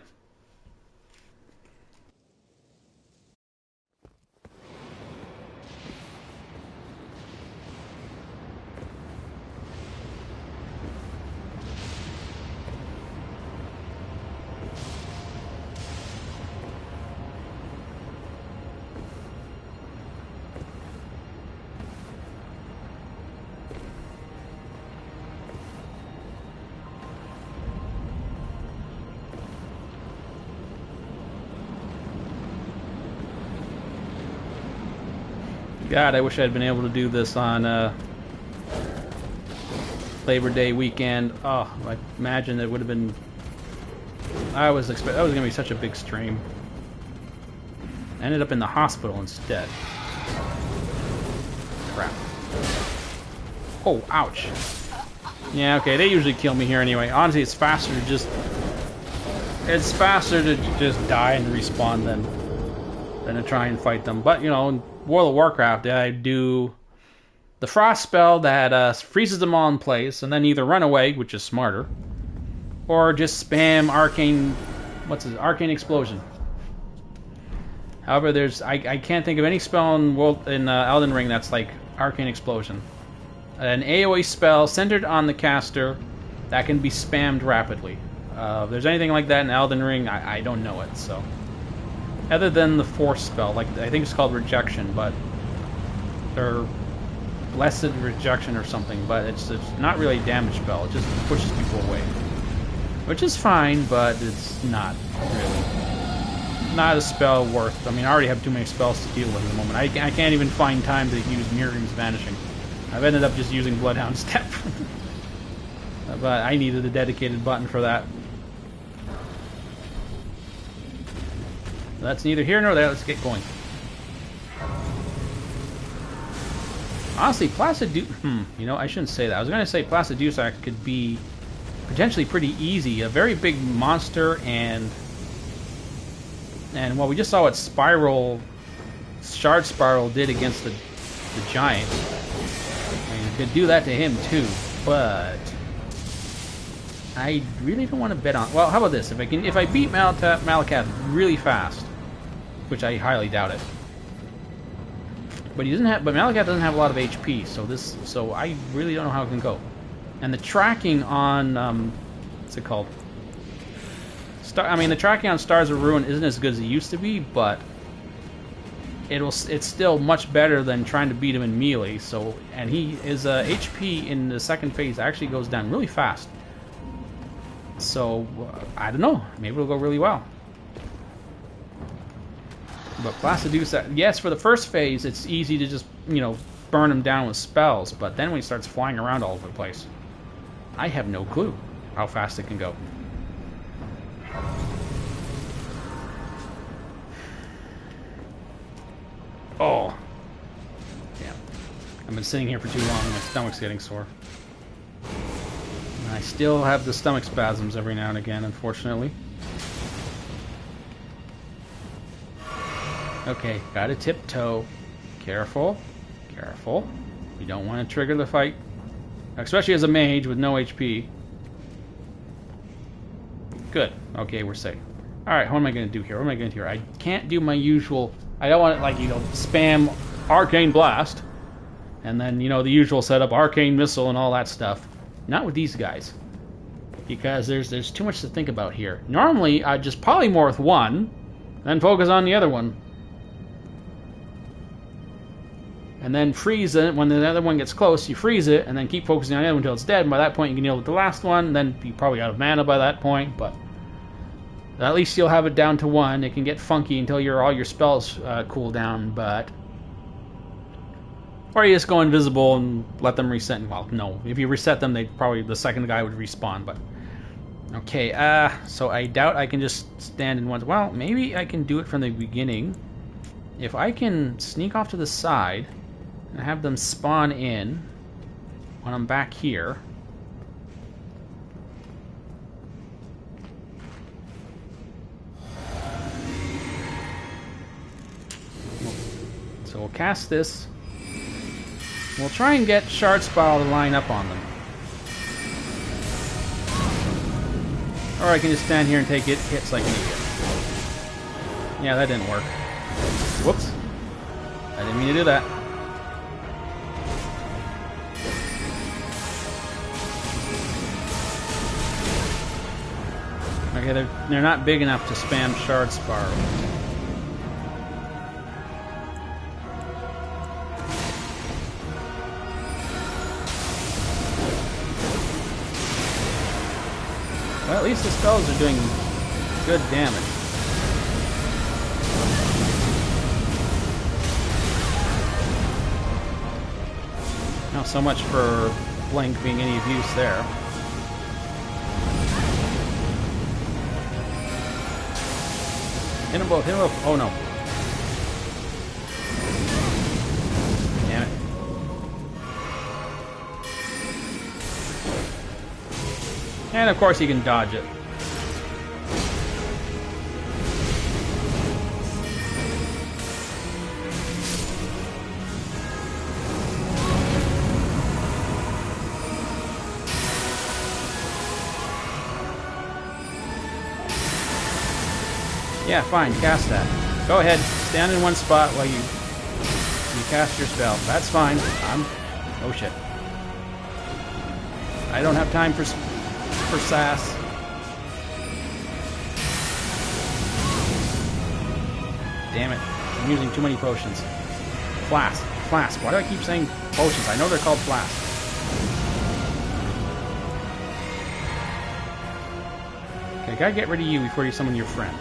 God, I wish I had been able to do this on Labor Day weekend. Oh, I imagine it would have been... that was going to be such a big stream. I ended up in the hospital instead. Crap. Oh, ouch. Yeah, okay, they usually kill me here anyway. Honestly, it's faster to just die and respawn than to try and fight them. But, you know, in World of Warcraft, I do the frost spell that freezes them all in place, and then either run away, which is smarter, or just spam arcane... Arcane Explosion. However, I can't think of any spell in Elden Ring that's like Arcane Explosion. An AoE spell centered on the caster that can be spammed rapidly. If there's anything like that in Elden Ring, I don't know it, so... Other than the Force spell, like I think it's called Rejection, but... or Blessed Rejection or something, but it's not really a damage spell, it just pushes people away. Which is fine, but it's not really. Not a spell worth... I mean, I already have too many spells to deal with at the moment. I can't even find time to use Mirroring's Vanishing. I've ended up just using Bloodhound Step. But I needed a dedicated button for that. That's neither here nor there. Let's get going. Honestly, you know, I shouldn't say that. I was going to say Placidusac could be potentially pretty easy. A very big monster, and well, we just saw what Shard Spiral did against the giant. And you could do that to him too, but I really don't want to bet on. Well, how about this? If I beat Malacath really fast, which I highly doubt it. But Malacath doesn't have a lot of HP, so I really don't know how it can go. And the tracking on what's it called? The tracking on Stars of Ruin isn't as good as it used to be, but it's still much better than trying to beat him in melee. So, and his HP in the second phase actually goes down really fast. So I don't know. Maybe it'll go really well. But Placidusac, yes, for the first phase, it's easy to just, you know, burn him down with spells. But then when he starts flying around all over the place, I have no clue how fast it can go. Oh. Yeah. I've been sitting here for too long. My stomach's getting sore. And I still have the stomach spasms every now and again, unfortunately. Okay, gotta tiptoe. Careful. Careful. You don't want to trigger the fight. Especially as a mage with no HP. Good. Okay, we're safe. Alright, what am I going to do here? What am I going to do here? I can't do my usual... I don't want to, like, you know, spam Arcane Blast. And then, you know, the usual setup, Arcane Missile and all that stuff. Not with these guys. Because there's too much to think about here. Normally, I'd just polymorph one, then focus on the other one. And then freeze it. When the other one gets close, you freeze it, and then keep focusing on the other one until it's dead. And by that point, you can deal with the last one. Then you're probably out of mana by that point, but at least you'll have it down to one. It can get funky until all your spells cool down, but... Or you just go invisible and let them reset. Well, no. If you reset them, the second guy would respawn, but... Okay, so I doubt I can just stand in one... Well, maybe I can do it from the beginning. If I can sneak off to the side... and have them spawn in when I'm back here. So we'll cast this. We'll try and get Shard Spiral to line up on them. Or I can just stand here and take hits like an idiot. Yeah, that didn't work. Whoops. I didn't mean to do that. Okay, they're not big enough to spam Shard Spiral. Well, at least the spells are doing good damage. Not so much for Blink being any of use there. Hit them both, hit them both. Oh no. Damn it. And of course he can dodge it. Yeah, fine, cast that. Go ahead, stand in one spot while you cast your spell. That's fine. Oh shit. I don't have time for sass. Damn it. I'm using too many potions. Flask. Flask. Why do I keep saying potions? I know they're called flasks. Okay, gotta get rid of you before you summon your friend.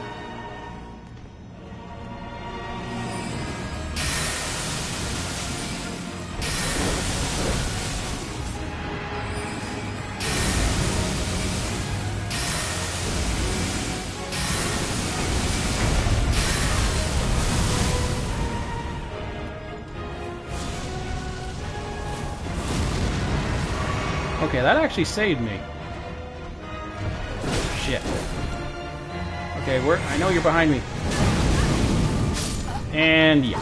Okay, that actually saved me. Shit. Okay, I know you're behind me. And yeah.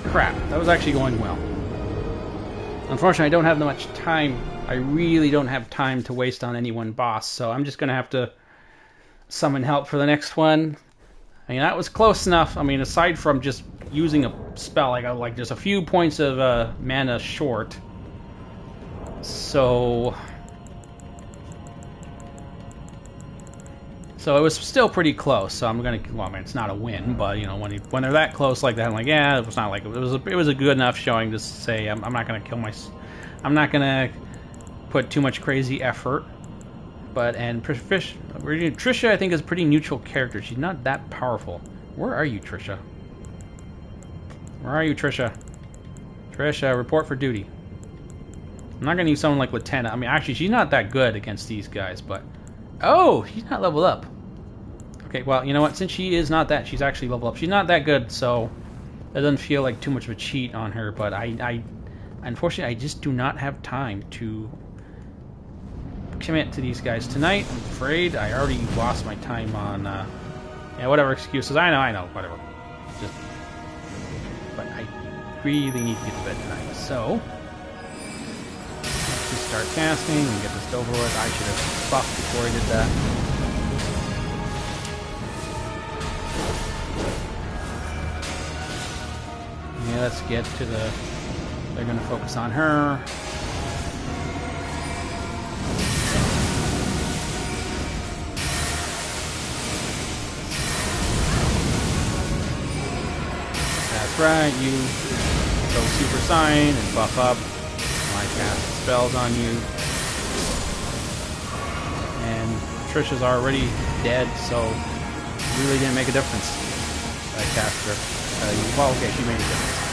Crap, that was actually going well. Unfortunately, I don't have that much time. I really don't have time to waste on any one boss, so I'm just going to have to summon help for the next one. I mean, that was close enough. I mean, aside from just using a spell, I got like just a few points of mana short. So it was still pretty close. So I'm gonna. Well, I mean, it's not a win, but you know, when they're that close like that, I'm like, yeah, it was not like it was a good enough showing to say I'm not gonna kill I'm not gonna put too much crazy effort. But Trisha, I think, is a pretty neutral character. She's not that powerful. Where are you, Trisha? Where are you, Trisha? Trisha, report for duty. I'm not gonna use someone like Lieutenant. I mean, actually, she's not that good against these guys, but... Oh, she's not leveled up. Okay, well, you know what? Since she is not that, she's actually leveled up. She's not that good, so it doesn't feel like too much of a cheat on her, but unfortunately, I just do not have time to commit to these guys tonight. I'm afraid I already lost my time on yeah, whatever excuses. I know, whatever. But I really need to get to bed tonight. So let's just start casting and get this over with. I should have buffed before I did that. Yeah, let's get to the... They're gonna focus on her. Right, you go Super Sign and buff up. I cast spells on you. And Trisha's already dead, so it really didn't make a difference. I cast her. Well, okay, she made a difference.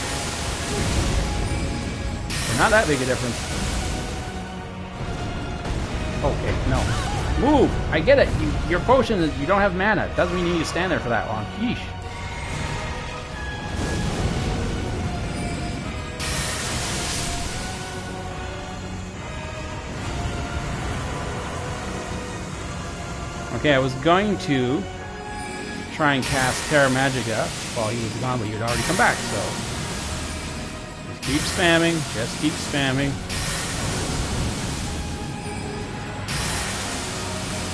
But not that big a difference. Okay, no. Move! I get it. Your potion, you don't have mana. It doesn't mean you need to stand there for that long. Yeesh. Okay, I was going to try and cast Terra Magica while he was gone, but he had already come back, so just keep spamming, just keep spamming.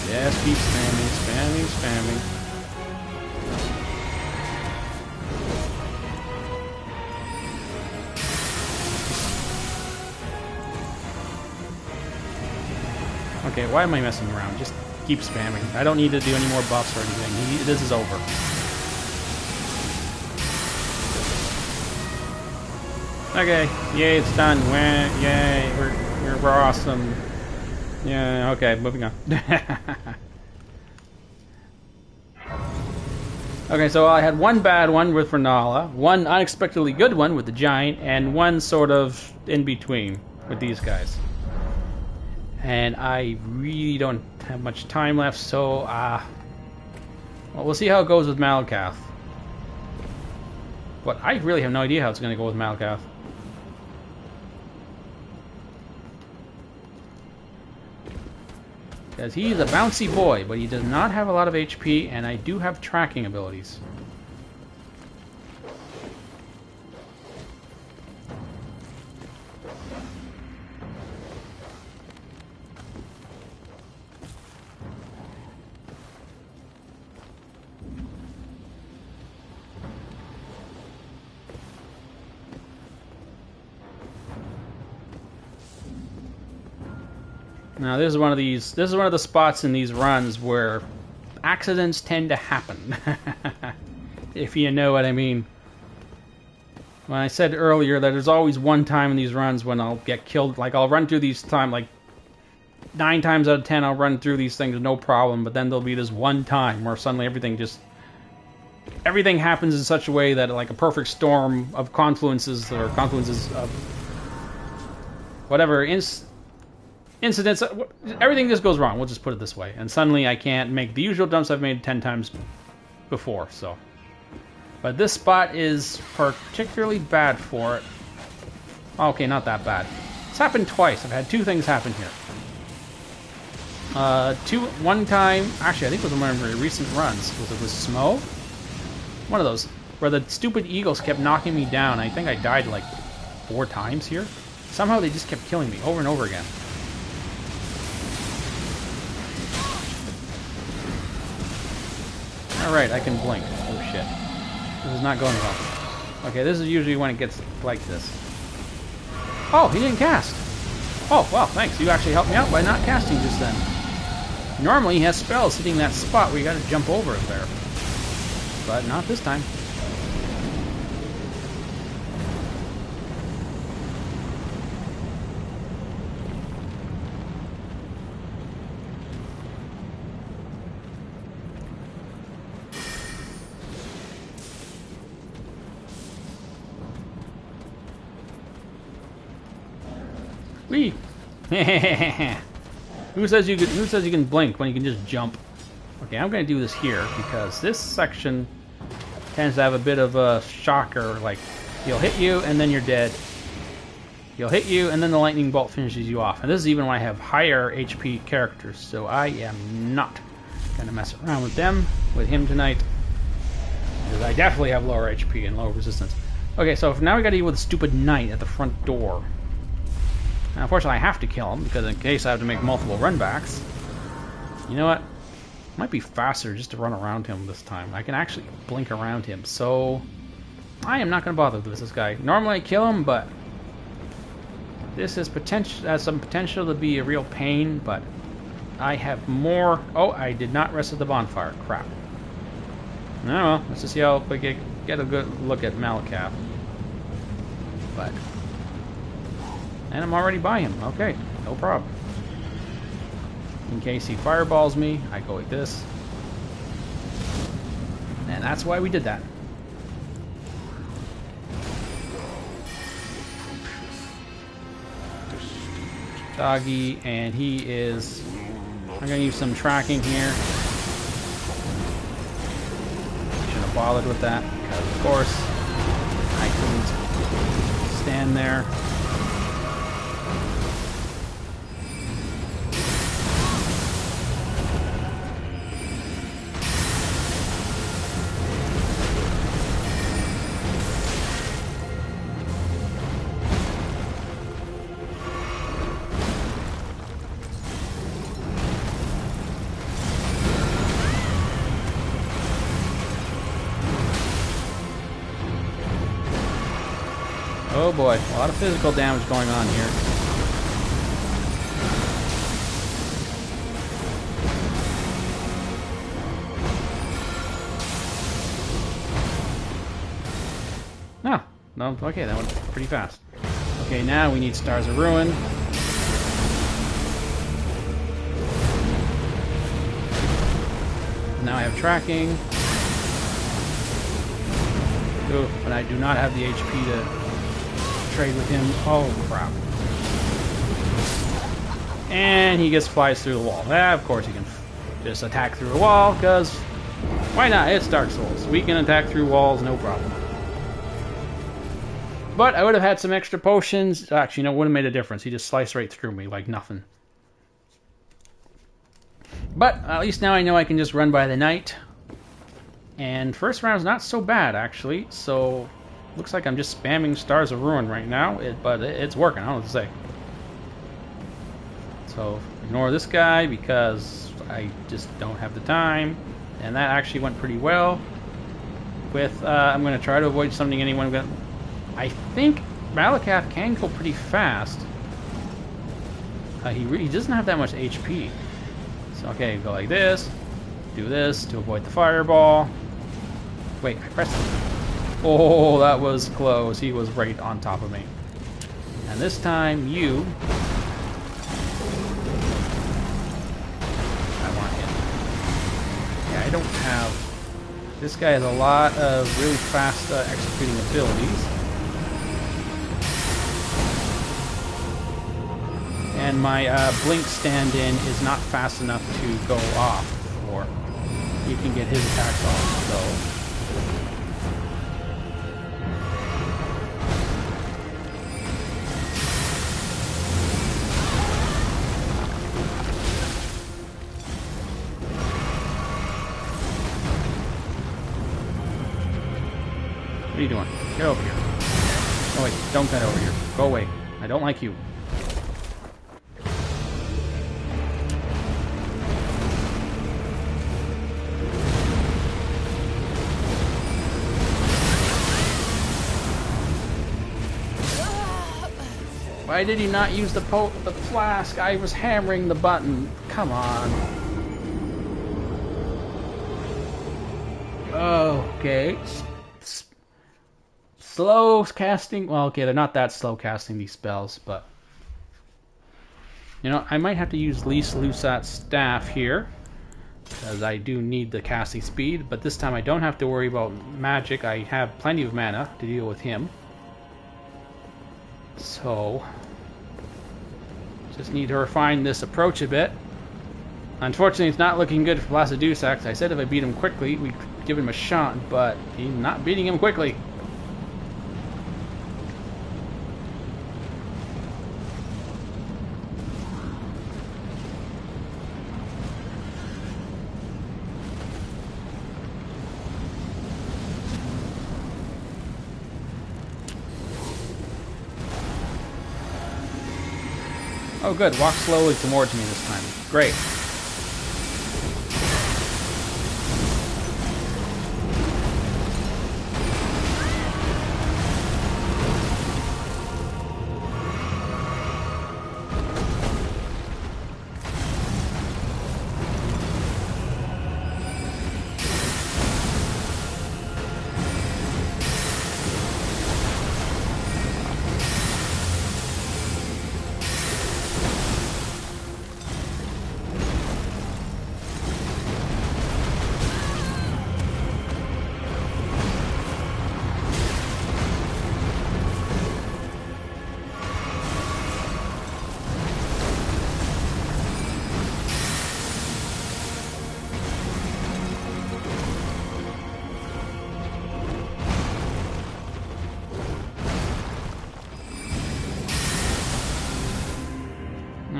Just keep spamming, spamming, spamming. Okay, why am I messing around? Just keep spamming. I don't need to do any more buffs or anything. This is over. Okay, yay, it's done. Yay, we're awesome. Yeah, okay, moving on. Okay, so I had one bad one with Renala, one unexpectedly good one with the Giant, and one sort of in between with these guys. And I really don't have much time left, so well, we'll see how it goes with Warcaft. But I really have no idea how it's going to go with Warcaft. Because he's a bouncy boy, but he does not have a lot of HP, and I do have tracking abilities. Now this is one of the spots in these runs where accidents tend to happen. If you know what I mean. When I said earlier that there's always one time in these runs when I'll get killed, like I'll run through these like 9 times out of 10 I'll run through these things no problem, but then there'll be this one time where suddenly everything happens in such a way that like a perfect storm of confluences of whatever incidents, everything just goes wrong, we'll just put it this way, and suddenly I can't make the usual jumps I've made 10 times before, so. But this spot is particularly bad for it. Okay, not that bad. It's happened twice. I've had two things happen here. One time, actually I think it was one of my recent runs. Was it with Smo? One of those, where the stupid eagles kept knocking me down. I think I died like 4 times here. Somehow they just kept killing me over and over again. Alright, I can blink. Oh shit. This is not going well. Okay, this is usually when it gets like this. Oh, he didn't cast! Oh, well, thanks. You actually helped me out by not casting just then. Normally he has spells hitting that spot where you gotta jump over it there. But not this time. Whee! Who says you can blink when you can just jump? Okay, I'm gonna do this here because this section tends to have a bit of a shocker. Like, he'll hit you and then you're dead. He'll hit you and then the lightning bolt finishes you off. And this is even when I have higher HP characters, so I am not gonna mess around with him tonight. Because I definitely have lower HP and lower resistance. Okay, so now we gotta deal with the stupid knight at the front door. Now, unfortunately, I have to kill him, because in case I have to make multiple runbacks. You know what? It might be faster just to run around him this time. I can actually blink around him, so I am not going to bother with this guy. Normally I kill him, but this has some potential to be a real pain, but I have more... Oh, I did not rest at the bonfire. Crap. Oh well, let's just see how we get a good look at Warcaft. But... And I'm already by him. Okay, no problem. In case he fireballs me, I go like this. And that's why we did that. Doggy, and he is... I'm going to use some tracking here. Shouldn't have bothered with that, because of course I couldn't stand there. Oh boy, a lot of physical damage going on here. No, okay, that went pretty fast. Okay, now we need Stars of Ruin. Now I have tracking. Ooh, but I do not have the HP to trade with him. Oh crap. And he just flies through the wall. Of course he can just attack through the wall, because why not? It's Dark Souls. We can attack through walls, no problem. But I would have had some extra potions. Actually, no, it wouldn't have made a difference. He just sliced right through me like nothing. But at least now I know I can just run by the knight. And first round's not so bad, actually. So, looks like I'm just spamming Stars of Ruin right now. But it's working, I don't know what to say. So, ignore this guy because I just don't have the time. And that actually went pretty well. With, I'm going to try to avoid summoning anyone. I think Warcaft can go pretty fast. He doesn't have that much HP. So, okay, go like this. Do this to avoid the fireball. Wait, I pressed it. Oh, that was close. He was right on top of me. And this time, you... I want him. Yeah, I don't have... This guy has a lot of really fast executing abilities. And my blink stand-in is not fast enough to go off before he can get his attacks off, so... What are you doing? Get over here. Oh wait, don't get over here. Go away. I don't like you. Why did he not use the flask? I was hammering the button. Come on. Okay. Slow casting. Well, okay, they're not that slow casting these spells, but you know, I might have to use Lys Lusat's staff here because I do need the casting speed. But this time, I don't have to worry about magic. I have plenty of mana to deal with him. So, just need to refine this approach a bit. Unfortunately, it's not looking good for Blazidusax. I said if I beat him quickly, we'd give him a shot, but he's not beating him quickly. Oh good, walk slowly towards me this time. Great.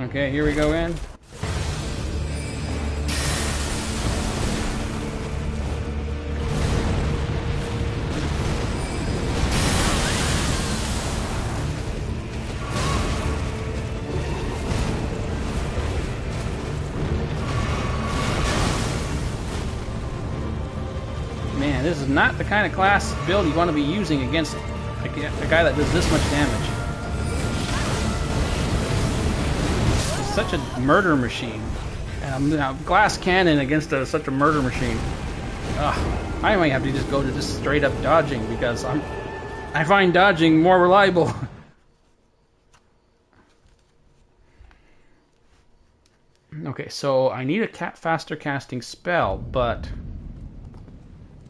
Okay, here we go in. Man, this is not the kind of class build you want to be using against a guy that does this much damage. Such a murder machine, and a glass cannon against such a murder machine. Ugh, I might have to just go to just straight up dodging because I find dodging more reliable. Okay, so I need a faster casting spell, but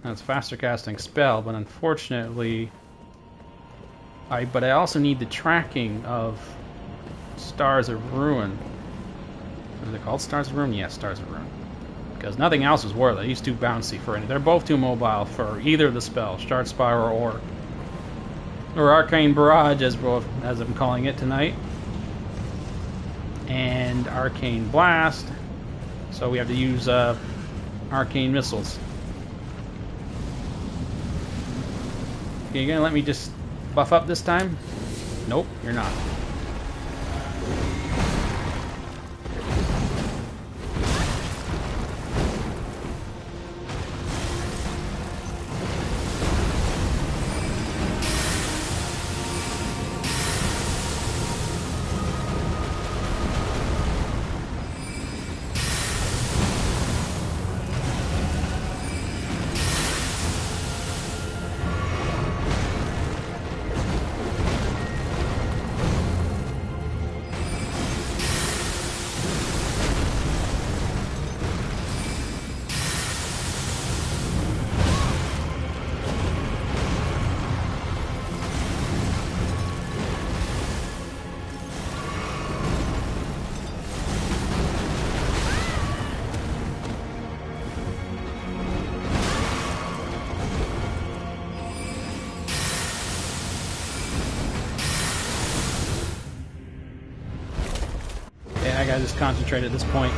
that's faster casting spell. But unfortunately, I also need the tracking of Stars of Ruin. What are they called? Stars of Ruin? Yes, Stars of Ruin. Because nothing else is worth it. He's too bouncy for any. They're both too mobile for either of the spells, Shard Spiral or Arcane Barrage, as I'm calling it tonight, and Arcane Blast. So we have to use Arcane Missiles. Okay, you gonna let me just buff up this time? Nope, you're not. I gotta just concentrate at this point.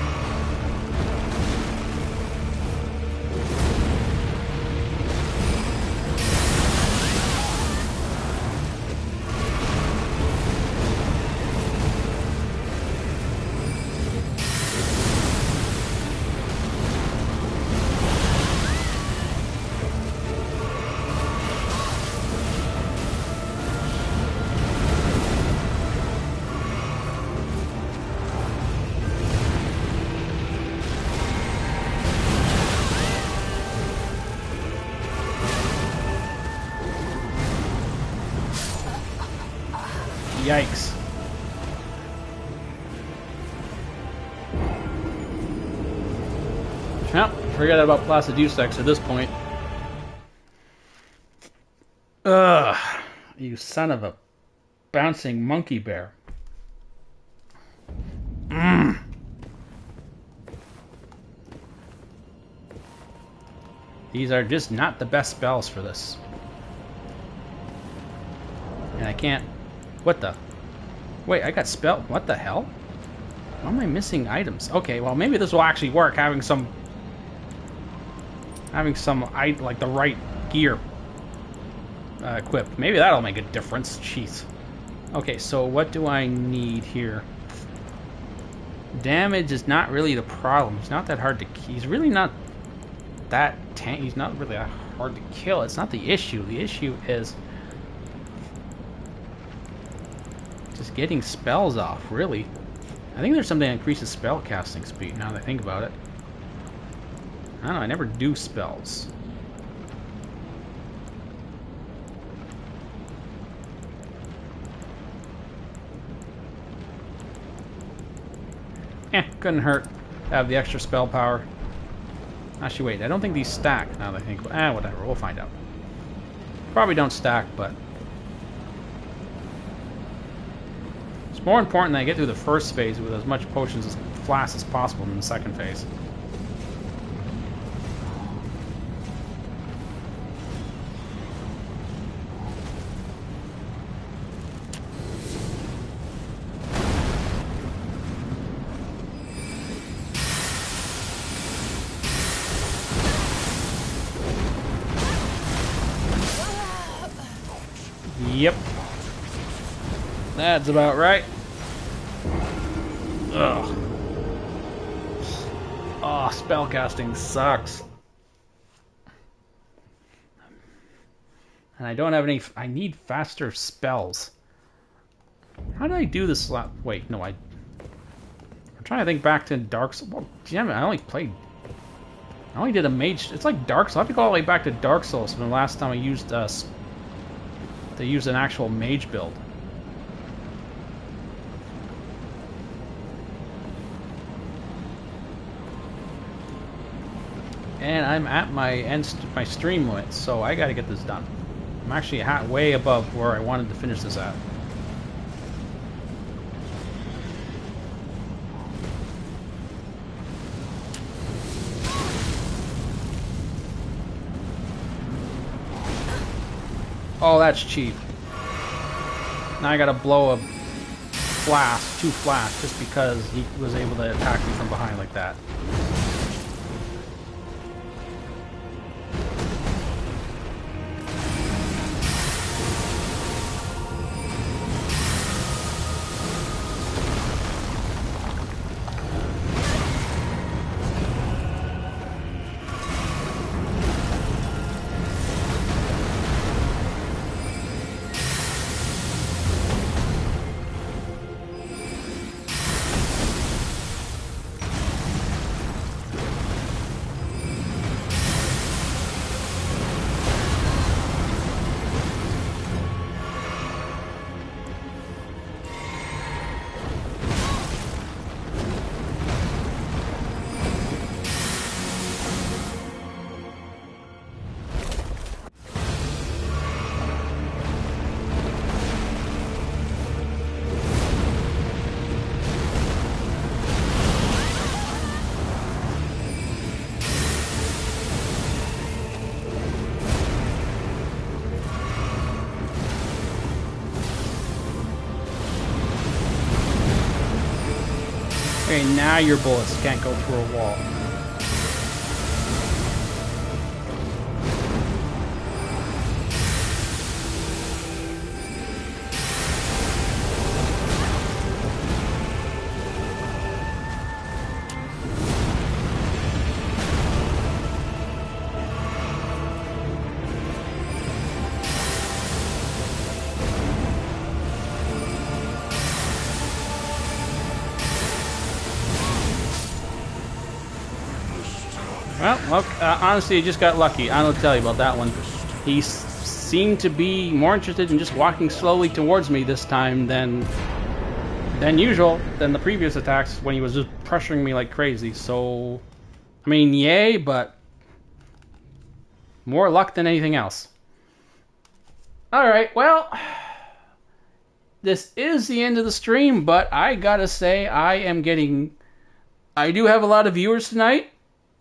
Yikes. Well, forget about Placidusax at this point. Ugh, you son of a bouncing monkey bear. These are just not the best spells for this. And I can't... What the... Wait, I got spell... What the hell? Why am I missing items? Okay, well maybe this will actually work, having some like the right gear equipped. Maybe that'll make a difference. Jeez. Okay, so what do I need here? Damage is not really the problem. He's not that hard to... He's really not that tank. He's not really that hard to kill. It's not the issue. The issue is just getting spells off, really. I think there's something that increases spell casting speed, now that I think about it. I don't know, I never do spells. Couldn't hurt to have the extra spell power. Actually, wait, I don't think these stack, now that I think about it. Whatever, we'll find out. Probably don't stack, but... It's more important that I get through the first phase with as much potions as flasks as possible in the second phase. Yep. That's about right. Ugh. Oh, spellcasting sucks. And I don't have any... I need faster spells. How did I do this last... Wait, no, I'm trying to think back to Dark Souls. Well, damn it, I only did a mage... It's like Dark Souls. I have to go all the way back to Dark Souls from the last time I used... to use an actual mage build. And I'm at my stream limit, so I gotta get this done. I'm actually way above where I wanted to finish this at. Oh, that's cheap. Now I gotta blow a flask, 2 flasks, just because he was able to attack me from behind like that. Okay, now your bullets can't go through a wall. Well, honestly, I just got lucky. I don't tell you about that one. He seemed to be more interested in just walking slowly towards me this time than usual, than the previous attacks when he was just pressuring me like crazy. So, I mean, yay, but more luck than anything else. Alright, well, this is the end of the stream, but I gotta say, I do have a lot of viewers tonight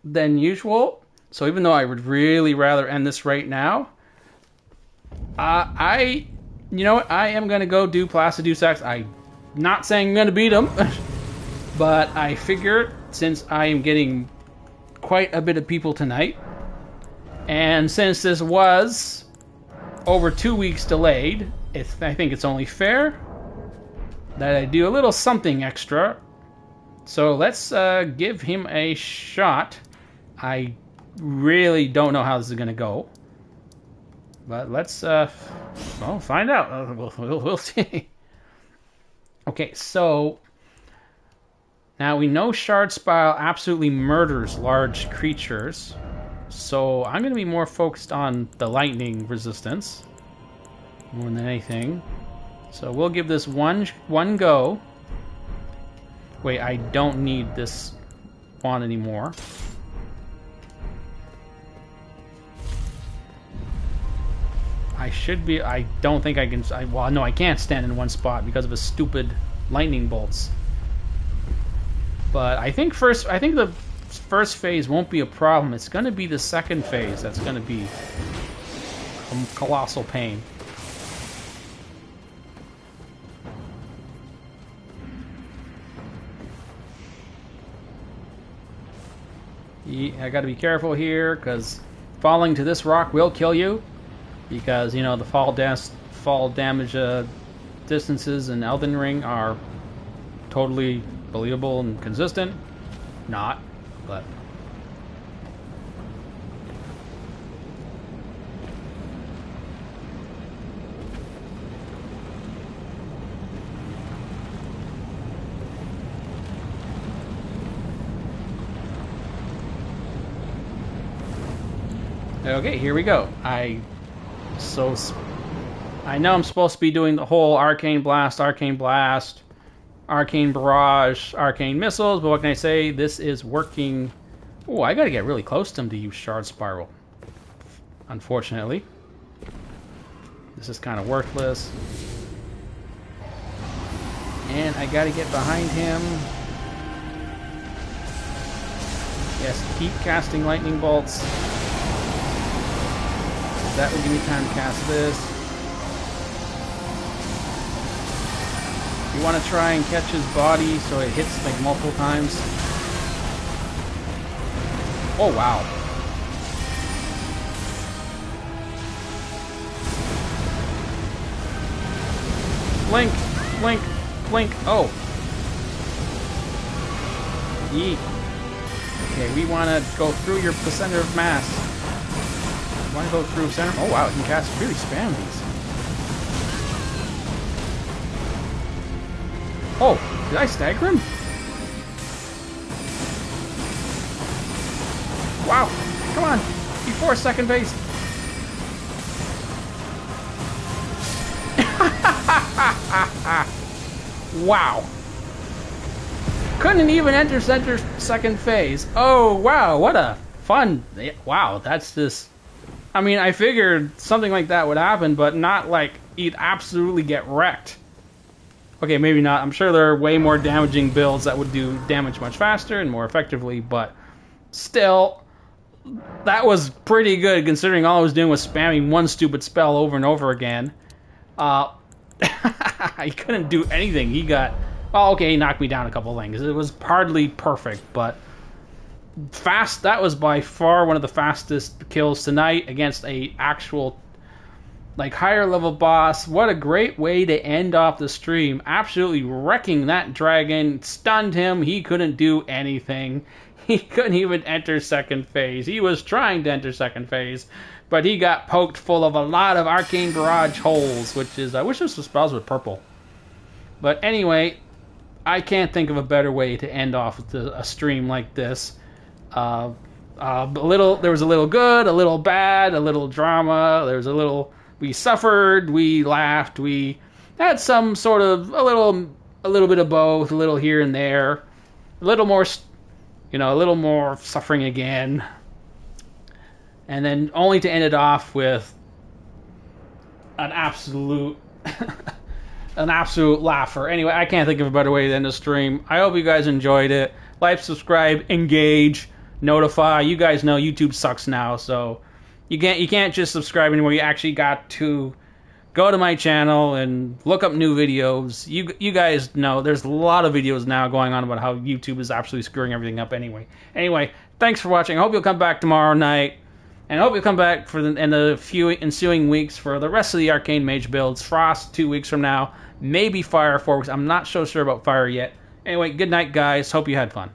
than usual, so even though I would really rather end this right now, you know what, I am gonna go do Placidusax. I'm not saying I'm gonna beat him, but I figure since I am getting quite a bit of people tonight, and since this was over 2 weeks delayed, I think it's only fair that I do a little something extra. So let's give him a shot. I really don't know how this is going to go, but let's find out. We'll see. Okay, so now we know Shard Spile absolutely murders large creatures, so I'm going to be more focused on the lightning resistance more than anything. So we'll give this one go. Wait, I don't need this wand anymore. I don't think I can... well, no, I can't stand in one spot because of his stupid lightning bolts. But I think the first phase won't be a problem. It's going to be the second phase that's going to be a colossal pain. I got to be careful here because falling to this rock will kill you, because you know the fall damage distances in Elden Ring are totally believable and consistent. Not, but okay, here we go. I know I'm supposed to be doing the whole Arcane Blast, Arcane Barrage, Arcane Missiles, but what can I say? This is working. Oh, I gotta get really close to him to use Shard Spiral. Unfortunately. This is kind of worthless. And I gotta get behind him. Yes, keep casting lightning bolts. That will give me time to cast this. You want to try and catch his body so it hits like multiple times. Oh wow. Blink, blink, blink. Oh. Yeet. Okay, we want to go through the center of mass. Want to go through center? Oh wow, you can cast really spam these. Oh, did I stagger him? Wow, come on, before second base. Wow. Couldn't even enter second phase. Oh wow, what a fun. Wow, that's just... I mean, I figured something like that would happen, but not like he'd absolutely get wrecked. Okay, maybe not. I'm sure there are way more damaging builds that would do damage much faster and more effectively, but still, that was pretty good considering all I was doing was spamming one stupid spell over and over again. He couldn't do anything. He got... well, okay, he knocked me down a couple things. It was hardly perfect, but... fast. That was by far one of the fastest kills tonight against a actual like higher level boss. What a great way to end off the stream. Absolutely wrecking that dragon. Stunned him. He couldn't do anything. He couldn't even enter second phase. He was trying to enter second phase, but he got poked full of a lot of arcane barrage holes, which is... I wish this was spells with purple. But anyway, I can't think of a better way to end off a stream like this. There was a little good, a little bad, a little drama. There was a little We suffered, we laughed, we had some sort of a little bit of both, a little here and there, a little more, a little more suffering again, and then only to end it off with an absolute laugher. Anyway, I can't think of a better way to end the stream. I hope you guys enjoyed it. Like, subscribe, engage, notify. You guys know YouTube sucks now, so you can't just subscribe anymore. You actually got to go to my channel and look up new videos. You guys know there's a lot of videos now going on about how YouTube is absolutely screwing everything up anyway. Anyway, thanks for watching. I hope you'll come back tomorrow night. And I hope you'll come back in the few ensuing weeks for the rest of the Arcane Mage builds. Frost 2 weeks from now. Maybe Fire 4 weeks. I'm not so sure about Fire yet. Anyway, good night, guys. Hope you had fun.